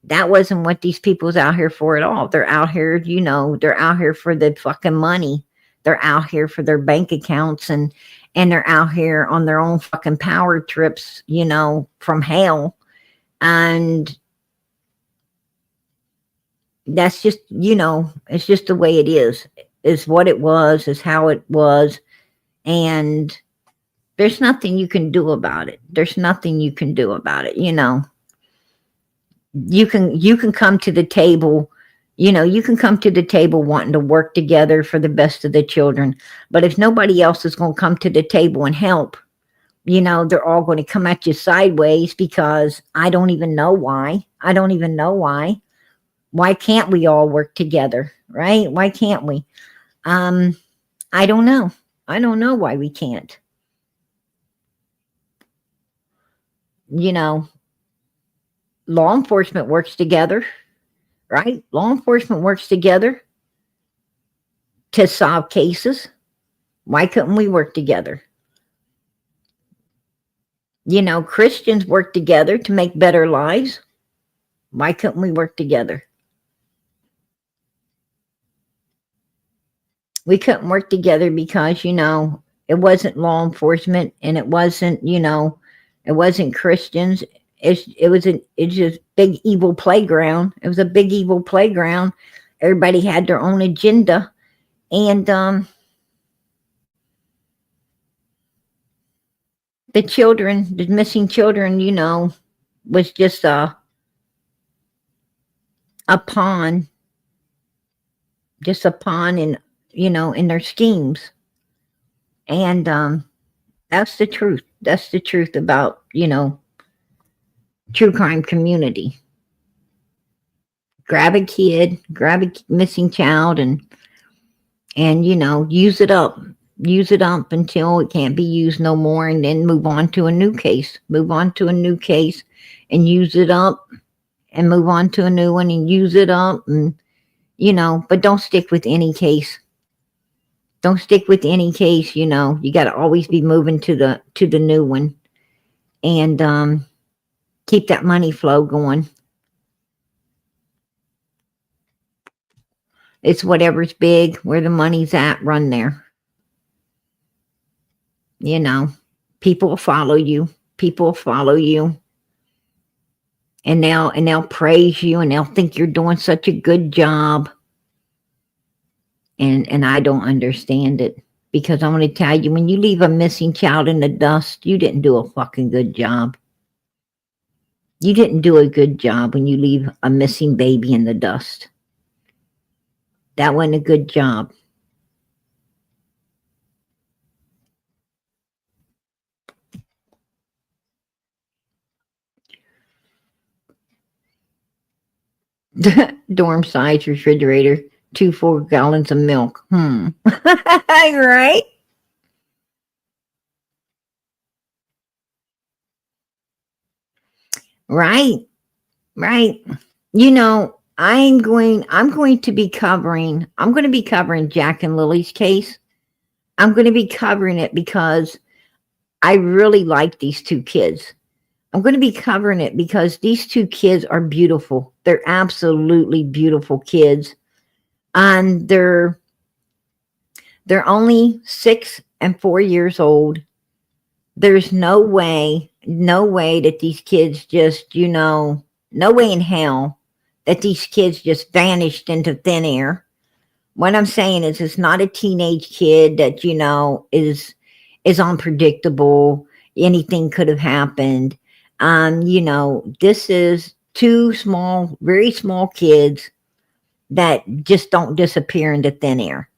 that wasn't what these people was out here for at all. They're out here, they're out here for the fucking money. They're out here for their bank accounts, and they're out here on their own fucking power trips, from hell. And that's just, it's just the way it is. It's what it was, is how it was. And there's nothing you can do about it. There's nothing you can do about it. You can come to the table, you can come to the table wanting to work together for the best of the children. But if nobody else is going to come to the table and help, they're all going to come at you sideways, because I don't even know why. I don't even know why. Why can't we all work together, right? Why can't we? I don't know. I don't know why we can't. Law enforcement works together, right? Law enforcement works together to solve cases. Why couldn't we work together? Christians work together to make better lives. Why couldn't we work together? We couldn't work together because, it wasn't law enforcement, and it wasn't, it wasn't Christians. It's just big evil playground. It was a big evil playground. Everybody had their own agenda. And the missing children, was just a pawn. Just a pawn in, in their schemes. And that's the truth. That's the truth about, true crime community. Grab a kid, grab a missing child, and use it up. Use it up until it can't be used no more, and then move on to a new case. Move on to a new case and use it up, and move on to a new one and use it up, and but don't stick with any case. Don't stick with any case, you got to always be moving to the new one, and keep that money flow going. It's whatever's big, where the money's at, run there. People will follow you. People will follow you. And they'll praise you, and they'll think you're doing such a good job. And I don't understand it, because I'm going to tell you, when you leave a missing child in the dust, you didn't do a fucking good job. You didn't do a good job when you leave a missing baby in the dust. That wasn't a good job. Dorm size refrigerator, 2 4-gallons of milk. Right? Right. I'm going to be covering Jack and Lily's case. I'm going to be covering it because I really like these two kids. I'm going to be covering it because these two kids are beautiful. They're absolutely beautiful kids. And they're only 6 and 4 years old. There's no way that these kids just, no way in hell that these kids just vanished into thin air. What I'm saying is, it's not a teenage kid that, is unpredictable. Anything could have happened. This is 2 small, very small kids that just don't disappear into thin air.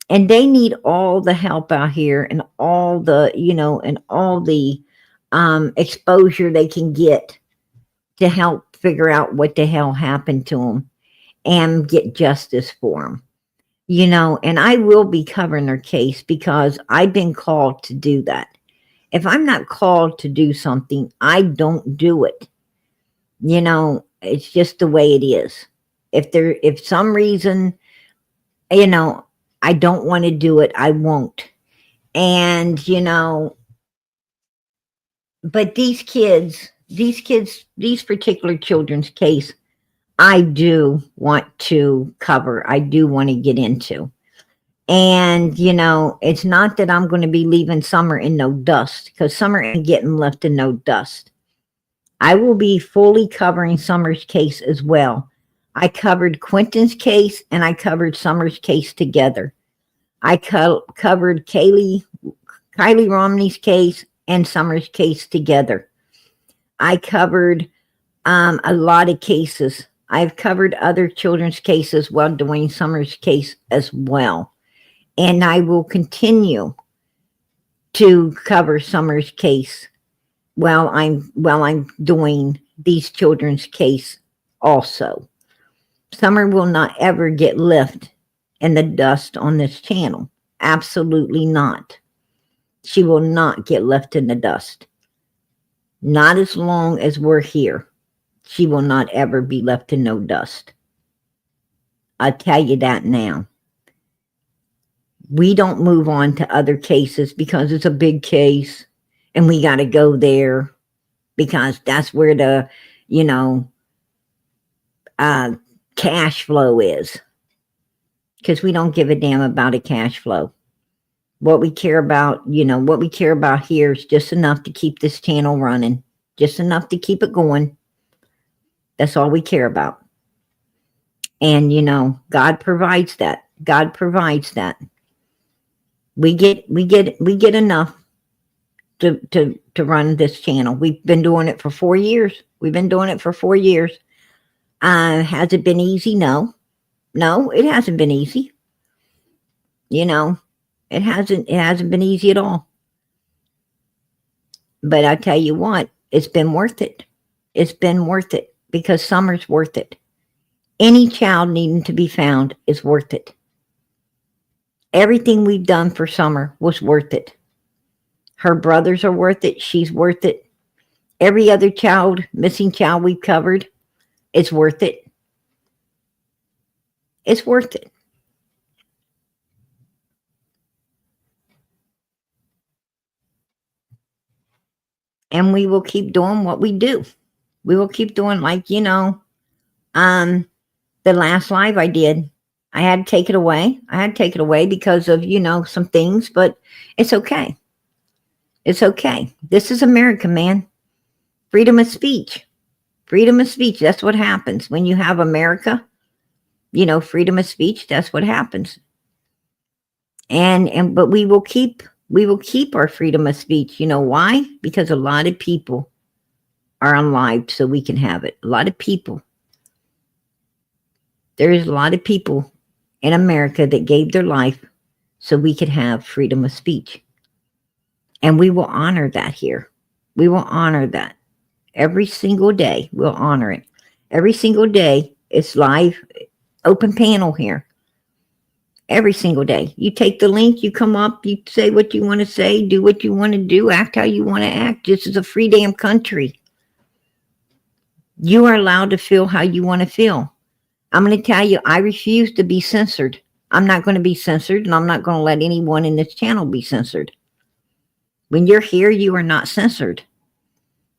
And they need all the help out here, and all the, exposure they can get to help figure out what the hell happened to them and get justice for them. And I will be covering their case because I've been called to do that. If I'm not called to do something, I don't do it. It's just the way it is. If some reason, I don't want to do it, I won't. And, but these particular children's case, I do want to cover. I do want to get into. And, it's not that I'm going to be leaving Summer in no dust, because Summer ain't getting left in no dust. I will be fully covering Summer's case as well. I covered Quentin's case and I covered Summer's case together. I covered Kylie Romney's case and Summer's case together. I covered a lot of cases. I've covered other children's cases while doing Summer's case as well. And I will continue to cover Summer's case while I'm doing these children's case also. Summer will not ever get left in the dust on this channel. Absolutely not. She will not get left in the dust. Not as long as we're here. She will not ever be left in no dust. I'll tell you that now. We don't move on to other cases because it's a big case and we got to go there because that's where the, cash flow is. Because we don't give a damn about a cash flow. What we care about, what we care about here is just enough to keep this channel running. Just enough to keep it going. That's all we care about. And, God provides that. God provides that. We get enough to run this channel. We've been doing it for 4 years. We've been doing it for 4 years. Has it been easy? No, it hasn't been easy. It hasn't been easy at all. But I tell you what, it's been worth it. It's been worth it because Summer's worth it. Any child needing to be found is worth it. Everything we've done for Summer was worth it. Her brothers are worth it. She's worth it. Every other missing child we've covered, it's worth it. It's worth it. And we will keep doing what we do. We will keep doing the last live I did. I had to take it away. Because of, some things, but it's okay. It's okay. This is America, man. Freedom of speech. Freedom of speech. That's what happens when you have America. Freedom of speech. That's what happens. But we will keep our freedom of speech. You know why? Because a lot of people are unlived so we can have it. A lot of people. There is a lot of people in America that gave their life so we could have freedom of speech. And we will honor that here. We will honor that. Every single day, we'll honor it. Every single day, it's live, open panel here. Every single day. You take the link, you come up, you say what you want to say, do what you want to do, act how you want to act. This is a free damn country. You are allowed to feel how you want to feel. I'm going to tell you, I refuse to be censored. I'm not going to be censored, and I'm not going to let anyone in this channel be censored. When you're here, you are not censored.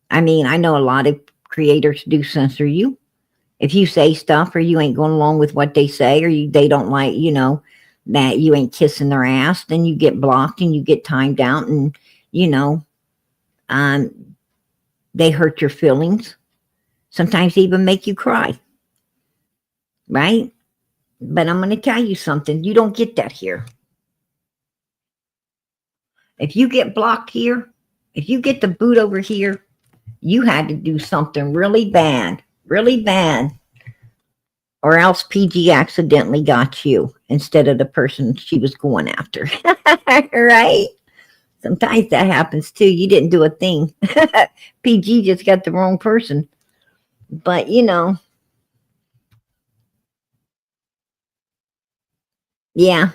I mean, I know a lot of creators do censor you. If you say stuff or you ain't going along with what they say or they don't like, that you ain't kissing their ass, then you get blocked and you get timed out and, they hurt your feelings. Sometimes even make you cry. Right? But I'm going to tell you something. You don't get that here. If you get blocked here, if you get the boot over here, you had to do something really bad, or else PG accidentally got you instead of the person she was going after. Right? Sometimes that happens too. You didn't do a thing. PG just got the wrong person. But, yeah,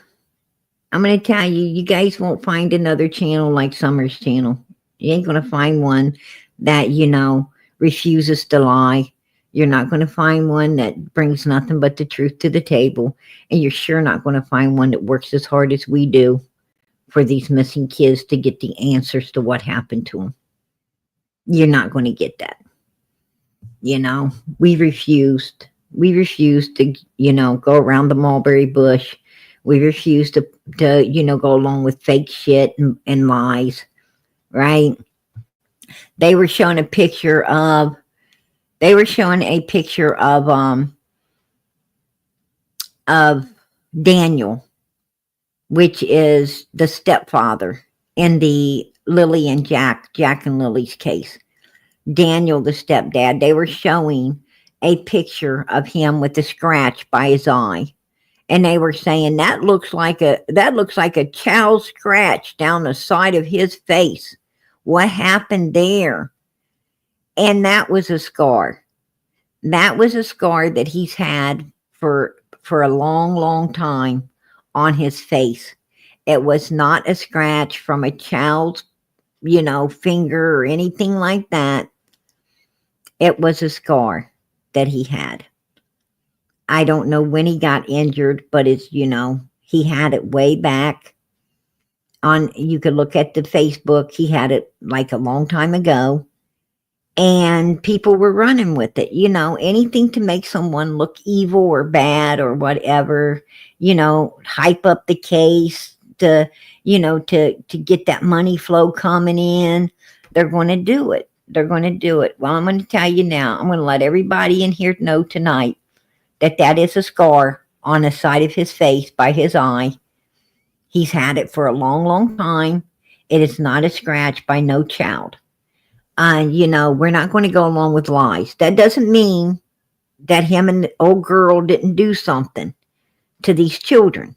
I'm going to tell you, you guys won't find another channel like Summer's channel. You ain't going to find one that, refuses to lie. You're not going to find one that brings nothing but the truth to the table. And you're sure not going to find one that works as hard as we do for these missing kids to get the answers to what happened to them. You're not going to get that. We refused to, go around the mulberry bush. We refused to go along with fake shit and lies, right? They were showing a picture of of Daniel, which is the stepfather in the Lily and Jack and Lily's case. Daniel, the stepdad, they were showing a picture of him with a scratch by his eye. And they were saying that looks like a child scratch down the side of his face. What happened there? And that was a scar. That was a scar that he's had for a long, long time on his face. It was not a scratch from a child's, finger or anything like that. It was a scar that he had. I don't know when he got injured, but he had it way back on. You could look at the Facebook. He had it like a long time ago, and people were running with it. Anything to make someone look evil or bad or whatever. Hype up the case to get that money flow coming in. They're going to do it. Well, I'm going to tell you now. I'm going to let everybody in here know tonight that is a scar on the side of his face by his eye. He's had it for a long, long time. It is not a scratch by no child. We're not going to go along with lies. That doesn't mean that him and the old girl didn't do something to these children.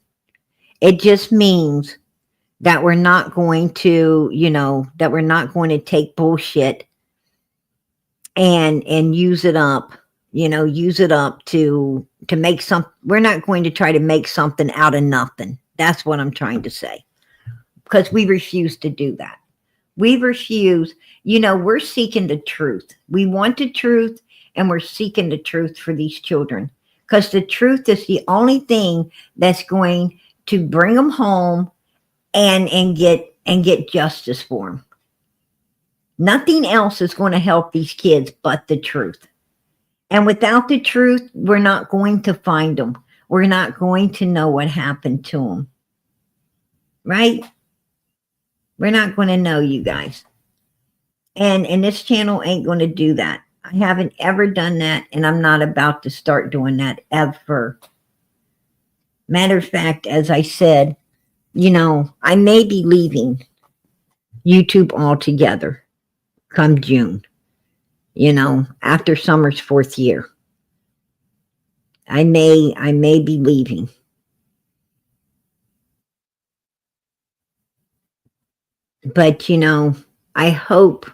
It just means that we're not going to, take bullshit and use it up. To make we're not going to try to make something out of nothing. That's what I'm trying to say. Because we refuse to do that. We refuse, we're seeking the truth. We want the truth, and we're seeking the truth for these children. Because the truth is the only thing that's going to bring them home and get justice for them. Nothing else is going to help these kids but the truth. And without the truth, we're not going to find them. We're not going to know what happened to them. Right? We're not going to know, you guys. And this channel ain't going to do that. I haven't ever done that, and I'm not about to start doing that ever. Matter of fact, as I said, I may be leaving YouTube altogether come June. After summer's 4th year. I may be leaving. But I hope,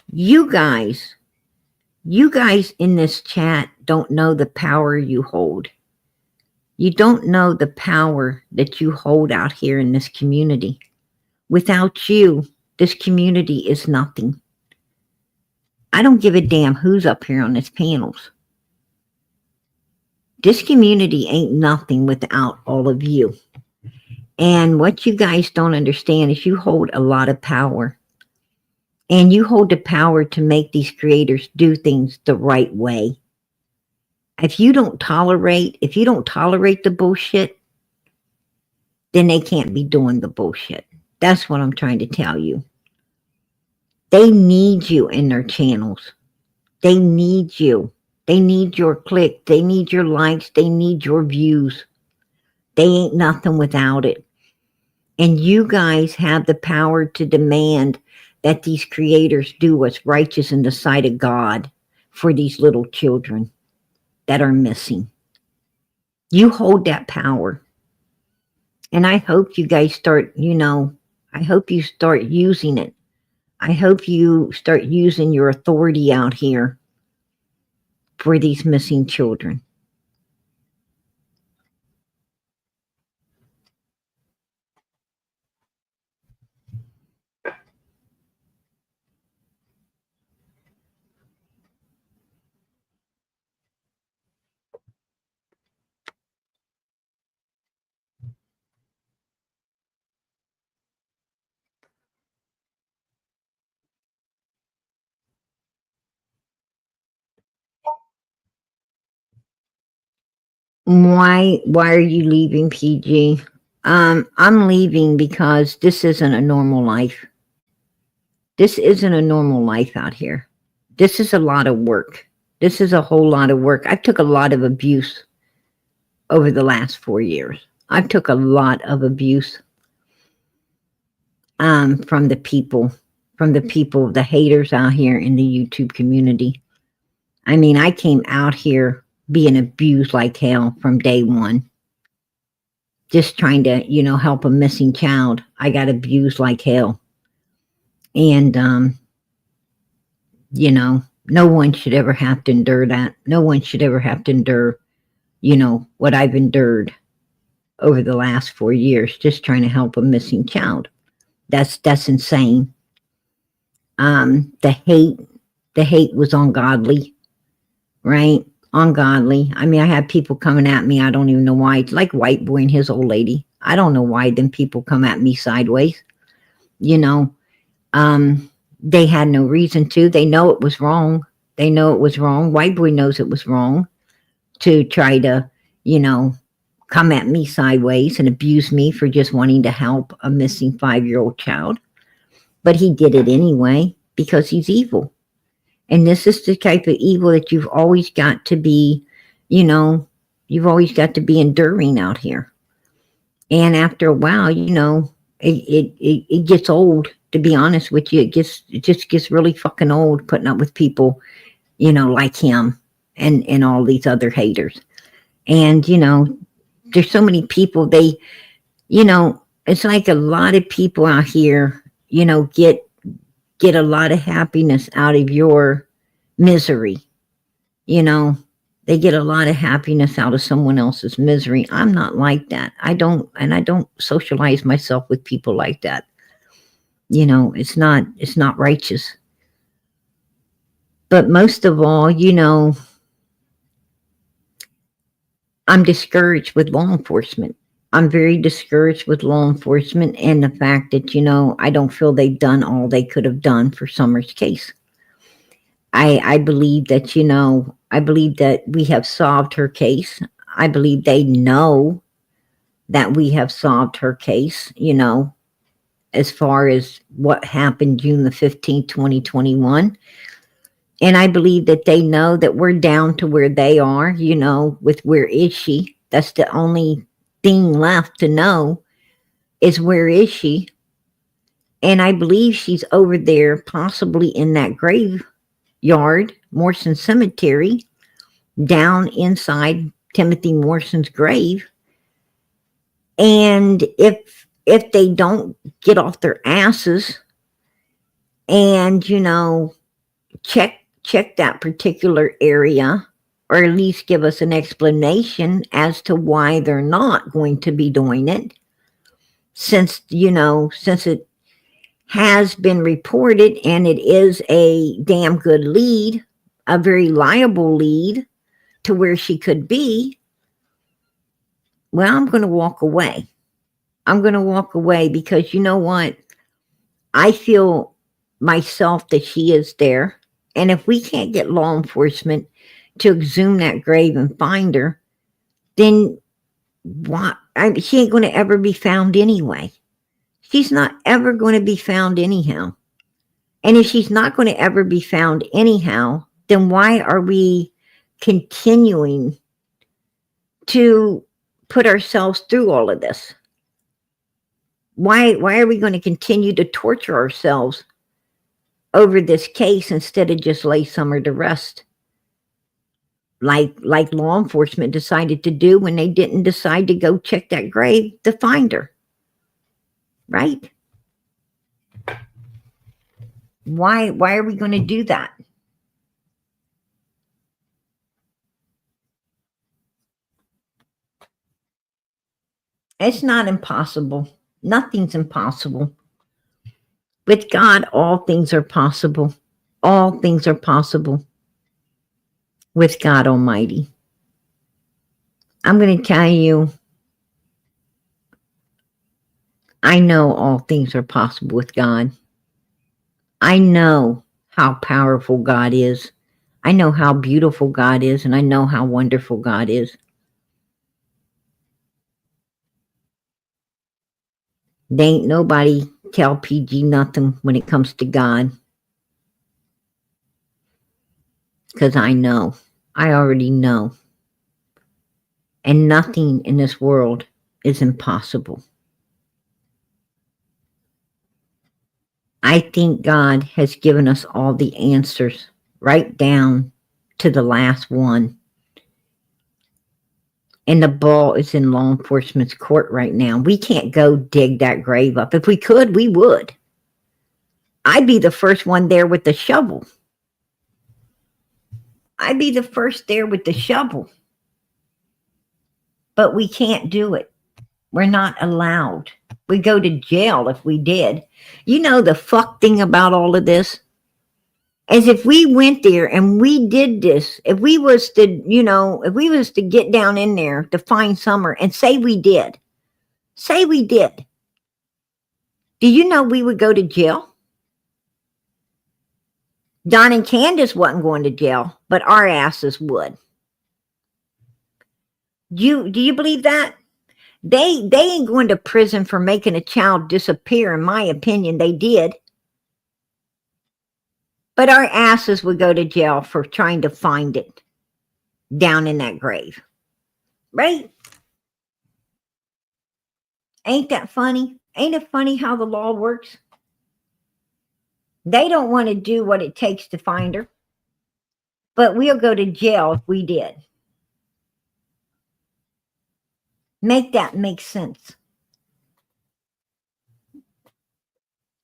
you guys in this chat don't know the power you hold. You don't know the power that you hold out here in this community. Without you, this community is nothing. I don't give a damn who's up here on this panels. This community ain't nothing without all of you. And what you guys don't understand is you hold a lot of power. And you hold the power to make these creators do things the right way. If you don't tolerate the bullshit, then they can't be doing the bullshit. That's what I'm trying to tell you. They need you in their channels. They need you. They need your click. They need your likes. They need your views. They ain't nothing without it. And you guys have the power to demand that these creators do what's righteous in the sight of God for these little children that are missing. You hold that power. And I hope you guys start, I hope you start using it. I hope you start using your authority out here for these missing children. Why are you leaving, PG? I'm leaving because this isn't a normal life. This isn't a normal life out here. This is a lot of work. This is a whole lot of work. I took a lot of abuse over the last 4 years. I took a lot of abuse from the people, the haters out here in the YouTube community. I mean, I came out here being abused like hell from day one. Just trying to, help a missing child. I got abused like hell. And, no one should ever have to endure that. No one should ever have to endure, what I've endured over the last 4 years, just trying to help a missing child. That's insane. The hate was ungodly, right? Ungodly. I mean, I had people coming at me. I don't even know why. Like White Boy and his old lady. I don't know why them people come at me sideways. They had no reason to. They know it was wrong. White Boy knows it was wrong to try to, come at me sideways and abuse me for just wanting to help a missing 5-year-old child. But he did it anyway because he's evil. And this is the type of evil that you've always got to be, enduring out here. And after a while, it gets old, to be honest with you. It just gets really fucking old putting up with people, like him and all these other haters. And, there's so many people, it's like a lot of people out here, get a lot of happiness out of your misery. They get a lot of happiness out of someone else's misery. I'm not like that. I don't socialize myself with people like that. It's not righteous. But most of all, I'm discouraged with law enforcement. I'm very discouraged with law enforcement and the fact that, I don't feel they've done all they could have done for Summer's case. I believe that, we have solved her case. I believe they know that we have solved her case, as far as what happened June the 15th, 2021. And I believe that they know that we're down to where they are, with where is she? That's the only thing left to know is where is she? And I believe she's over there, possibly in that graveyard, Morrison Cemetery, down inside Timothy Morrison's grave. And if they don't get off their asses and, check that particular area, or at least give us an explanation as to why they're not going to be doing it, since it has been reported and it is a damn good lead, a very liable lead to where she could be. Well, I'm going to walk away. Because you know what? I feel myself that she is there. And if we can't get law enforcement to exhume that grave and find her, then what? She ain't going to ever be found anyway. She's not ever going to be found anyhow. And if she's not going to ever be found anyhow, then why are we continuing to put ourselves through all of this? Why are we going to continue to torture ourselves over this case instead of just lay Summer to rest, like law enforcement decided to do when they didn't decide to go check that grave to find her? Right? Why are we going to do that? It's not impossible. Nothing's impossible. With God, all things are possible. All things are possible with God Almighty. I'm going to tell you, I know all things are possible with God. I know how powerful God is. I know how beautiful God is, and I know how wonderful God is. There ain't nobody tell PG nothing when it comes to God. Because I know. I already know. And nothing in this world is impossible. I think God has given us all the answers, right down to the last one. And the ball is in law enforcement's court right now. We can't go dig that grave up. If we could, we would. I'd be the first one there with the shovel. I'd be the first there with the shovel. But we can't do it. We're not allowed. We go to jail if we did. You know the fuck thing about all of this? As if we went there and we did this, if we was to, if we was to get down in there to find Summer and say we did, do you know we would go to jail? Don and Candace wasn't going to jail, but our asses would. Do you believe that? They ain't going to prison for making a child disappear. In my opinion, they did. But our asses would go to jail for trying to find it down in that grave. Right? Ain't that funny? Ain't it funny how the law works? They don't want to do what it takes to find her. But we'll go to jail if we did. Make that make sense.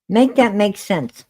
Make that make sense.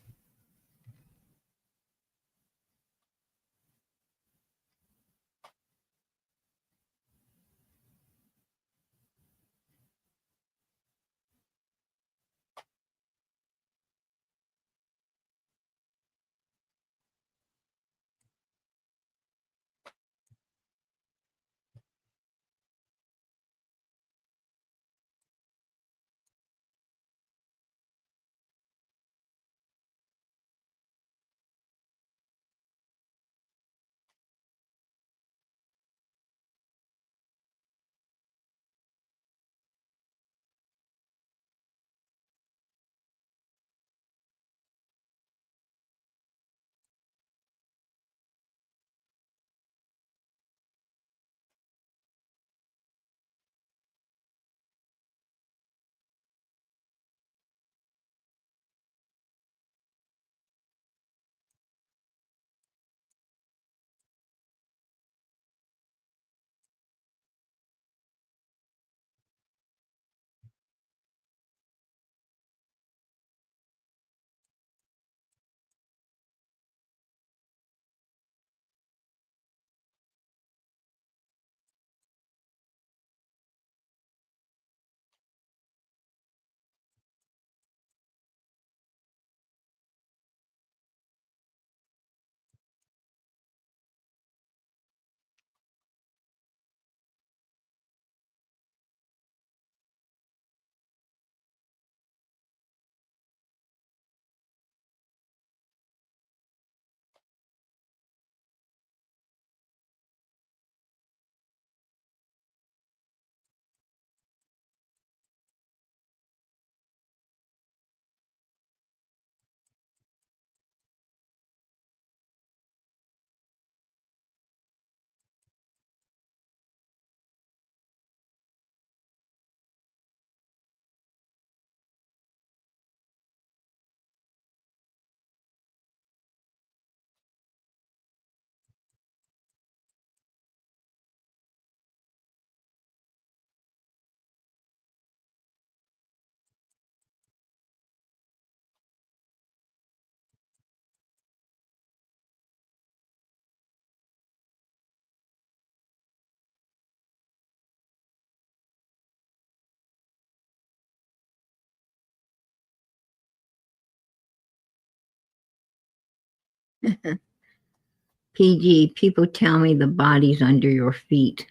PG, people tell me the body's under your feet.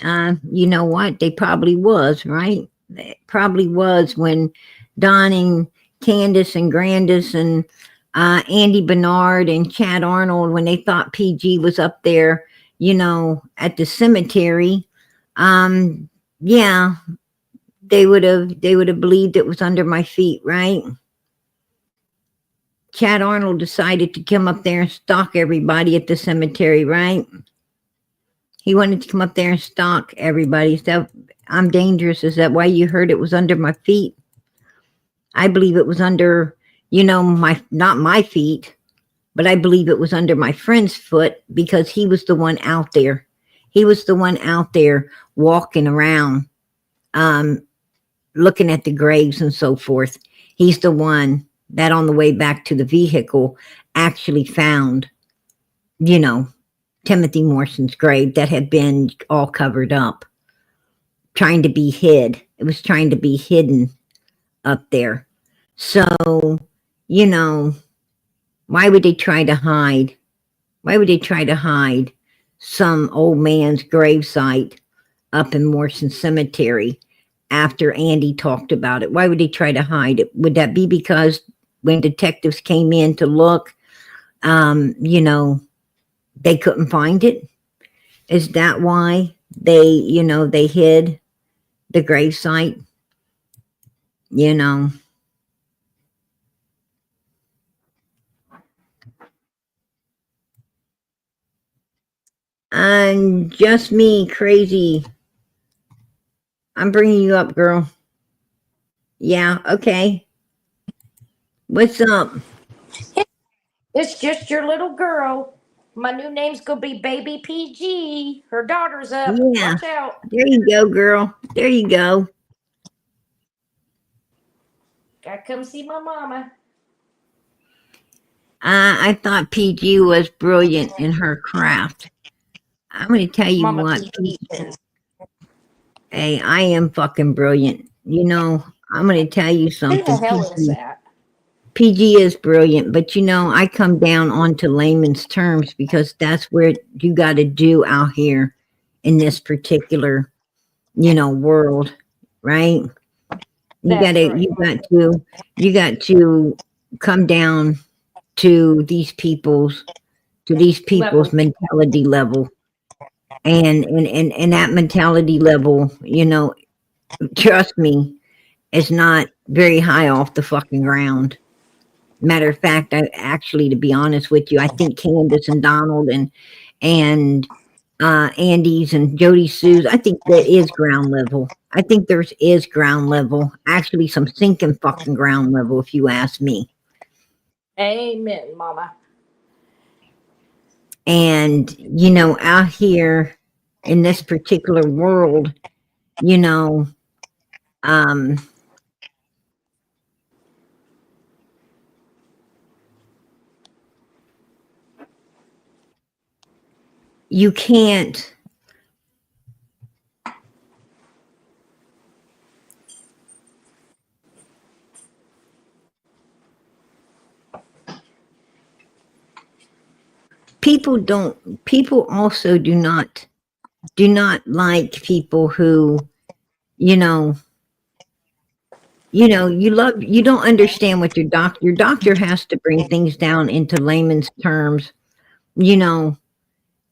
You know what? They probably was, right? It probably was when Don and Candace and Grandis and Andy Bernard and Chad Arnold, when they thought PG was up there, at the cemetery. Yeah, they would have believed it was under my feet, right? Chad Arnold decided to come up there and stalk everybody at the cemetery, right? He wanted to come up there and stalk everybody. So I'm dangerous. Is that why you heard it was under my feet? I believe it was under, not my feet, but I believe it was under my friend's foot because he was the one out there. He was the one out there walking around, looking at the graves and so forth. He's the one that on the way back to the vehicle actually found, Timothy Morrison's grave that had been all covered up, trying to be hid. It was trying to be hidden up there. So, why would they try to hide? Why would they try to hide some old man's gravesite up in Morrison Cemetery after Andy talked about it? Why would they try to hide it? Would that be because when detectives came in to look, they couldn't find it? Is that why they hid the gravesite? And just me, crazy. I'm bringing you up, girl. Yeah, okay. What's up? It's just your little girl. My new name's gonna be Baby PG. Her daughter's up. Yeah. Watch out. There you go, girl. There you go. Gotta come see my mama. I thought PG was brilliant in her craft. I'm going to tell you Mama what. PG is. Hey, I am fucking brilliant. I'm going to tell you Who something. the hell is that? PG is brilliant, but I come down onto layman's terms because that's where you got to do out here in this particular, world, right? You got to come down to these people's mentality level, and that mentality level, trust me, is not very high off the fucking ground. Matter of fact, to be honest with you, I think Candace and Donald and Andy's and Jody Sue's, I think that is ground level. I think is ground level. Actually, some sinking fucking ground level, if you ask me. Amen, Mama. And, out here in this particular world, you can't. People also do not like people who, you don't understand what your doctor has to bring things down into layman's terms,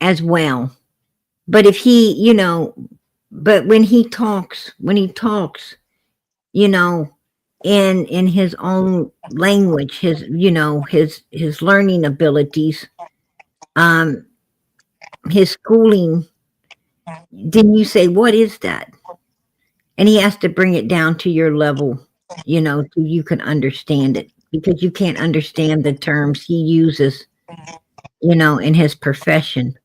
as well. But if he, but when he talks, in his own language, his learning abilities, his schooling, then you say, what is that? And he has to bring it down to your level, so you can understand it, because you can't understand the terms he uses, in his profession.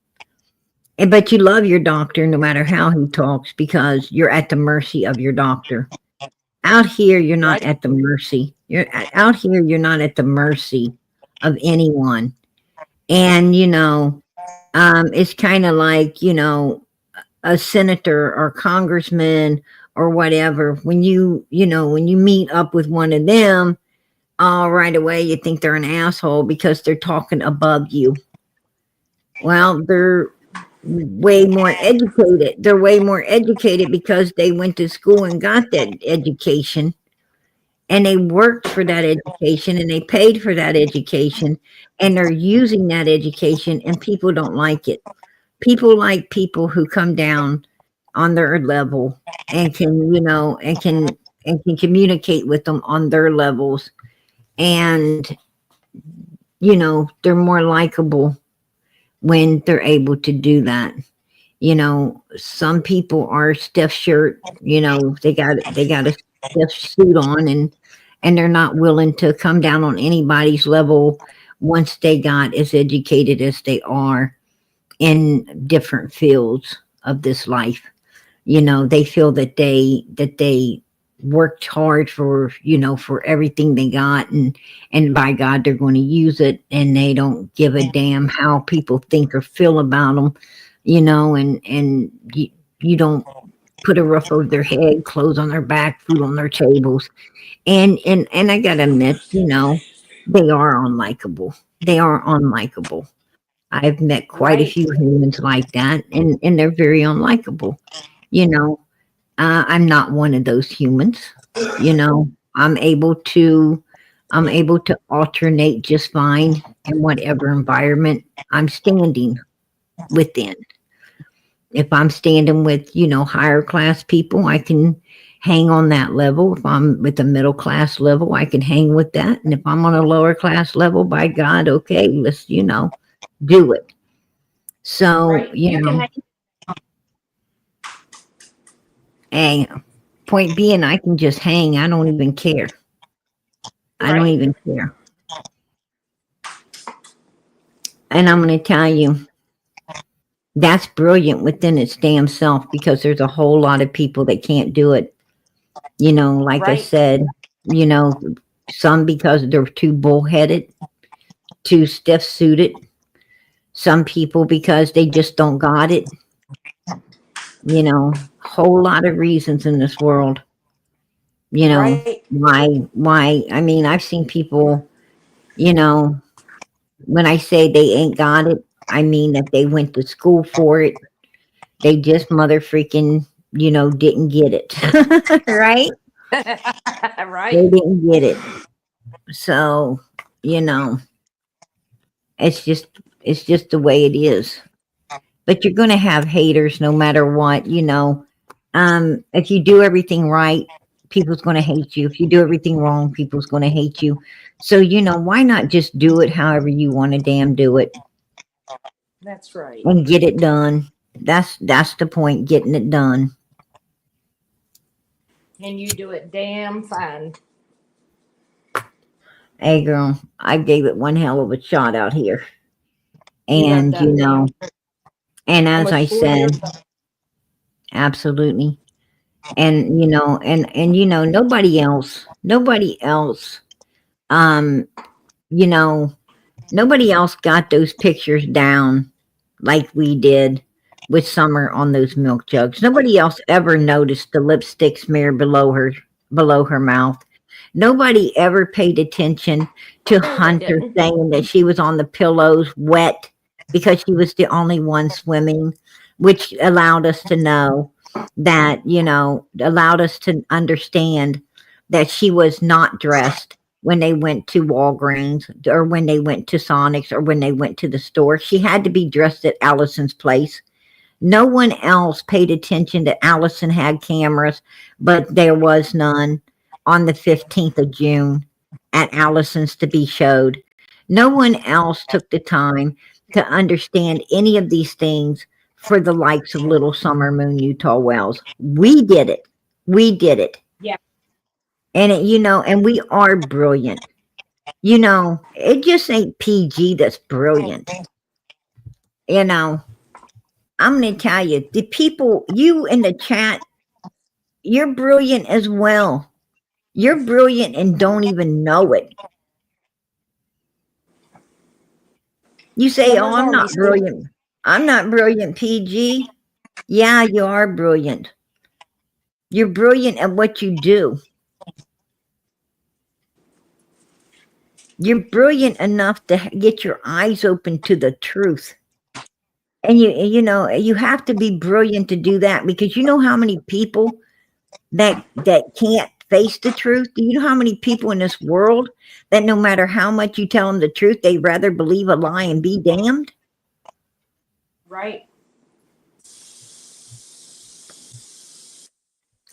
But you love your doctor no matter how he talks, because you're at the mercy of your doctor. Out here, you're not at the mercy. You're not at the mercy of anyone. And, it's kind of like, a senator or congressman or whatever. When you meet up with one of them, right away you think they're an asshole because they're talking above you. Well, they're way more educated. They're way more educated because they went to school and got that education, and they worked for that education, and they paid for that education, and they're using that education, and people don't like it. People like people who come down on their level and can, and can communicate with them on their levels. And you know, they're more likable when they're able to do that. You know, some people are stiff shirt, you know, they got a stiff suit on, and they're not willing to come down on anybody's level once they got as educated as they are in different fields of this life. You know, they feel that they worked hard for, you know, for everything they got, and by God they're going to use it, and they don't give a damn how people think or feel about them, you know, and you don't put a roof over their head, clothes on their back, food on their tables. And I gotta admit, you know, they are unlikable. They are unlikable. I've met quite a Right. few humans like that, and they're very unlikable. You know, I'm not one of those humans. You know, I'm able to alternate just fine in whatever environment I'm standing within. If I'm standing with, you know, higher class people, I can hang on that level. If I'm with the middle class level, I can hang with that. And if I'm on a lower class level, by God, okay, let's, you know, do it. So, Right. you You can know, hang. hey, point being, I can just hang. I don't even care. I don't Right. even care. And I'm going to tell you, that's brilliant within its damn self, because there's a whole lot of people that can't do it. You know, like I Right. said, you know, some because they're too bullheaded, too stiff suited. Some people because they just don't got it. You know, whole lot of reasons in this world. You know, Right. why? I mean, I've seen people, you know, when I say they ain't got it, I mean that they went to school for it. They just mother freaking, you know, didn't get it. Right? They Right. didn't get it. So, you know, it's just it's just the way it is. But you're gonna have haters no matter what, you know. If you do everything right, people's gonna hate you. If you do everything wrong, people's gonna hate you. So, you know, why not just do it however you want to damn do it That's right. and get it done? That's the point, getting it done. And you do it damn fine. Hey girl, I gave it one hell of a shot out here. You got And you that damn know, and as I almost 4 years. said, absolutely. And you know, and you know, nobody else, um, you know, nobody else got those pictures down like we did with Summer on those milk jugs. Nobody else ever noticed the lipstick smear below her mouth. Nobody ever paid attention to No, they Hunter didn't. saying that she was on the pillows wet because she was the only one swimming, which allowed us to know that, you know, allowed us to understand that she was not dressed when they went to Walgreens or when they went to Sonic's or when they went to the store. She had to be dressed at Allison's place. No one else paid attention that Allison had cameras, but there was none on the 15th of June at Allison's to be showed. No one else took the time to understand any of these things for the likes of Little Summer Moon Utah Wells. We did it. We did it. Yeah. And it, you know, and we are brilliant. You know, it just ain't PG that's brilliant. You know, I'm going to tell you, the people, you in the chat, you're brilliant as well. You're brilliant and don't even know it. You say, oh, Summer's I'm Army not School. brilliant. I'm not brilliant, PG. Yeah, you are brilliant. You're brilliant at what you do. You're brilliant enough to get your eyes open to the truth. And you know, you have to be brilliant to do that, because you know how many people that can't face the truth? Do you know how many people in this world that no matter how much you tell them the truth, they'd rather believe a lie and be damned? Right.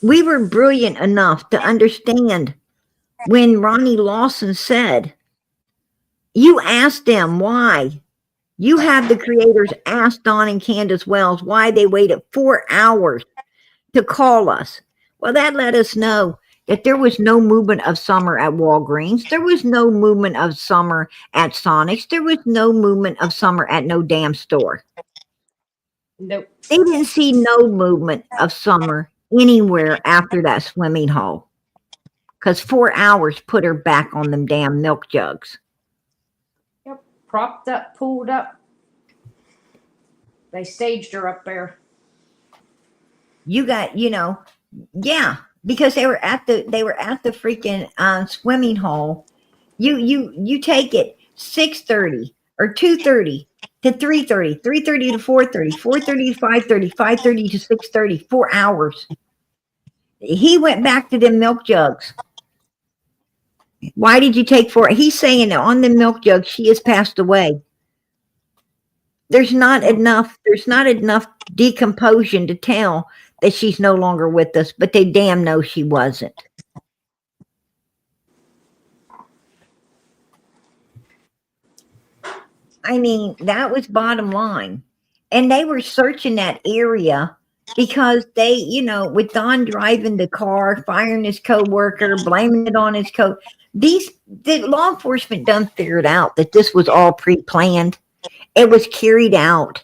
We were brilliant enough to understand when Ronnie Lawson said, You asked them why. You have the creators ask Don and Candace Wells why they waited 4 hours to call us. Well, that let us know that there was no movement of Summer at Walgreens. There was no movement of Summer at Sonic's. There was no movement of Summer at no damn store. Nope. They didn't see no movement of Summer anywhere after that swimming hole. Because 4 hours put her back on them damn milk jugs. Yep. Propped up, pulled up. They staged her up there. You got, yeah, because they were at the freaking swimming hole. You take it 6:30 or 2:30 to 3:30, 3:30 to 4:30, 4:30 to 5:30, 5:30 to 6:30, 4 hours. He went back to them milk jugs. Why did you take 4? He's saying that on the milk jug she has passed away. There's not enough decomposition to tell that she's no longer with us, but they damn know she wasn't. I mean, that was bottom line. And they were searching that area because they, with Don driving the car, firing his co-worker, blaming it on his the law enforcement done figured out that this was all pre-planned. It was carried out.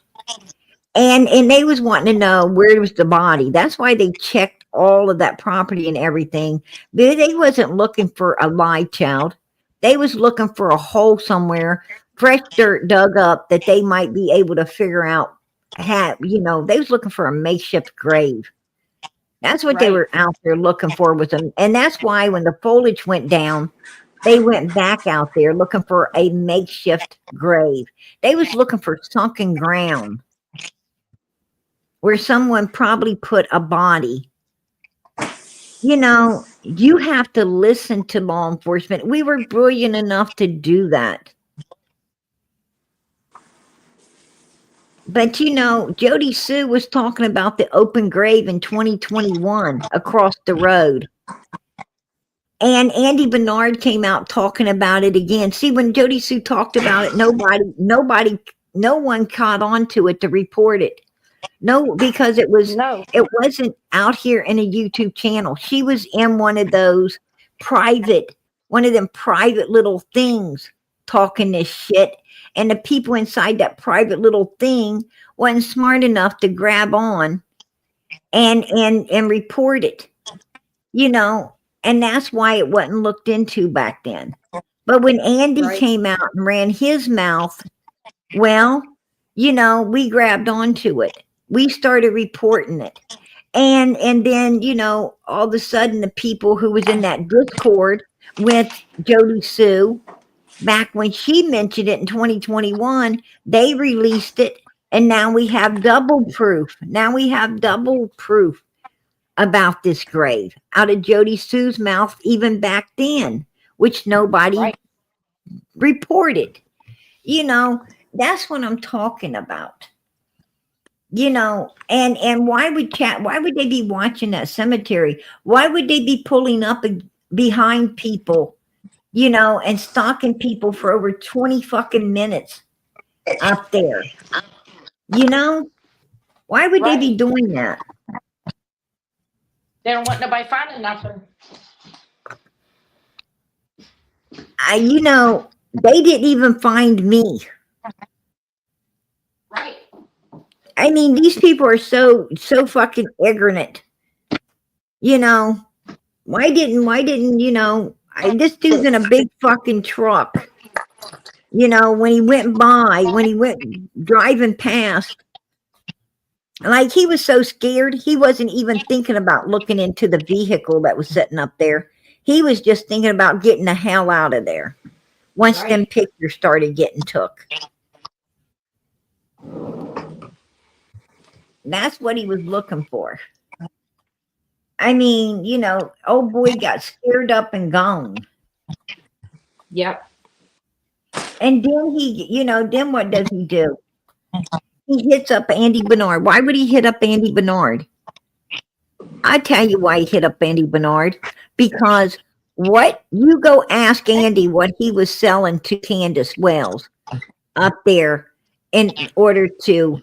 And they was wanting to know where was the body. That's why they checked all of that property and everything. But they wasn't looking for a live child. They was looking for a hole somewhere, fresh dirt dug up that they might be able to figure out. They was looking for a makeshift grave. That's what they were out there looking for with them. And that's why when the foliage went down, they went back out there looking for a makeshift grave. They was looking for sunken ground where someone probably put a body. You have to listen to law enforcement. We were brilliant enough to do that. But Jody Sue was talking about the open grave in 2021 across the road. And Andy Bernard came out talking about it again. See, when Jody Sue talked about it, no one caught on to it to report it. No, because it wasn't out here in a YouTube channel. She was in one of them private little things talking this shit. And the people inside that private little thing wasn't smart enough to grab on and report it, and that's why it wasn't looked into back then. But when Andy came out and ran his mouth, well, we grabbed onto it. We started reporting it. And then, all of a sudden the people who was in that Discord with Jody Sue, back when she mentioned it in 2021, they released it. And now we have double proof. About this grave out of Jody Sue's mouth, even back then, which nobody reported. That's what I'm talking about. And why would they be watching that cemetery? Why would they be pulling up behind people, and stalking people for over 20 fucking minutes up there? Why would they be doing that? They don't want nobody finding nothing. They didn't even find me. Right. I mean, these people are so fucking ignorant. Why didn't this dude's in a big fucking truck. When he went driving past, like he was so scared, he wasn't even thinking about looking into the vehicle that was sitting up there. He was just thinking about getting the hell out of there once them pictures started getting took. That's what he was looking for. I mean, old boy got scared up and gone. Yep. And then then what does he do? He hits up Andy Bernard. Why would he hit up Andy Bernard? I tell you why he hit up Andy Bernard. Because What you go ask Andy what he was selling to Candace Wells up there in order to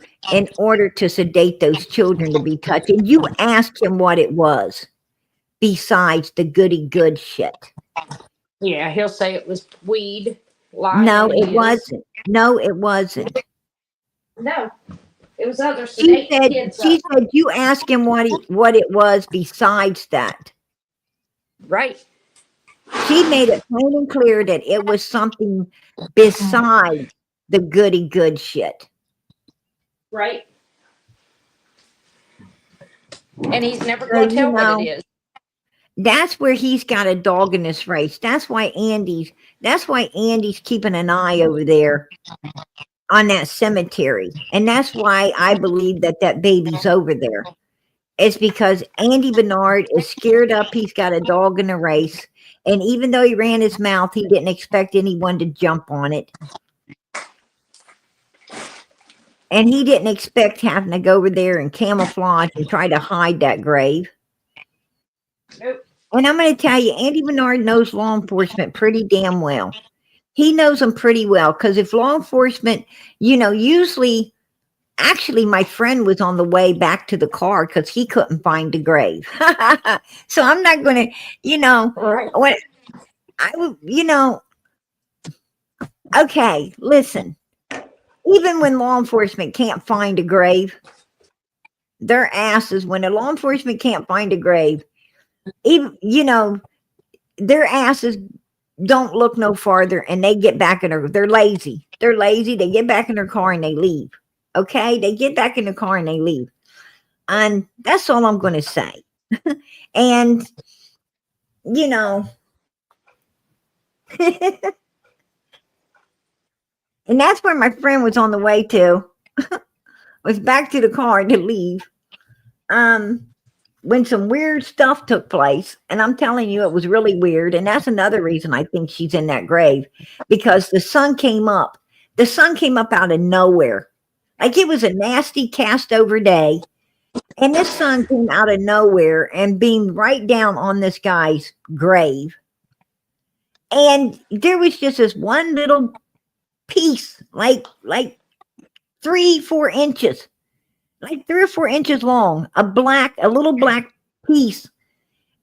sedate those children to be touched. And you ask him what it was besides the goody good shit. Yeah, he'll say it was weed. No, it Lying is. wasn't. No, it wasn't. No, it was other She sedate said kids. she said you ask him what it was besides that. Right. She made it plain and clear that it was something besides the goody good shit. Right. And he's never So, going to you tell know, what it is. that's where he's got a dog in this race. That's why Andy's keeping an eye over there on that cemetery. And that's why I believe that baby's over there. It's because Andy Bernard is scared up. He's got a dog in the race. And even though he ran his mouth, he didn't expect anyone to jump on it. And he didn't expect having to go over there and camouflage and try to hide that grave. Nope. And I'm going to tell you, Andy Bernard knows law enforcement pretty damn well. He knows them pretty well because if law enforcement, usually, actually, my friend was on the way back to the car because he couldn't find the grave. So I'm not going to, Right. what I would, okay, listen. Even when law enforcement can't find a grave, their asses, when the law enforcement can't find a grave, even, their asses don't look no farther and they get back they're lazy. They're lazy. They get back in their car and they leave. Okay. They get back in the car and they leave. And that's all I'm going to say. And, and that's where my friend was on the way to, was back to the car to leave. When some weird stuff took place, and I'm telling you, it was really weird. And that's another reason I think she's in that grave, because the sun came up. The sun came up out of nowhere. Like it was a nasty cast over day. And this sun came out of nowhere and beamed right down on this guy's grave. And there was just this one little piece, like 3-4 inches. Like 3 or 4 inches long, a little black piece.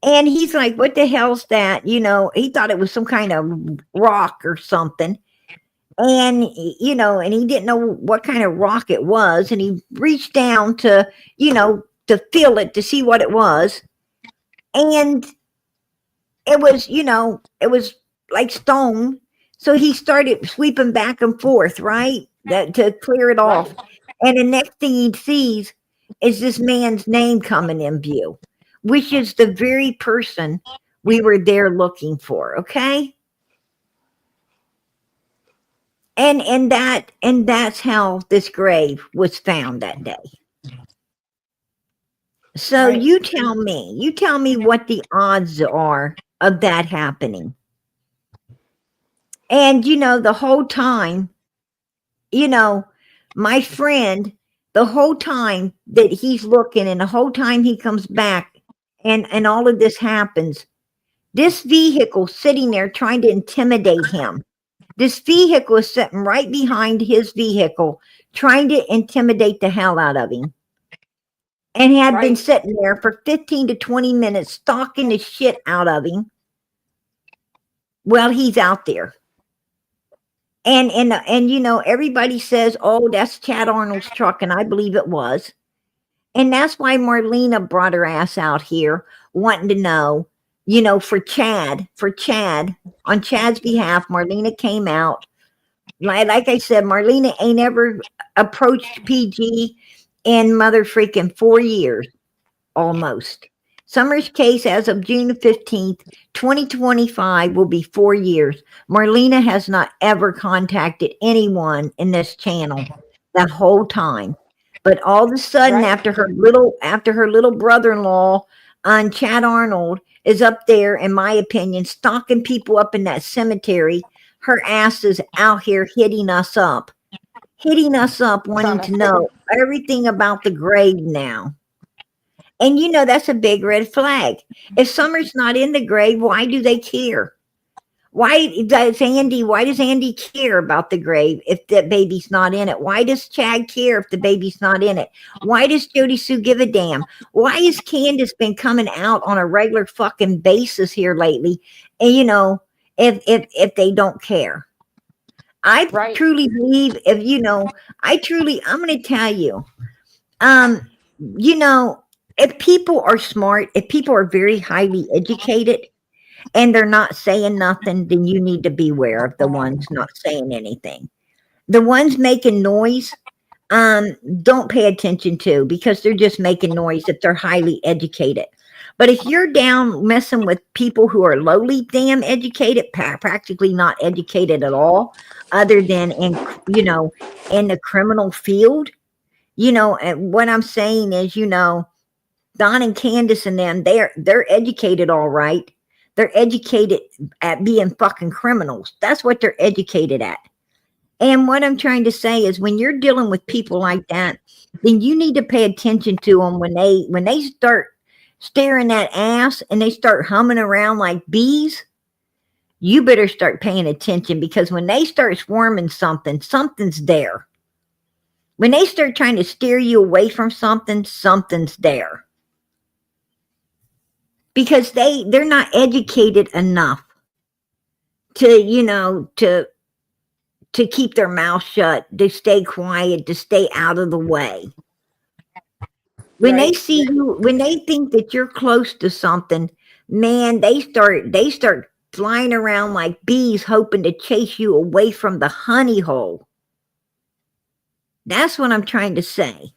And he's like, what the hell's that? He thought it was some kind of rock or something. And, and he didn't know what kind of rock it was. And he reached down to feel it, to see what it was. And it was like stone. So he started sweeping back and forth, right? To clear it off. And the next thing he sees is this man's name coming in view, which is the very person we were there looking for. Okay. And that's how this grave was found that day. So Right. you tell me what the odds are of that happening. And the whole time, my friend, the whole time that he's looking and the whole time he comes back and all of this happens, this vehicle sitting there trying to intimidate him. This vehicle is sitting right behind his vehicle, trying to intimidate the hell out of him. And had been sitting there for 15 to 20 minutes, stalking the shit out of him. Well, he's out there. And everybody says, oh, that's Chad Arnold's truck. And I believe it was. And that's why Marlena brought her ass out here, wanting to know, for Chad, on Chad's behalf, Marlena came out. Like I said, Marlena ain't ever approached PG in mother freaking 4 years, almost. Summer's case as of June 15th, 2025 will be 4 years. Marlena has not ever contacted anyone in this channel that whole time. But all of a sudden, after her little brother-in-law on Chad Arnold is up there, in my opinion, stalking people up in that cemetery, her ass is out here hitting us up, wanting to know everything about the grave now. And that's a big red flag. If Summer's not in the grave, why do they care? Why does Andy care about the grave if the baby's not in it? Why does Chad care if the baby's not in it? Why does Jody Sue give a damn? Why has Candace been coming out on a regular fucking basis here lately? And if they don't care. I Right. truly believe I'm gonna tell you, if people are smart, if people are very highly educated, and they're not saying nothing, then you need to beware of the ones not saying anything. The ones making noise, don't pay attention to, because they're just making noise if they're highly educated. But if you're down messing with people who are lowly damn educated, practically not educated at all, other than in the criminal field, and what I'm saying is, Don and Candace and them, they're educated all right. They're educated at being fucking criminals. That's what they're educated at. And what I'm trying to say is, when you're dealing with people like that, then you need to pay attention to them when they start staring that ass and they start humming around like bees. You better start paying attention, because when they start swarming something's there. When they start trying to steer you away from something's there. Because they're not educated enough to keep their mouth shut, to stay quiet, to stay out of the way. When they see you, when they think that you're close to something, man, they start flying around like bees, hoping to chase you away from the honey hole. That's what I'm trying to say.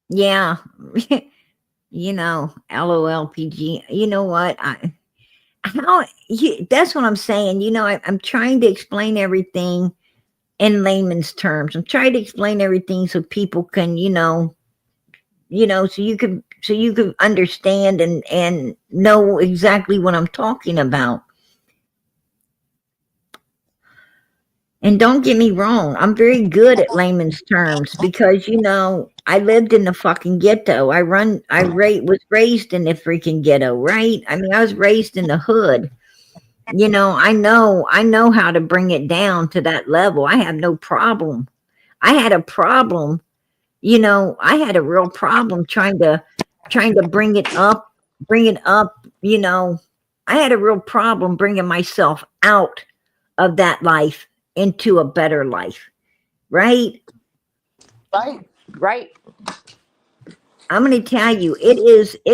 Yeah. LOLPG. You know what? That's what I'm saying. I'm trying to explain everything in layman's terms. I'm trying to explain everything so people can, so you can understand and know exactly what I'm talking about. And don't get me wrong, I'm very good at layman's terms, because I lived in the fucking ghetto. Was raised in the freaking ghetto, right? I mean, I was raised in the hood. I know how to bring it down to that level. I have no problem. I had a problem, I had a real problem trying to bring it up, I had a real problem bringing myself out of that life into a better life, right? Right. I'm going to tell you, it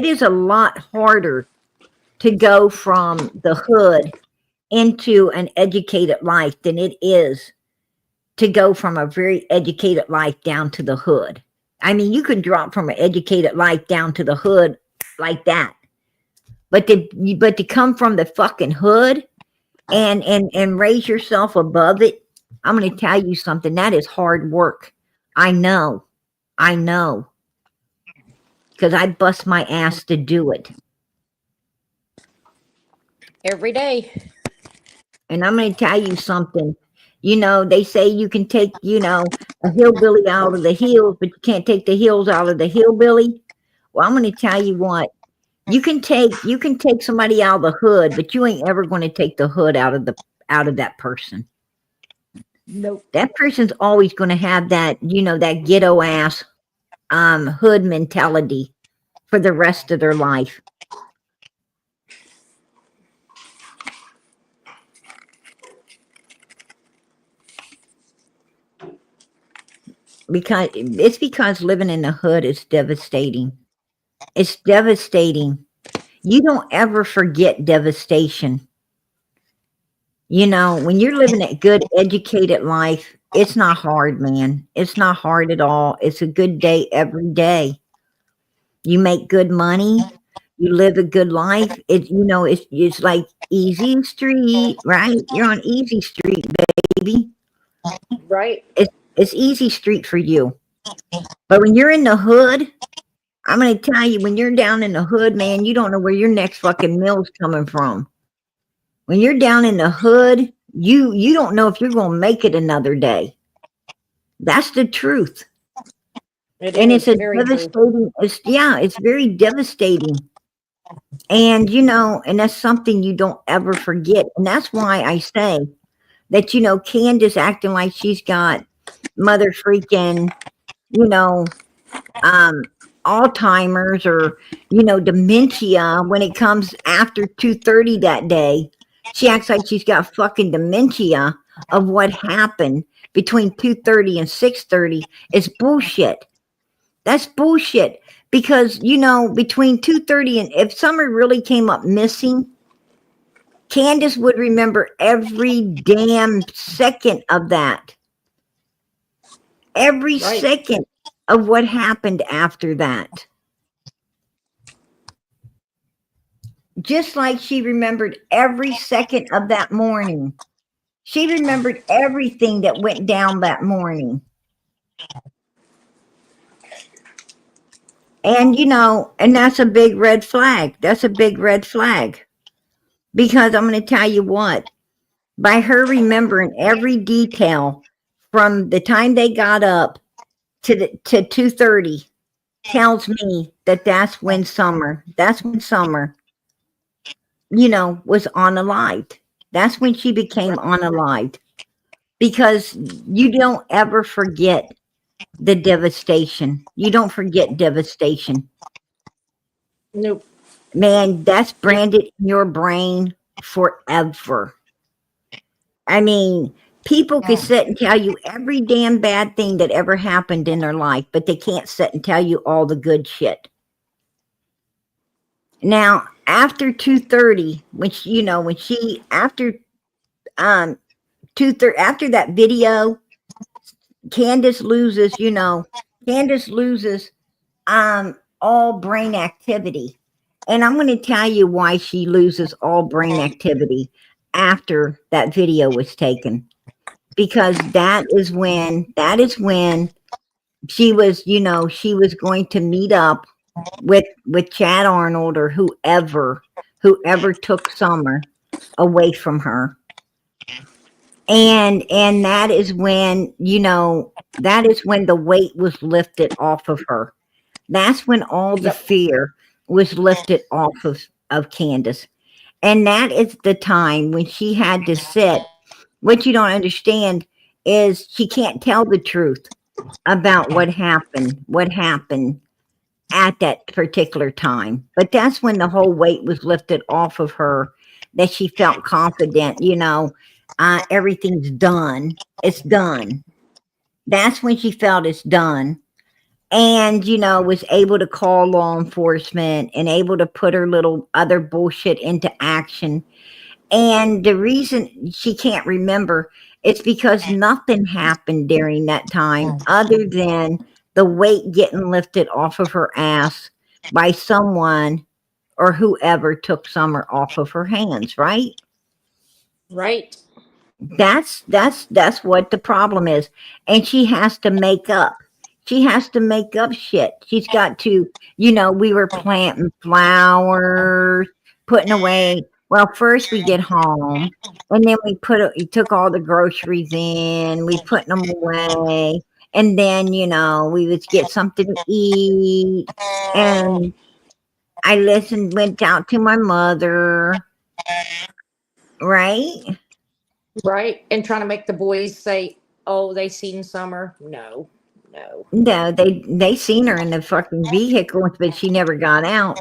is a lot harder to go from the hood into an educated life than it is to go from a very educated life down to the hood. I mean, you can drop from an educated life down to the hood like that, but to come from the fucking hood and raise yourself above it, I'm going to tell you something. That is hard work. I know, because I bust my ass to do it Every day. And I'm going to tell you something. They say you can take, a hillbilly out of the hills, but you can't take the hills out of the hillbilly. Well, I'm going to tell you what. You can take somebody out of the hood, but you ain't ever going to take the hood out of that person. Nope. That person's always going to have that, that ghetto ass hood mentality for the rest of their life. Because living in the hood is devastating. It's devastating. You don't ever forget devastation. When you're living a good, educated life, it's not hard, man. It's not hard at all. It's a good day every day. You make good money. You live a good life. It's like easy street, right? You're on easy street, baby. Right. It's easy street for you. But when you're in the hood, I'm going to tell you, when you're down in the hood, man, you don't know where your next fucking meal's coming from. When you're down in the hood, you don't know if you're going to make it another day. That's the truth. And it's a devastating, it's very devastating. And, and that's something you don't ever forget. And that's why I say that, Candace acting like she's got mother freaking, Alzheimer's or, dementia when it comes after 2:30 that day. She acts like she's got fucking dementia of what happened between 2:30 and 6:30. It's bullshit. That's bullshit. Because, between 2:30 and if Summer really came up missing, Candace would remember every damn second of that. Every second of what happened after that. Just like she remembered every second of that morning. She remembered everything that went down that morning. And, and that's a big red flag. That's a big red flag. Because I'm going to tell you what, by her remembering every detail from the time they got up to 2:30 tells me that that's when Summer, was unalived. That's when she became unalived. Because you don't ever forget the devastation. You don't forget devastation. Nope. Man, that's branded in your brain forever. I mean, people can sit and tell you every damn bad thing that ever happened in their life, but they can't sit and tell you all the good shit. Now, after 2:30, after 2:30, after that video, Candace loses all brain activity. And I'm going to tell you why she loses all brain activity after that video was taken. Because that is when she was going to meet up with Chad Arnold or whoever took Summer away from her. And that is when, the weight was lifted off of her. That's when all the fear was lifted off of Candace. And that is the time when she had to sit. What you don't understand is she can't tell the truth about what happened at that particular time. But that's when the whole weight was lifted off of her, that she felt confident, everything's done. It's done. That's when she felt it's done. And, was able to call law enforcement and able to put her little other bullshit into action. And the reason she can't remember is because nothing happened during that time other than the weight getting lifted off of her ass by someone or whoever took Summer off of her hands, right? Right. That's what the problem is. And she has to make up. She has to make up shit. She's got to, we were planting flowers, putting away. Well, first we get home, and then we took all the groceries in, we put them away, and then, we would get something to eat, and I went out to my mother, right? Right. And trying to make the boys say, oh, they seen Summer. No. No, they seen her in the fucking vehicle, but she never got out.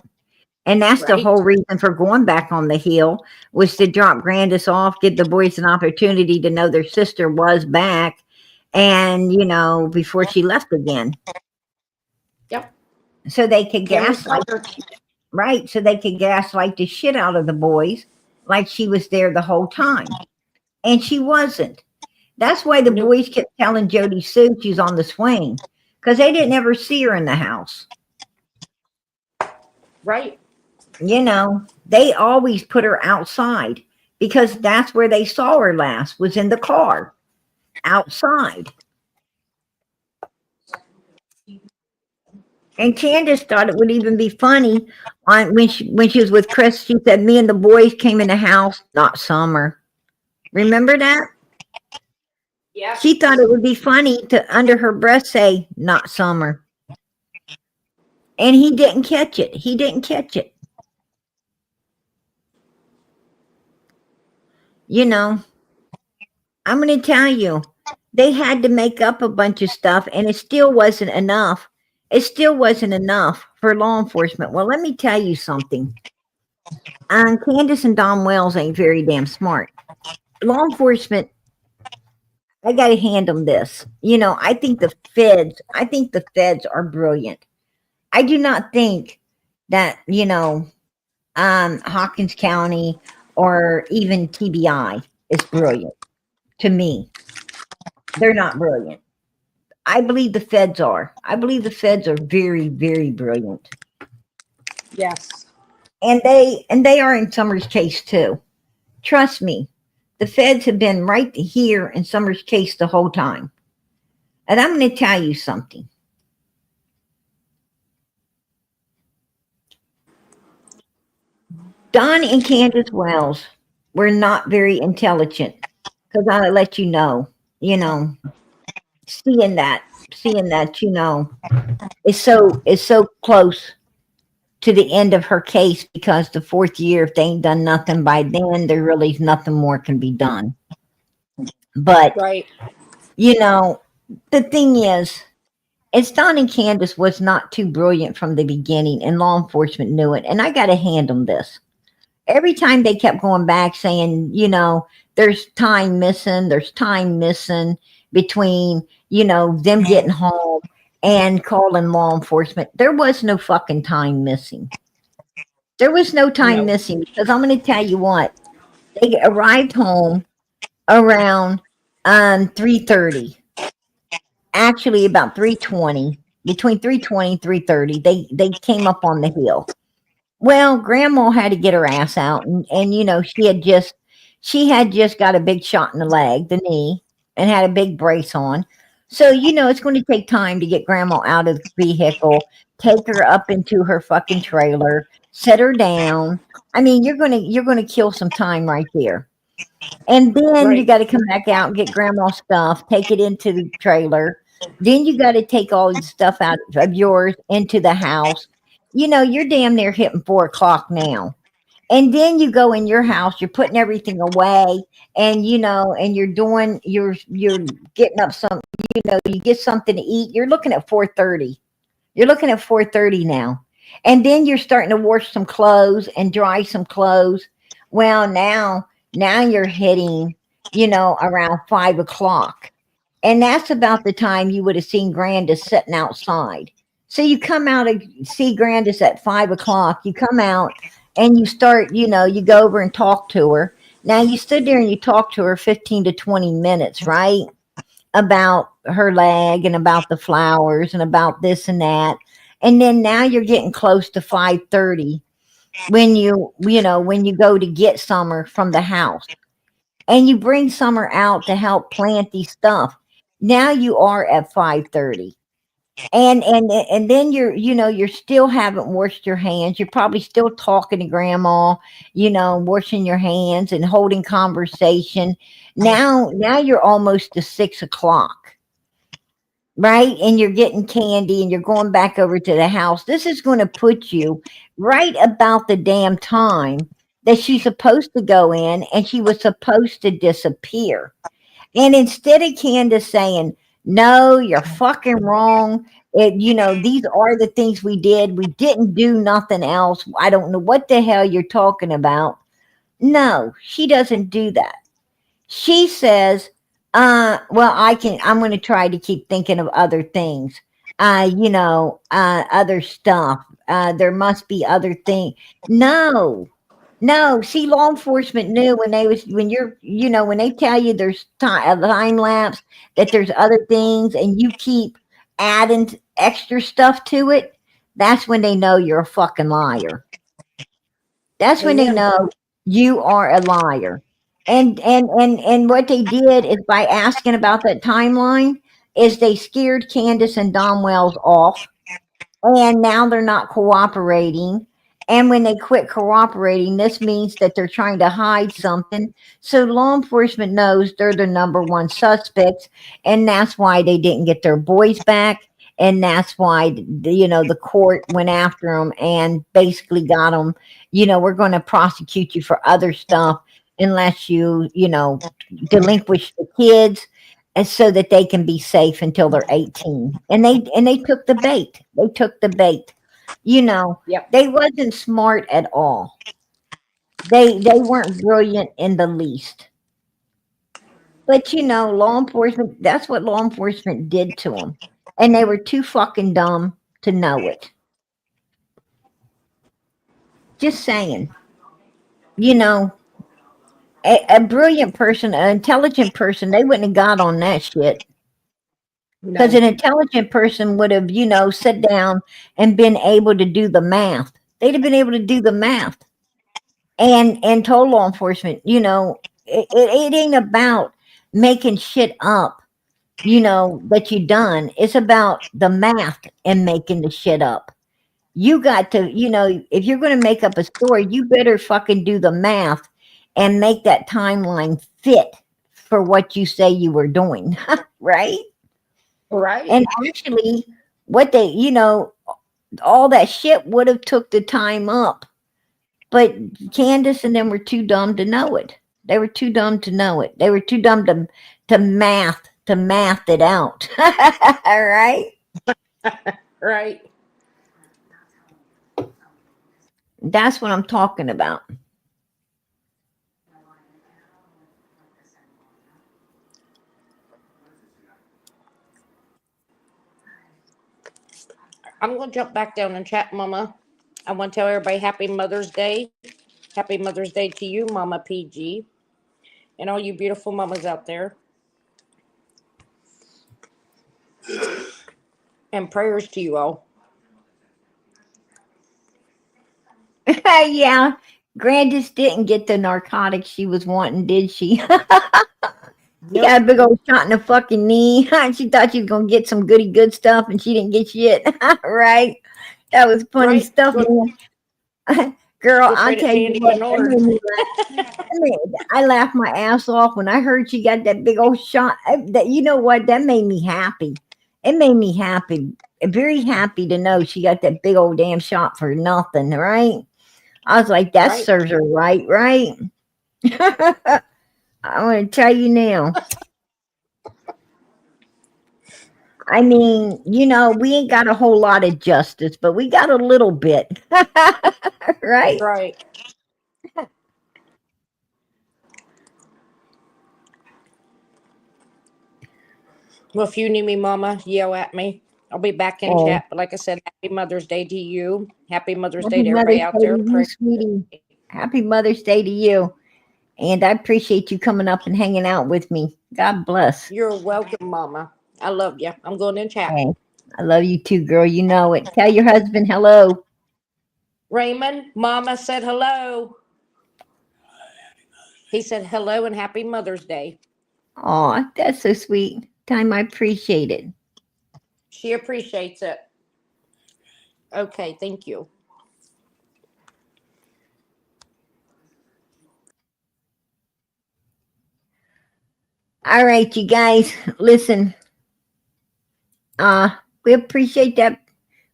And that's the whole reason for going back on the hill, was to drop Candace off, give the boys an opportunity to know their sister was back, and, before she left again. Yep. So they could gaslight her. Right, so they could gaslight the shit out of the boys like she was there the whole time. And she wasn't. That's why the boys kept telling Jody Sue she's on the swing, because they didn't ever see her in the house. Right. They always put her outside because that's where they saw her last, was in the car outside. And Candace thought it would even be funny on when she was with Chris. She said, "Me and the boys came in the house, not Summer." Remember that? Yeah. She thought it would be funny to under her breath say, "Not Summer," and he didn't catch it. He didn't catch it. You know, I'm going to tell you, they had to make up a bunch of stuff, and it still wasn't enough. It still wasn't enough for law enforcement. Well, let me tell you something. Candace and Don Wells ain't very damn smart. Law enforcement, I got to hand them this. You know, I think the feds are brilliant. I do not think that, Hawkins County or even TBI is brilliant. To me, they're not brilliant. I believe the feds are. I believe the feds are very, very brilliant. Yes. And they are in Summer's case too. Trust me. The feds have been right here in Summer's case the whole time. And I'm going to tell you something. Don and Candace Wells were not very intelligent. Because I'll let you know, seeing that, is so close to the end of her case, because the fourth year, if they ain't done nothing by then, there really is nothing more can be done. But Right. The thing is Don and Candace was not too brilliant from the beginning, and law enforcement knew it. And I got to hand them this. Every time they kept going back saying, there's time missing between, them getting home and calling law enforcement. There was no fucking time missing. There was no time missing, because I'm going to tell you what, they arrived home around 3:30. Actually, about 3:20, between 3:20 and 3:30, they came up on the hill. Well, Grandma had to get her ass out, and she had just got a big shot in the leg, the knee, and had a big brace on. So it's going to take time to get Grandma out of the vehicle, take her up into her fucking trailer, set her down. I mean, you're gonna kill some time right there. And then you got to come back out and get Grandma's stuff, take it into the trailer. Then you got to take all the stuff out of yours into the house. You're damn near hitting 4 o'clock now. And then you go in your house, you're putting everything away, and and you're getting up you get something to eat. You're looking at 4:30. You're looking at 4:30 now. And then you're starting to wash some clothes and dry some clothes. Well, now you're hitting, around 5 o'clock. And that's about the time you would have seen Grandis sitting outside. So you come out and see Grandis at 5 o'clock. You come out and you start, you go over and talk to her. Now you stood there and you talked to her 15 to 20 minutes, right? About her leg and about the flowers and about this and that. And then now you're getting close to 5:30 when when you go to get Summer from the house. And you bring Summer out to help plant these stuff. Now you are at 5:30. And then you're still haven't washed your hands. You're probably still talking to Grandma, washing your hands and holding conversation. Now you're almost to 6 o'clock, right? And you're getting candy and you're going back over to the house. This is going to put you right about the damn time that she's supposed to go in, and she was supposed to disappear. And instead of Candace saying, "No, you're fucking wrong. These are the things we did. We didn't do nothing else. I don't know what the hell you're talking about." No, she doesn't do that. She says, well, I'm going to try to keep thinking of other things. Other stuff. There must be other things. No, see, law enforcement knew when they tell you there's a time lapse, that there's other things, and you keep adding extra stuff to it. That's when they know you're a fucking liar. That's when they know you are a liar. And what they did is, by asking about that timeline, is they scared Candace and Don Wells off. and now they're not cooperating. And when they quit cooperating, this means that they're trying to hide something. So law enforcement knows they're the number one suspects, and that's why they didn't get their boys back. And that's why, the court went after them and basically got them. We're going to prosecute you for other stuff unless you delinquish the kids, and so that they can be safe until they're 18. And they took the bait. They took the bait. Yep. They wasn't smart at all. They weren't brilliant in the least. But law enforcement, that's what law enforcement did to them. And they were too fucking dumb to know it. Just saying. You know, a brilliant person, an intelligent person, they wouldn't have got on that shit. Because No. an intelligent person would have, sat down and been able to do the math. They'd have been able to do the math and told law enforcement, it ain't about making shit up, that you done. It's about the math and making the shit up. You got to, if you're going to make up a story, you better fucking do the math and make that timeline fit for what you say you were doing, right? Right. And actually, what they, all that shit would have took the time up. But Candace and them were too dumb to know it. They were too dumb to know it. They were too dumb to math it out. All right? Right. That's what I'm talking about. I'm going to jump back down and chat, Mama. I want to tell everybody Happy Mother's Day. Happy Mother's Day to you, Mama PG, and all you beautiful mamas out there. And prayers to you all. Yeah. Grandis didn't get the narcotics she was wanting, did she? She Nope. got a big old shot in the fucking knee. She thought she was going to get some goody good stuff, and she didn't get shit. Right? That was funny Right. stuff, man. Girl, Go I'll straight at tell you Candy what, Bernard. I laughed my ass off when I heard she got that big old shot. You know what? That made me happy. It made me happy. Very happy to know she got that big old damn shot for nothing, right? I was like, that Right. serves her right, right? I want to tell you now. I mean, we ain't got a whole lot of justice, but we got a little bit. Right? Right. Well, if you need me, Mama, yell at me. I'll be back in Oh, chat. But like I said, Happy Mother's Day to you. Happy Mother's Day happy to Mother's everybody Day out to there. you, sweetie. Happy Mother's Day to you. And I appreciate you coming up and hanging out with me. God bless. You're welcome, Mama. I love you. I'm going in chat. Hey, I love you too, girl. You know it. Tell your husband hello. Raymond, Mama said hello. He said hello and Happy Mother's Day. Aw, that's so sweet. Time, I appreciate it. She appreciates it. Okay, thank you. All right, you guys, listen. We appreciate that,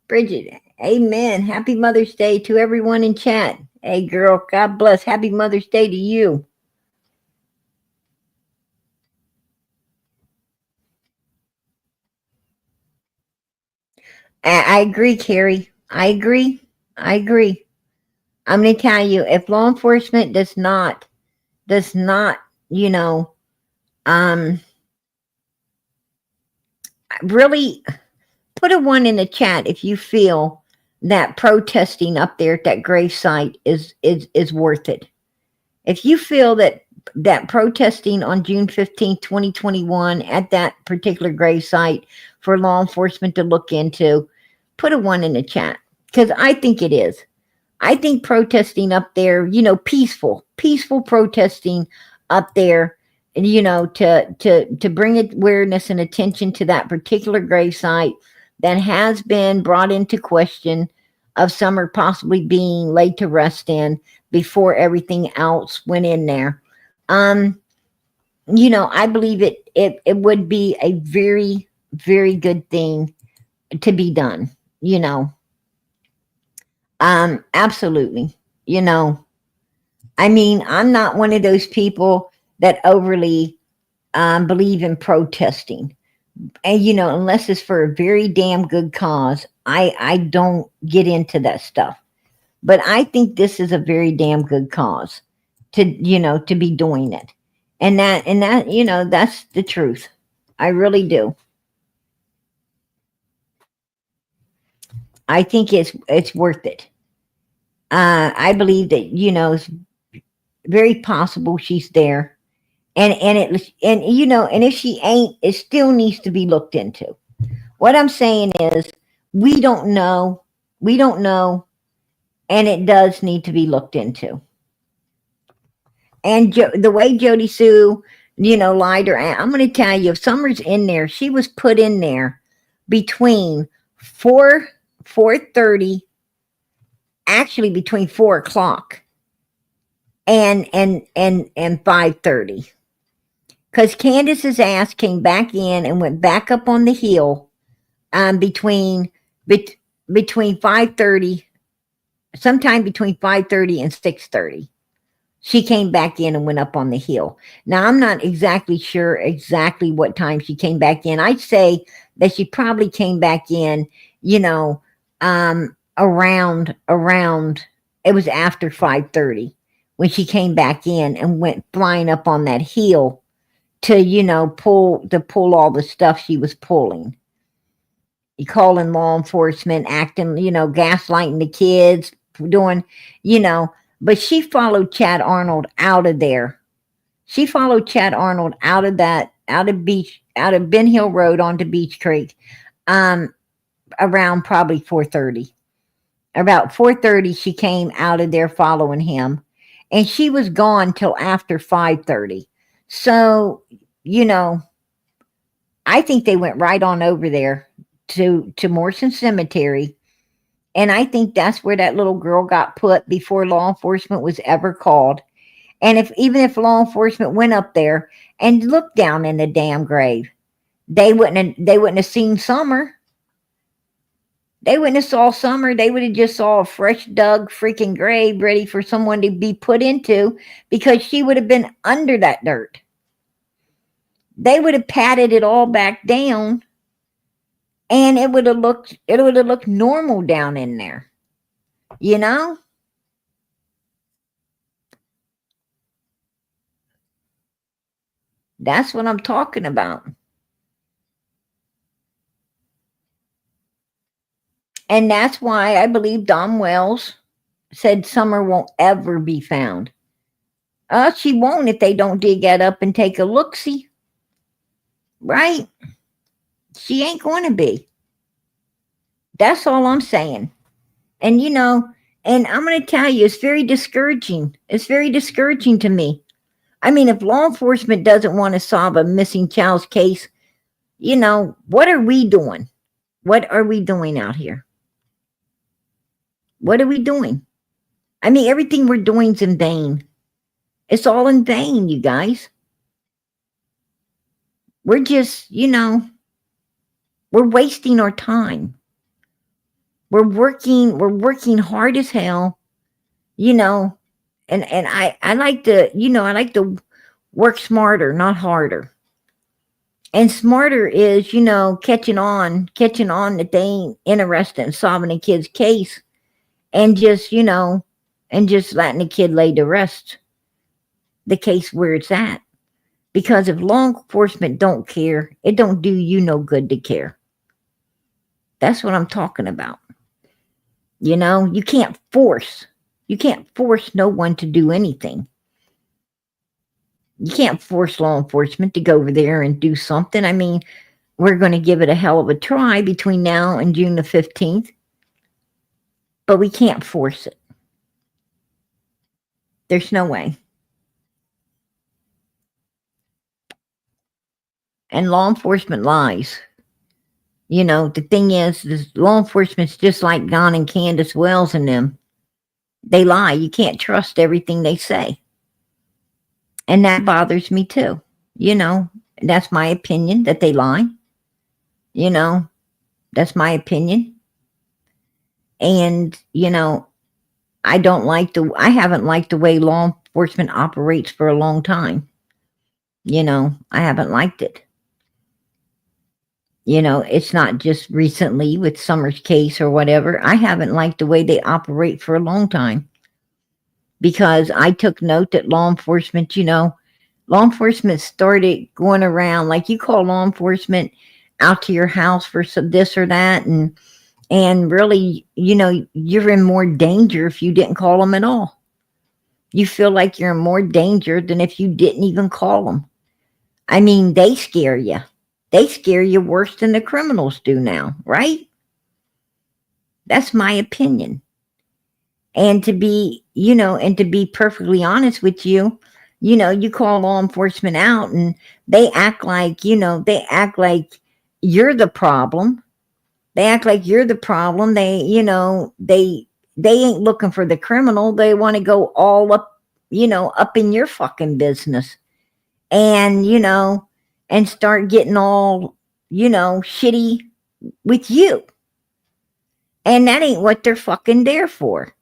Bridget. Amen. Happy Mother's Day to everyone in chat. Hey, girl, God bless. Happy Mother's Day to you. I agree, Carrie. I agree. I agree. I'm going to tell you, if law enforcement does not, you know, um, really put a 1 in the chat if you feel that protesting up there at that grave site is worth it. If you feel that protesting on June 15th, 2021 at that particular grave site for law enforcement to look into, put a 1 in the chat, because I think it is. I think protesting up there, peaceful protesting up there, to bring awareness and attention to that particular grave site that has been brought into question of Summer possibly being laid to rest in before everything else went in there. I believe it would be a very, very good thing to be done, you know. Absolutely. You know, I mean, I'm not one of those people that overly believe in protesting. And unless it's for a very damn good cause, I don't get into that stuff. But I think this is a very damn good cause to be doing it. And that that's the truth. I really do. I think it's worth it. I believe that it's very possible she's there, and if she ain't, it still needs to be looked into. What I'm saying is, we don't know, we don't know, and it does need to be looked into. And the way Jody Sue, lied her, I'm going to tell you, if Summer's in there, she was put in there between 4:30, actually between 4 o'clock and 5:30, because Candace's ass came back in and went back up on the hill between 5:30, sometime between 5:30 and 6:30. She came back in and went up on the hill. Now, I'm not exactly sure exactly what time she came back in. I'd say that she probably came back in, around it was after 5:30 when she came back in and went flying up on that hill to pull all the stuff she was pulling. Calling law enforcement, acting, gaslighting the kids, doing, but she followed Chad Arnold out of there. She followed Chad Arnold out of Ben Hill Road onto Beach Creek, around probably 4:30. About 4:30, she came out of there following him, and she was gone till after 5:30. So, I think they went right on over there to Morrison Cemetery. And I think that's where that little girl got put before law enforcement was ever called. And even if law enforcement went up there and looked down in the damn grave, they wouldn't have seen Summer. They wouldn't have saw Summer. They would have just saw a fresh dug freaking grave ready for someone to be put into, because she would have been under that dirt. They would have patted it all back down, and it would have looked normal down in there. That's what I'm talking about. And that's why I believe Dom Wells said Summer won't ever be found. She won't if they don't dig that up and take a look-see. Right? She ain't going to be. That's all I'm saying. And and I'm going to tell you, it's very discouraging. It's very discouraging to me. I mean, if law enforcement doesn't want to solve a missing child's case, what are we doing? What are we doing out here? What are we doing? I mean, everything we're doing is in vain. It's all in vain, you guys. We're just, we're wasting our time. We're working hard as hell, and I like to work smarter, not harder. And smarter is, catching on that they ain't interested in solving a kid's case, and just letting the kid lay to rest the case where it's at. Because if law enforcement don't care, it don't do you no good to care. That's what I'm talking about. You can't force no one to do anything. You can't force law enforcement to go over there and do something. I mean, we're going to give it a hell of a try between now and June the 15th, but we can't force it. There's no way. And law enforcement lies. You know, the thing is law enforcement's just like Don and Candace Wells and them. They lie. You can't trust everything they say. And that bothers me too. You know, that's my opinion that they lie. You know, that's my opinion. And, you know, I haven't liked the way law enforcement operates for a long time. You know, I haven't liked it. You know, it's not just recently with Summer's case or whatever. I haven't liked the way they operate for a long time because I took note that law enforcement, you know, law enforcement started going around like you call law enforcement out to your house for some this or that, and really, you know, you're in more danger if you didn't call them at all. You feel like you're in more danger than if you didn't even call them. I mean, they scare you. They scare you worse than the criminals do now, right? That's my opinion. And to be, you know, and to be perfectly honest with you, you know, you call law enforcement out and they act like, you know, they act like you're the problem. They act like you're the problem. They, you know, they ain't looking for the criminal. They want to go all up, you know, up in your fucking business. And, you know, and start getting all, you know, shitty with you. And that ain't what they're fucking there for.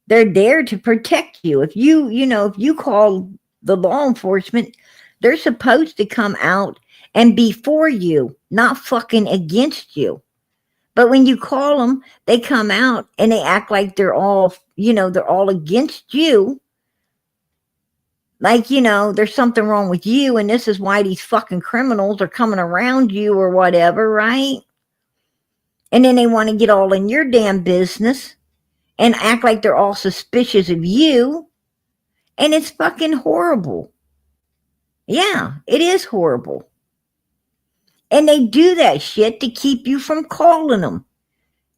They're there to protect you. If you know, if you call the law enforcement, they're supposed to come out and be for you, not fucking against you. But when you call them, they come out and they act like they're all, you know, they're all against you. Like, you know, there's something wrong with you and this is why these fucking criminals are coming around you or whatever, right? And then they want to get all in your damn business and act like they're all suspicious of you. And it's fucking horrible. Yeah, it is horrible. And they do that shit to keep you from calling them.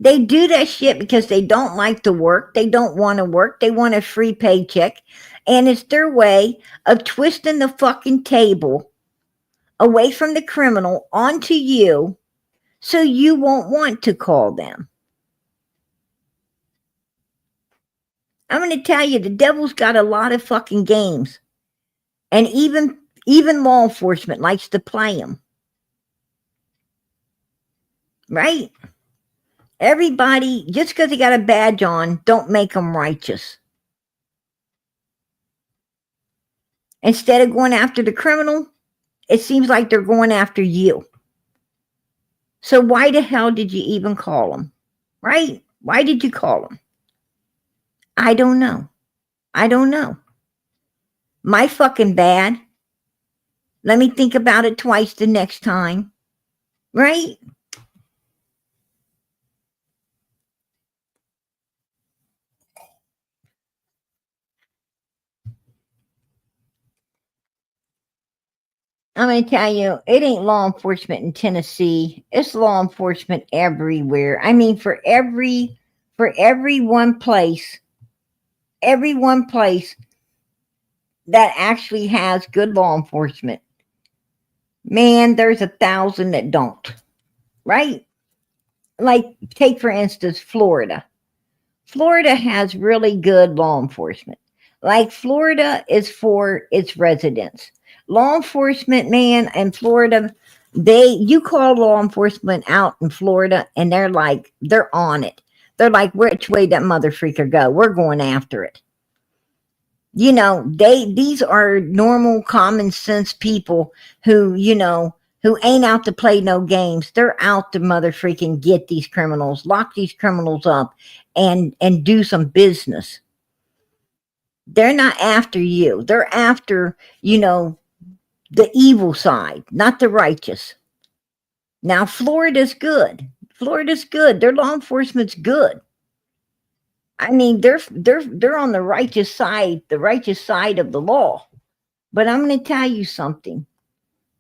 They do that shit because they don't like to work. They don't want to work. They want a free paycheck. And it's their way of twisting the fucking table away from the criminal onto you so you won't want to call them. I'm going to tell you, the devil's got a lot of fucking games. And even law enforcement likes to play them. Right? Everybody, just because they got a badge on, don't make them righteous. Instead of going after the criminal, it seems like they're going after you. So why the hell did you even call them? Right? Why did you call them? I don't know. I don't know. My fucking bad. Let me think about it twice the next time. Right? I'm going to tell you, it ain't law enforcement in Tennessee. It's law enforcement everywhere. I mean, for every one place that actually has good law enforcement, man, there's 1,000 that don't. Right? Like, take for instance, Florida. Florida has really good law enforcement. Like, Florida is for its residents. Law enforcement, man, in Florida, you call law enforcement out in Florida and they're on it. They're like, which way that mother freaker go? We're going after it. You know, these are normal, common sense people who, you know, who ain't out to play no games. They're out to mother freaking get these criminals, lock these criminals up, and do some business. They're not after you. They're after, you know, the evil side, not the righteous. Now, Florida's good. Florida's good. Their law enforcement's good. I mean, they're on the righteous side of the law. But I'm going to tell you something.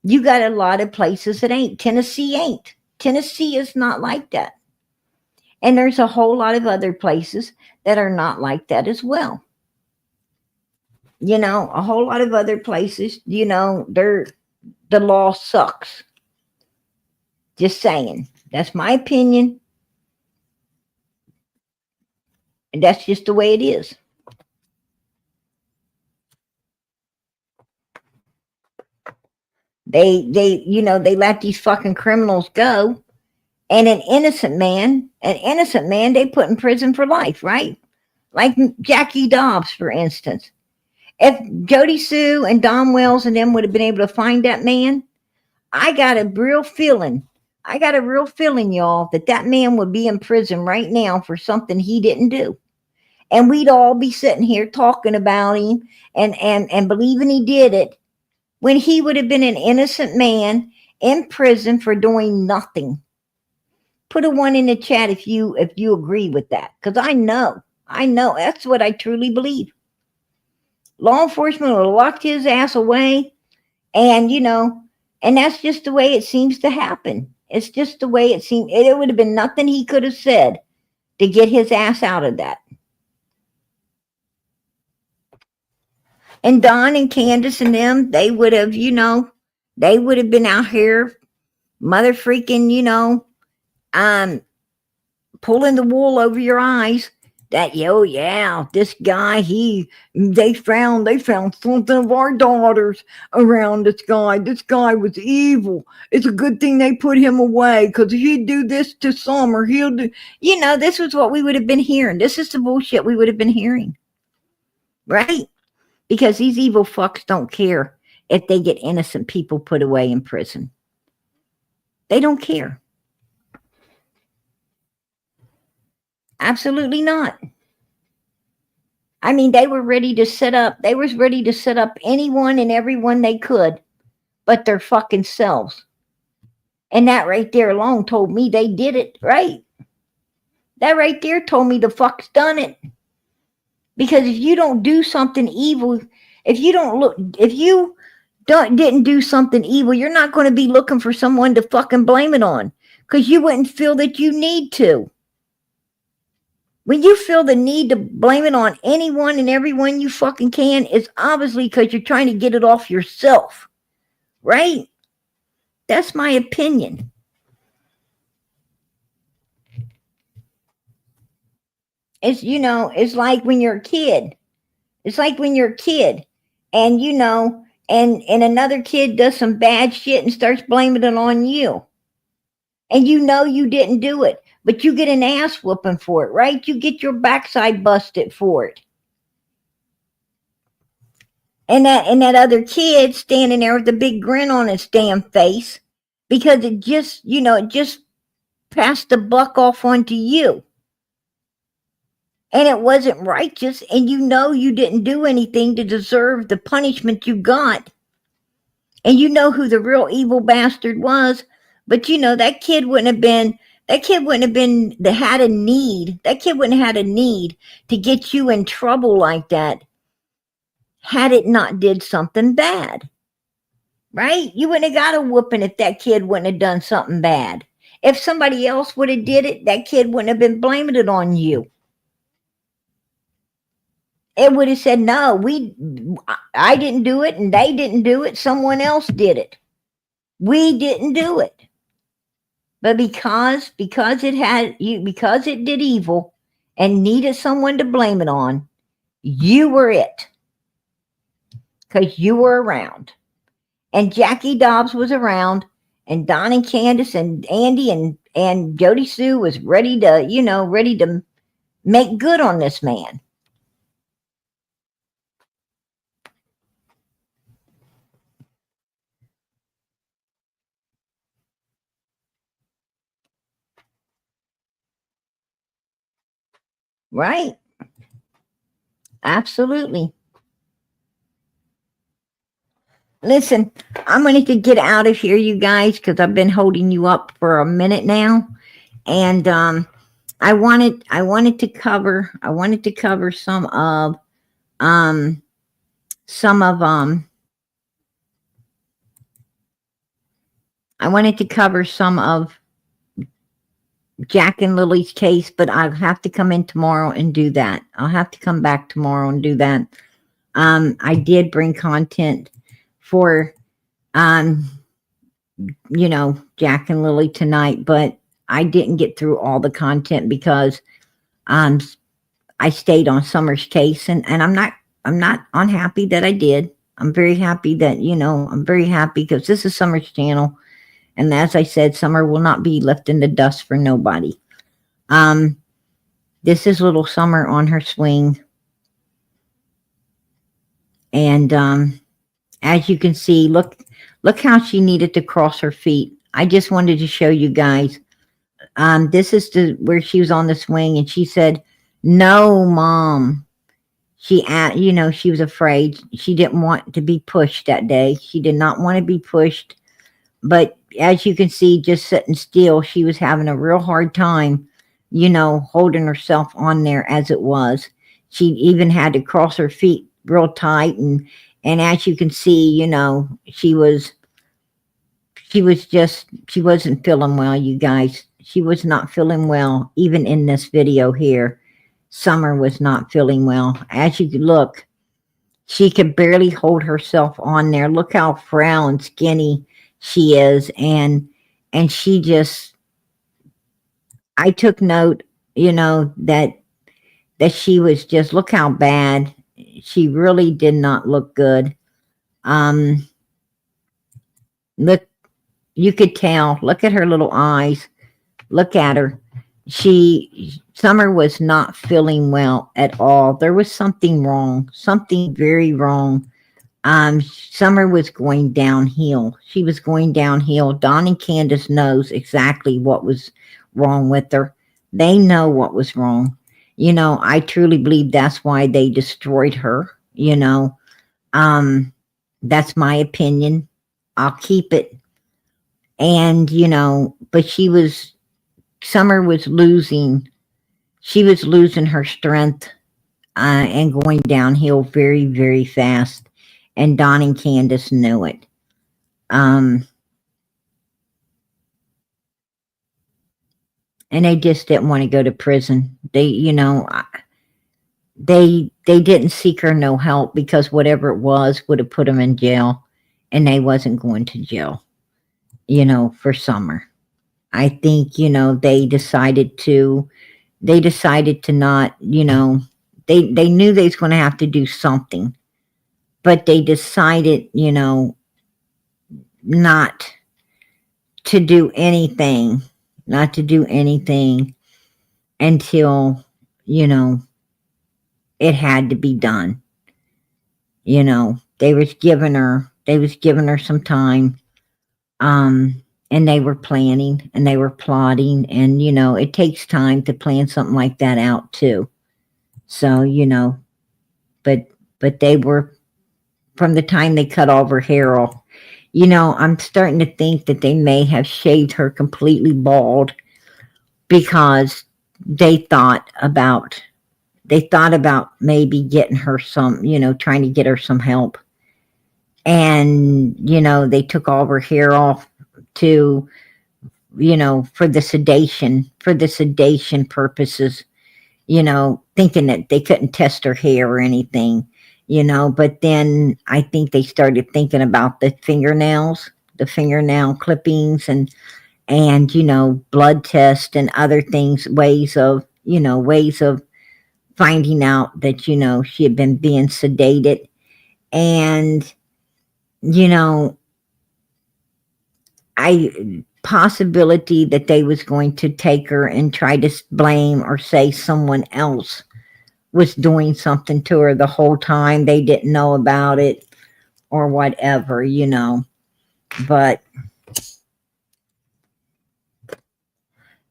You got a lot of places that ain't. Tennessee ain't. Tennessee is not like that. And there's a whole lot of other places that are not like that as well. You know, a whole lot of other places, you know, the law sucks. Just saying. That's my opinion. And that's just the way it is. They they let these fucking criminals go. And an innocent man, they put in prison for life, right? Like Jackie Dobbs, for instance. If Jody Sue and Don Wells and them would have been able to find that man, I got a real feeling, y'all, that man would be in prison right now for something he didn't do. And we'd all be sitting here talking about him and believing he did it when he would have been an innocent man in prison for doing nothing. Put a 1 in the chat if you agree with that, because I know that's what I truly believe. Law enforcement would have locked his ass away, and and that's just the way it seems to happen. It's just the way it seems. It would have been nothing he could have said to get his ass out of that. And Don and Candace and them, they would have been out here, mother freaking, pulling the wool over your eyes. That this guy, they found something of our daughters around this guy. This guy was evil. It's a good thing they put him away, because if he'd do this to Summer, he'll do. This was what we would have been hearing. This is the bullshit we would have been hearing, right? Because these evil fucks don't care if they get innocent people put away in prison. They don't care. Absolutely not. I mean, they were ready to set up anyone and everyone they could, but their fucking selves. And that right there alone told me they did it, right? That right there told me the fuck's done it. Because if you don't do something evil, if you didn't do something evil, you're not going to be looking for someone to fucking blame it on, because you wouldn't feel that you need to. When you feel the need to blame it on anyone and everyone you fucking can, it's obviously because you're trying to get it off yourself, right? That's my opinion. It's, it's like when you're a kid. It's like when you're a kid and, and another kid does some bad shit and starts blaming it on you. And you didn't do it, but you get an ass whooping for it, right? You get your backside busted for it. And that other kid standing there with a big grin on his damn face because it just, it just passed the buck off onto you. And it wasn't righteous, and you didn't do anything to deserve the punishment you got. And who the real evil bastard was. But that kid wouldn't have had a need to get you in trouble like that had it not did something bad. Right? You wouldn't have got a whooping if that kid wouldn't have done something bad. If somebody else would have did it, that kid wouldn't have been blaming it on you. It would have said, no, I didn't do it, and they didn't do it. Someone else did it. We didn't do it. But because it did evil and needed someone to blame it on, you were it. Because you were around. And Jackie Dobbs was around, and Don and Candace and Andy and Jody Sue was ready to make good on this man. Right? Absolutely. Listen, I'm going to get out of here, you guys, because I've been holding you up for a minute now, and I wanted to cover some of Jack and Lily's case, but I'll have to come in tomorrow and do that. I'll have to come back tomorrow and do that. I did bring content for, Jack and Lily tonight, but I didn't get through all the content because I stayed on Summer's case, and I'm not unhappy that I did. I'm very happy that, I'm very happy because this is Summer's channel. And as I said, Summer will not be left in the dust for nobody. This is little Summer on her swing. And as you can see, look how she needed to cross her feet. I just wanted to show you guys. This is where she was on the swing, and she said, "No, Mom." She was afraid. She didn't want to be pushed that day. She did not want to be pushed. But as you can see, just sitting still, she was having a real hard time, holding herself on there as it was. She even had to cross her feet real tight. And as you can see, she wasn't feeling well, you guys. She was not feeling well, even in this video here. Summer was not feeling well. As you could look, she could barely hold herself on there. Look how frail and skinny she is. And she just, I took note, that she was just, look how bad. She really did not look good. Look, you could tell. Look at her little eyes. Look at her. Summer was not feeling well at all. There was something wrong, something very wrong. Summer was going downhill. She was going downhill. Don and Candace knows exactly what was wrong with her. They know what was wrong. I truly believe that's why they destroyed her. That's my opinion. I'll keep it. And, but Summer was losing. She was losing her strength and going downhill very, very fast. And Don and Candace knew it. And they just didn't want to go to prison. They didn't seek her no help because whatever it was would have put them in jail, and they wasn't going to jail, for Summer. I think, they decided to not, they knew they was going to have to do something, but they decided, not to do anything until, it had to be done. They was giving her some time. And they were planning and they were plotting, and, it takes time to plan something like that out too. So, but they were, from the time they cut all her hair off, I'm starting to think that they may have shaved her completely bald because they thought about maybe getting her some, trying to get her some help. And, they took all her hair off to, for the sedation purposes, thinking that they couldn't test her hair or anything, but then I think they started thinking about the fingernail clippings and, blood test and other things, ways of finding out that, she had been being sedated. And, possibility that they was going to take her and try to blame or say someone else was doing something to her the whole time. They didn't know about it or whatever, but,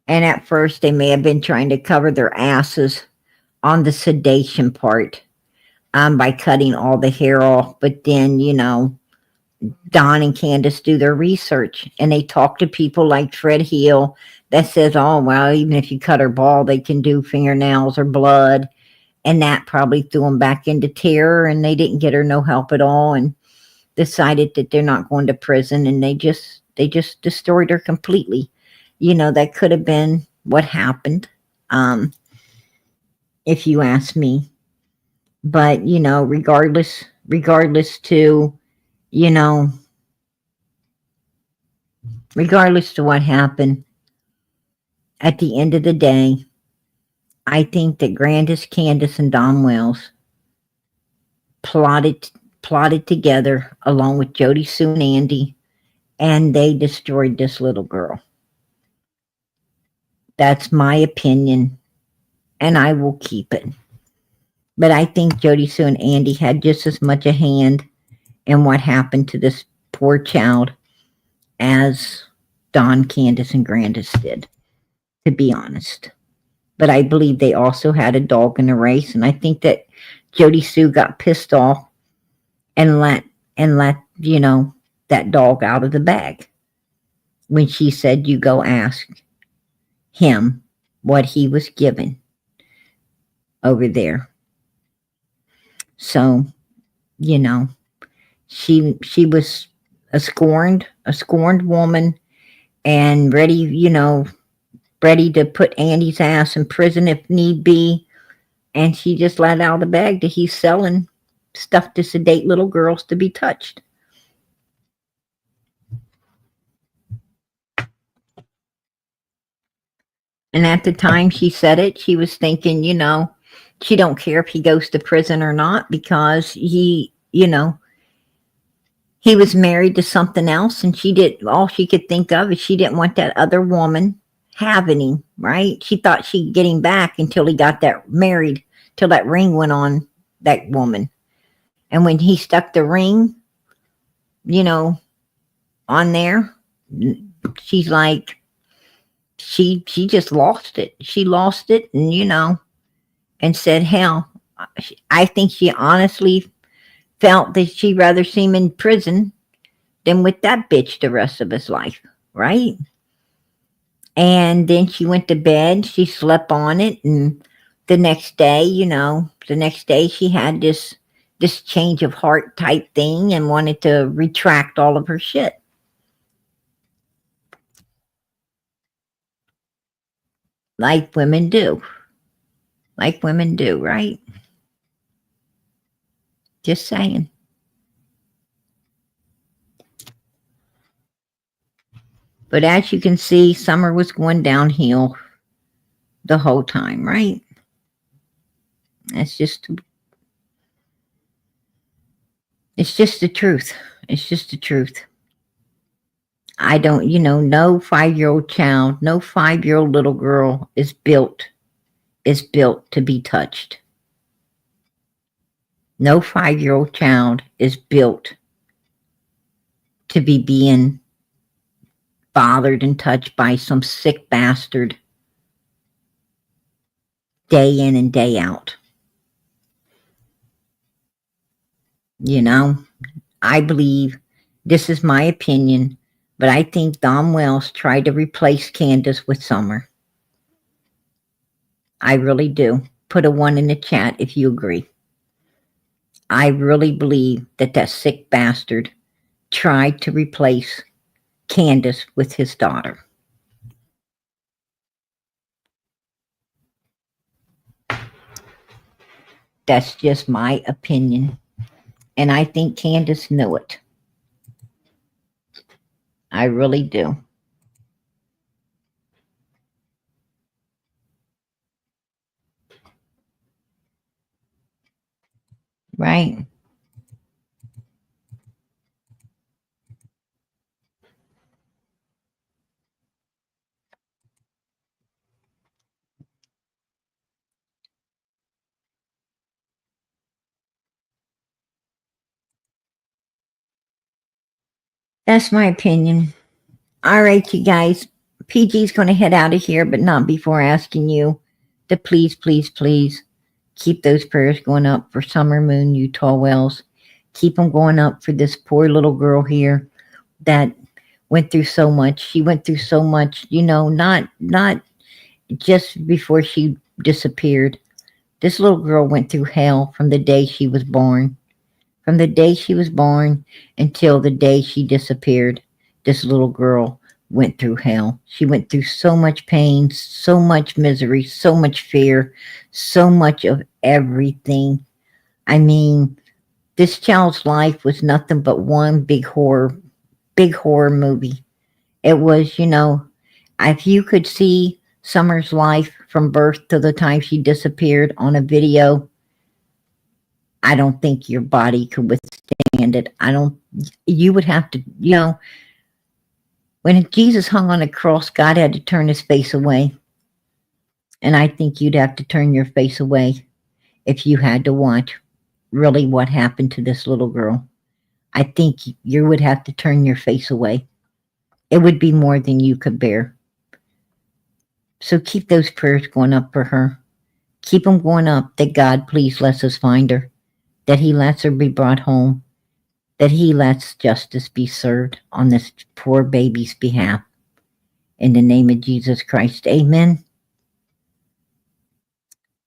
and at first they may have been trying to cover their asses on the sedation part, by cutting all the hair off. But then, Don and Candace do their research and they talk to people like Fred Hill that says, oh, well, even if you cut her bald, they can do fingernails or blood. And that probably threw them back into terror, and they didn't get her no help at all and decided that they're not going to prison, and they just destroyed her completely. That could have been what happened, if you ask me. But, regardless to, regardless to what happened, at the end of the day, I think that Candace, and Don Wells plotted together along with Jody, Sue, and Andy, and they destroyed this little girl. That's my opinion, and I will keep it. But I think Jody, Sue, and Andy had just as much a hand in what happened to this poor child as Don, Candace, and Candace did, to be honest. But I believe they also had a dog in the race, and I think that Jody Sue got pissed off and let that dog out of the bag when she said, "You go ask him what he was given over there." So, she was a scorned woman, and ready to put Andy's ass in prison if need be. And she just let out of the bag that he's selling stuff to sedate little girls to be touched. And at the time she said it, she was thinking, she don't care if he goes to prison or not, because he was married to something else, and all she could think of is she didn't want that other woman having him, right? She thought she'd get him back until he got that married, till that ring went on that woman. And when he stuck the ring, on there, she's like, she just lost it. She lost it, and said, hell, I think she honestly felt that she'd rather see him in prison than with that bitch the rest of his life, right? And then she went to bed, she slept on it, and the next day she had this change of heart type thing and wanted to retract all of her shit. Like women do, right? Just saying. But as you can see, Summer was going downhill the whole time, right? It's just the truth. It's just the truth. I don't, no 5-year-old child, no 5-year-old little girl is built to be touched. No 5-year-old child is built to be being bothered and touched by some sick bastard day in and day out. I believe, this is my opinion, but I think Don Wells tried to replace Candace with Summer. I really do. Put a 1 in the chat if you agree. I really believe that sick bastard tried to replace Candace with his daughter. That's just my opinion. And I think Candace knew it. I really do. Right? That's my opinion. All right, you guys. PG's going to head out of here, but not before asking you to please, please, please keep those prayers going up for Summer Moon, Utah Wells. Keep them going up for this poor little girl here that went through so much. She went through so much, not just before she disappeared. This little girl went through hell from the day she was born. From the day she was born until the day she disappeared, this little girl went through hell. She went through so much pain, so much misery, so much fear, so much of everything. I mean, this child's life was nothing but one big horror movie. It was, if you could see Summer's life from birth to the time she disappeared on a video, I don't think your body could withstand it. You would have to, when Jesus hung on a cross, God had to turn his face away. And I think you'd have to turn your face away if you had to watch really what happened to this little girl. I think you would have to turn your face away. It would be more than you could bear. So keep those prayers going up for her. Keep them going up that God please lets us find her, that he lets her be brought home, that he lets justice be served on this poor baby's behalf. In the name of Jesus Christ, amen.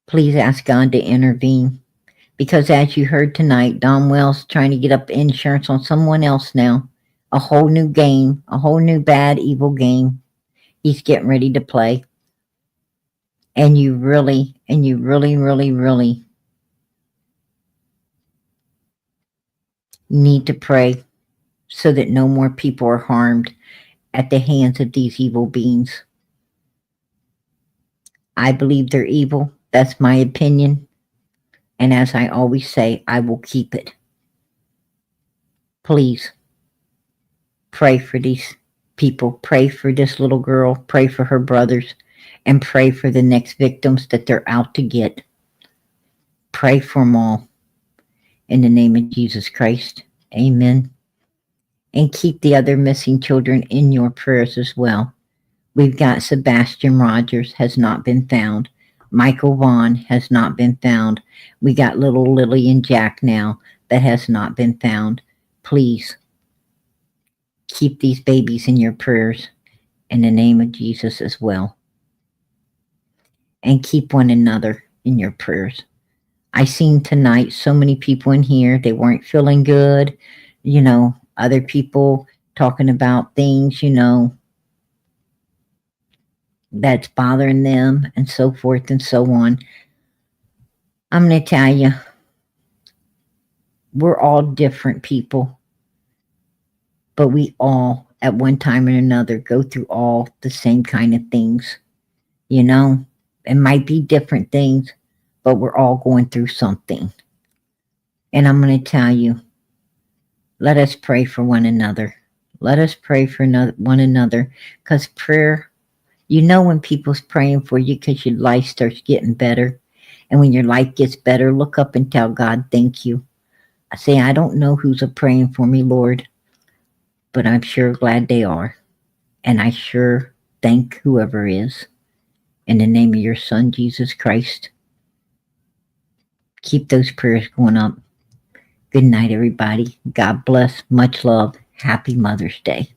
Please ask God to intervene. Because as you heard tonight, Don Wells trying to get up insurance on someone else now. A whole new game, a whole new bad, evil game he's getting ready to play. And you really, really need to pray so that no more people are harmed at the hands of these evil beings. I believe they're evil. That's my opinion. And as I always say, I will keep it. Please pray for these people. Pray for this little girl. Pray for her brothers. And pray for the next victims that they're out to get. Pray for them all. In the name of Jesus Christ. Amen. And keep the other missing children in your prayers as well. We've got Sebastian Rogers has not been found. Michael Vaughn has not been found. We got little Lily and Jack now that has not been found. Please keep these babies in your prayers in the name of Jesus as well. And keep one another in your prayers. I seen tonight so many people in here, they weren't feeling good. Other people talking about things, that's bothering them and so forth and so on. I'm going to tell you, we're all different people, but we all at one time or another go through all the same kind of things. It might be different things, but we're all going through something. And I'm going to tell you, let us pray for one another. Let us pray for one another, because prayer, when people's praying for you because your life starts getting better. And when your life gets better, look up and tell God, thank you. I say, I don't know who's praying for me, Lord, but I'm sure glad they are. And I sure thank whoever is. In the name of your Son, Jesus Christ. Keep those prayers going up. Good night, everybody. God bless. Much love. Happy Mother's Day.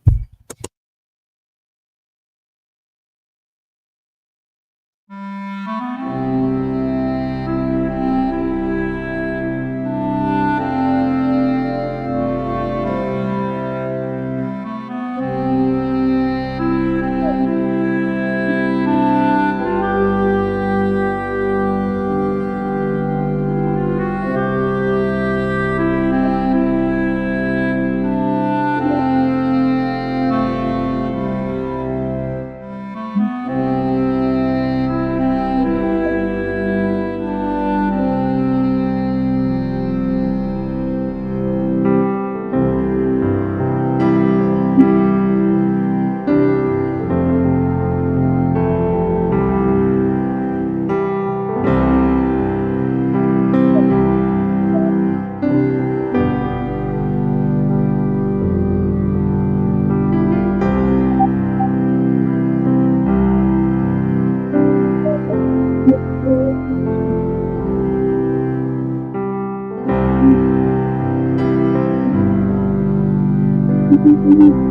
Thank you.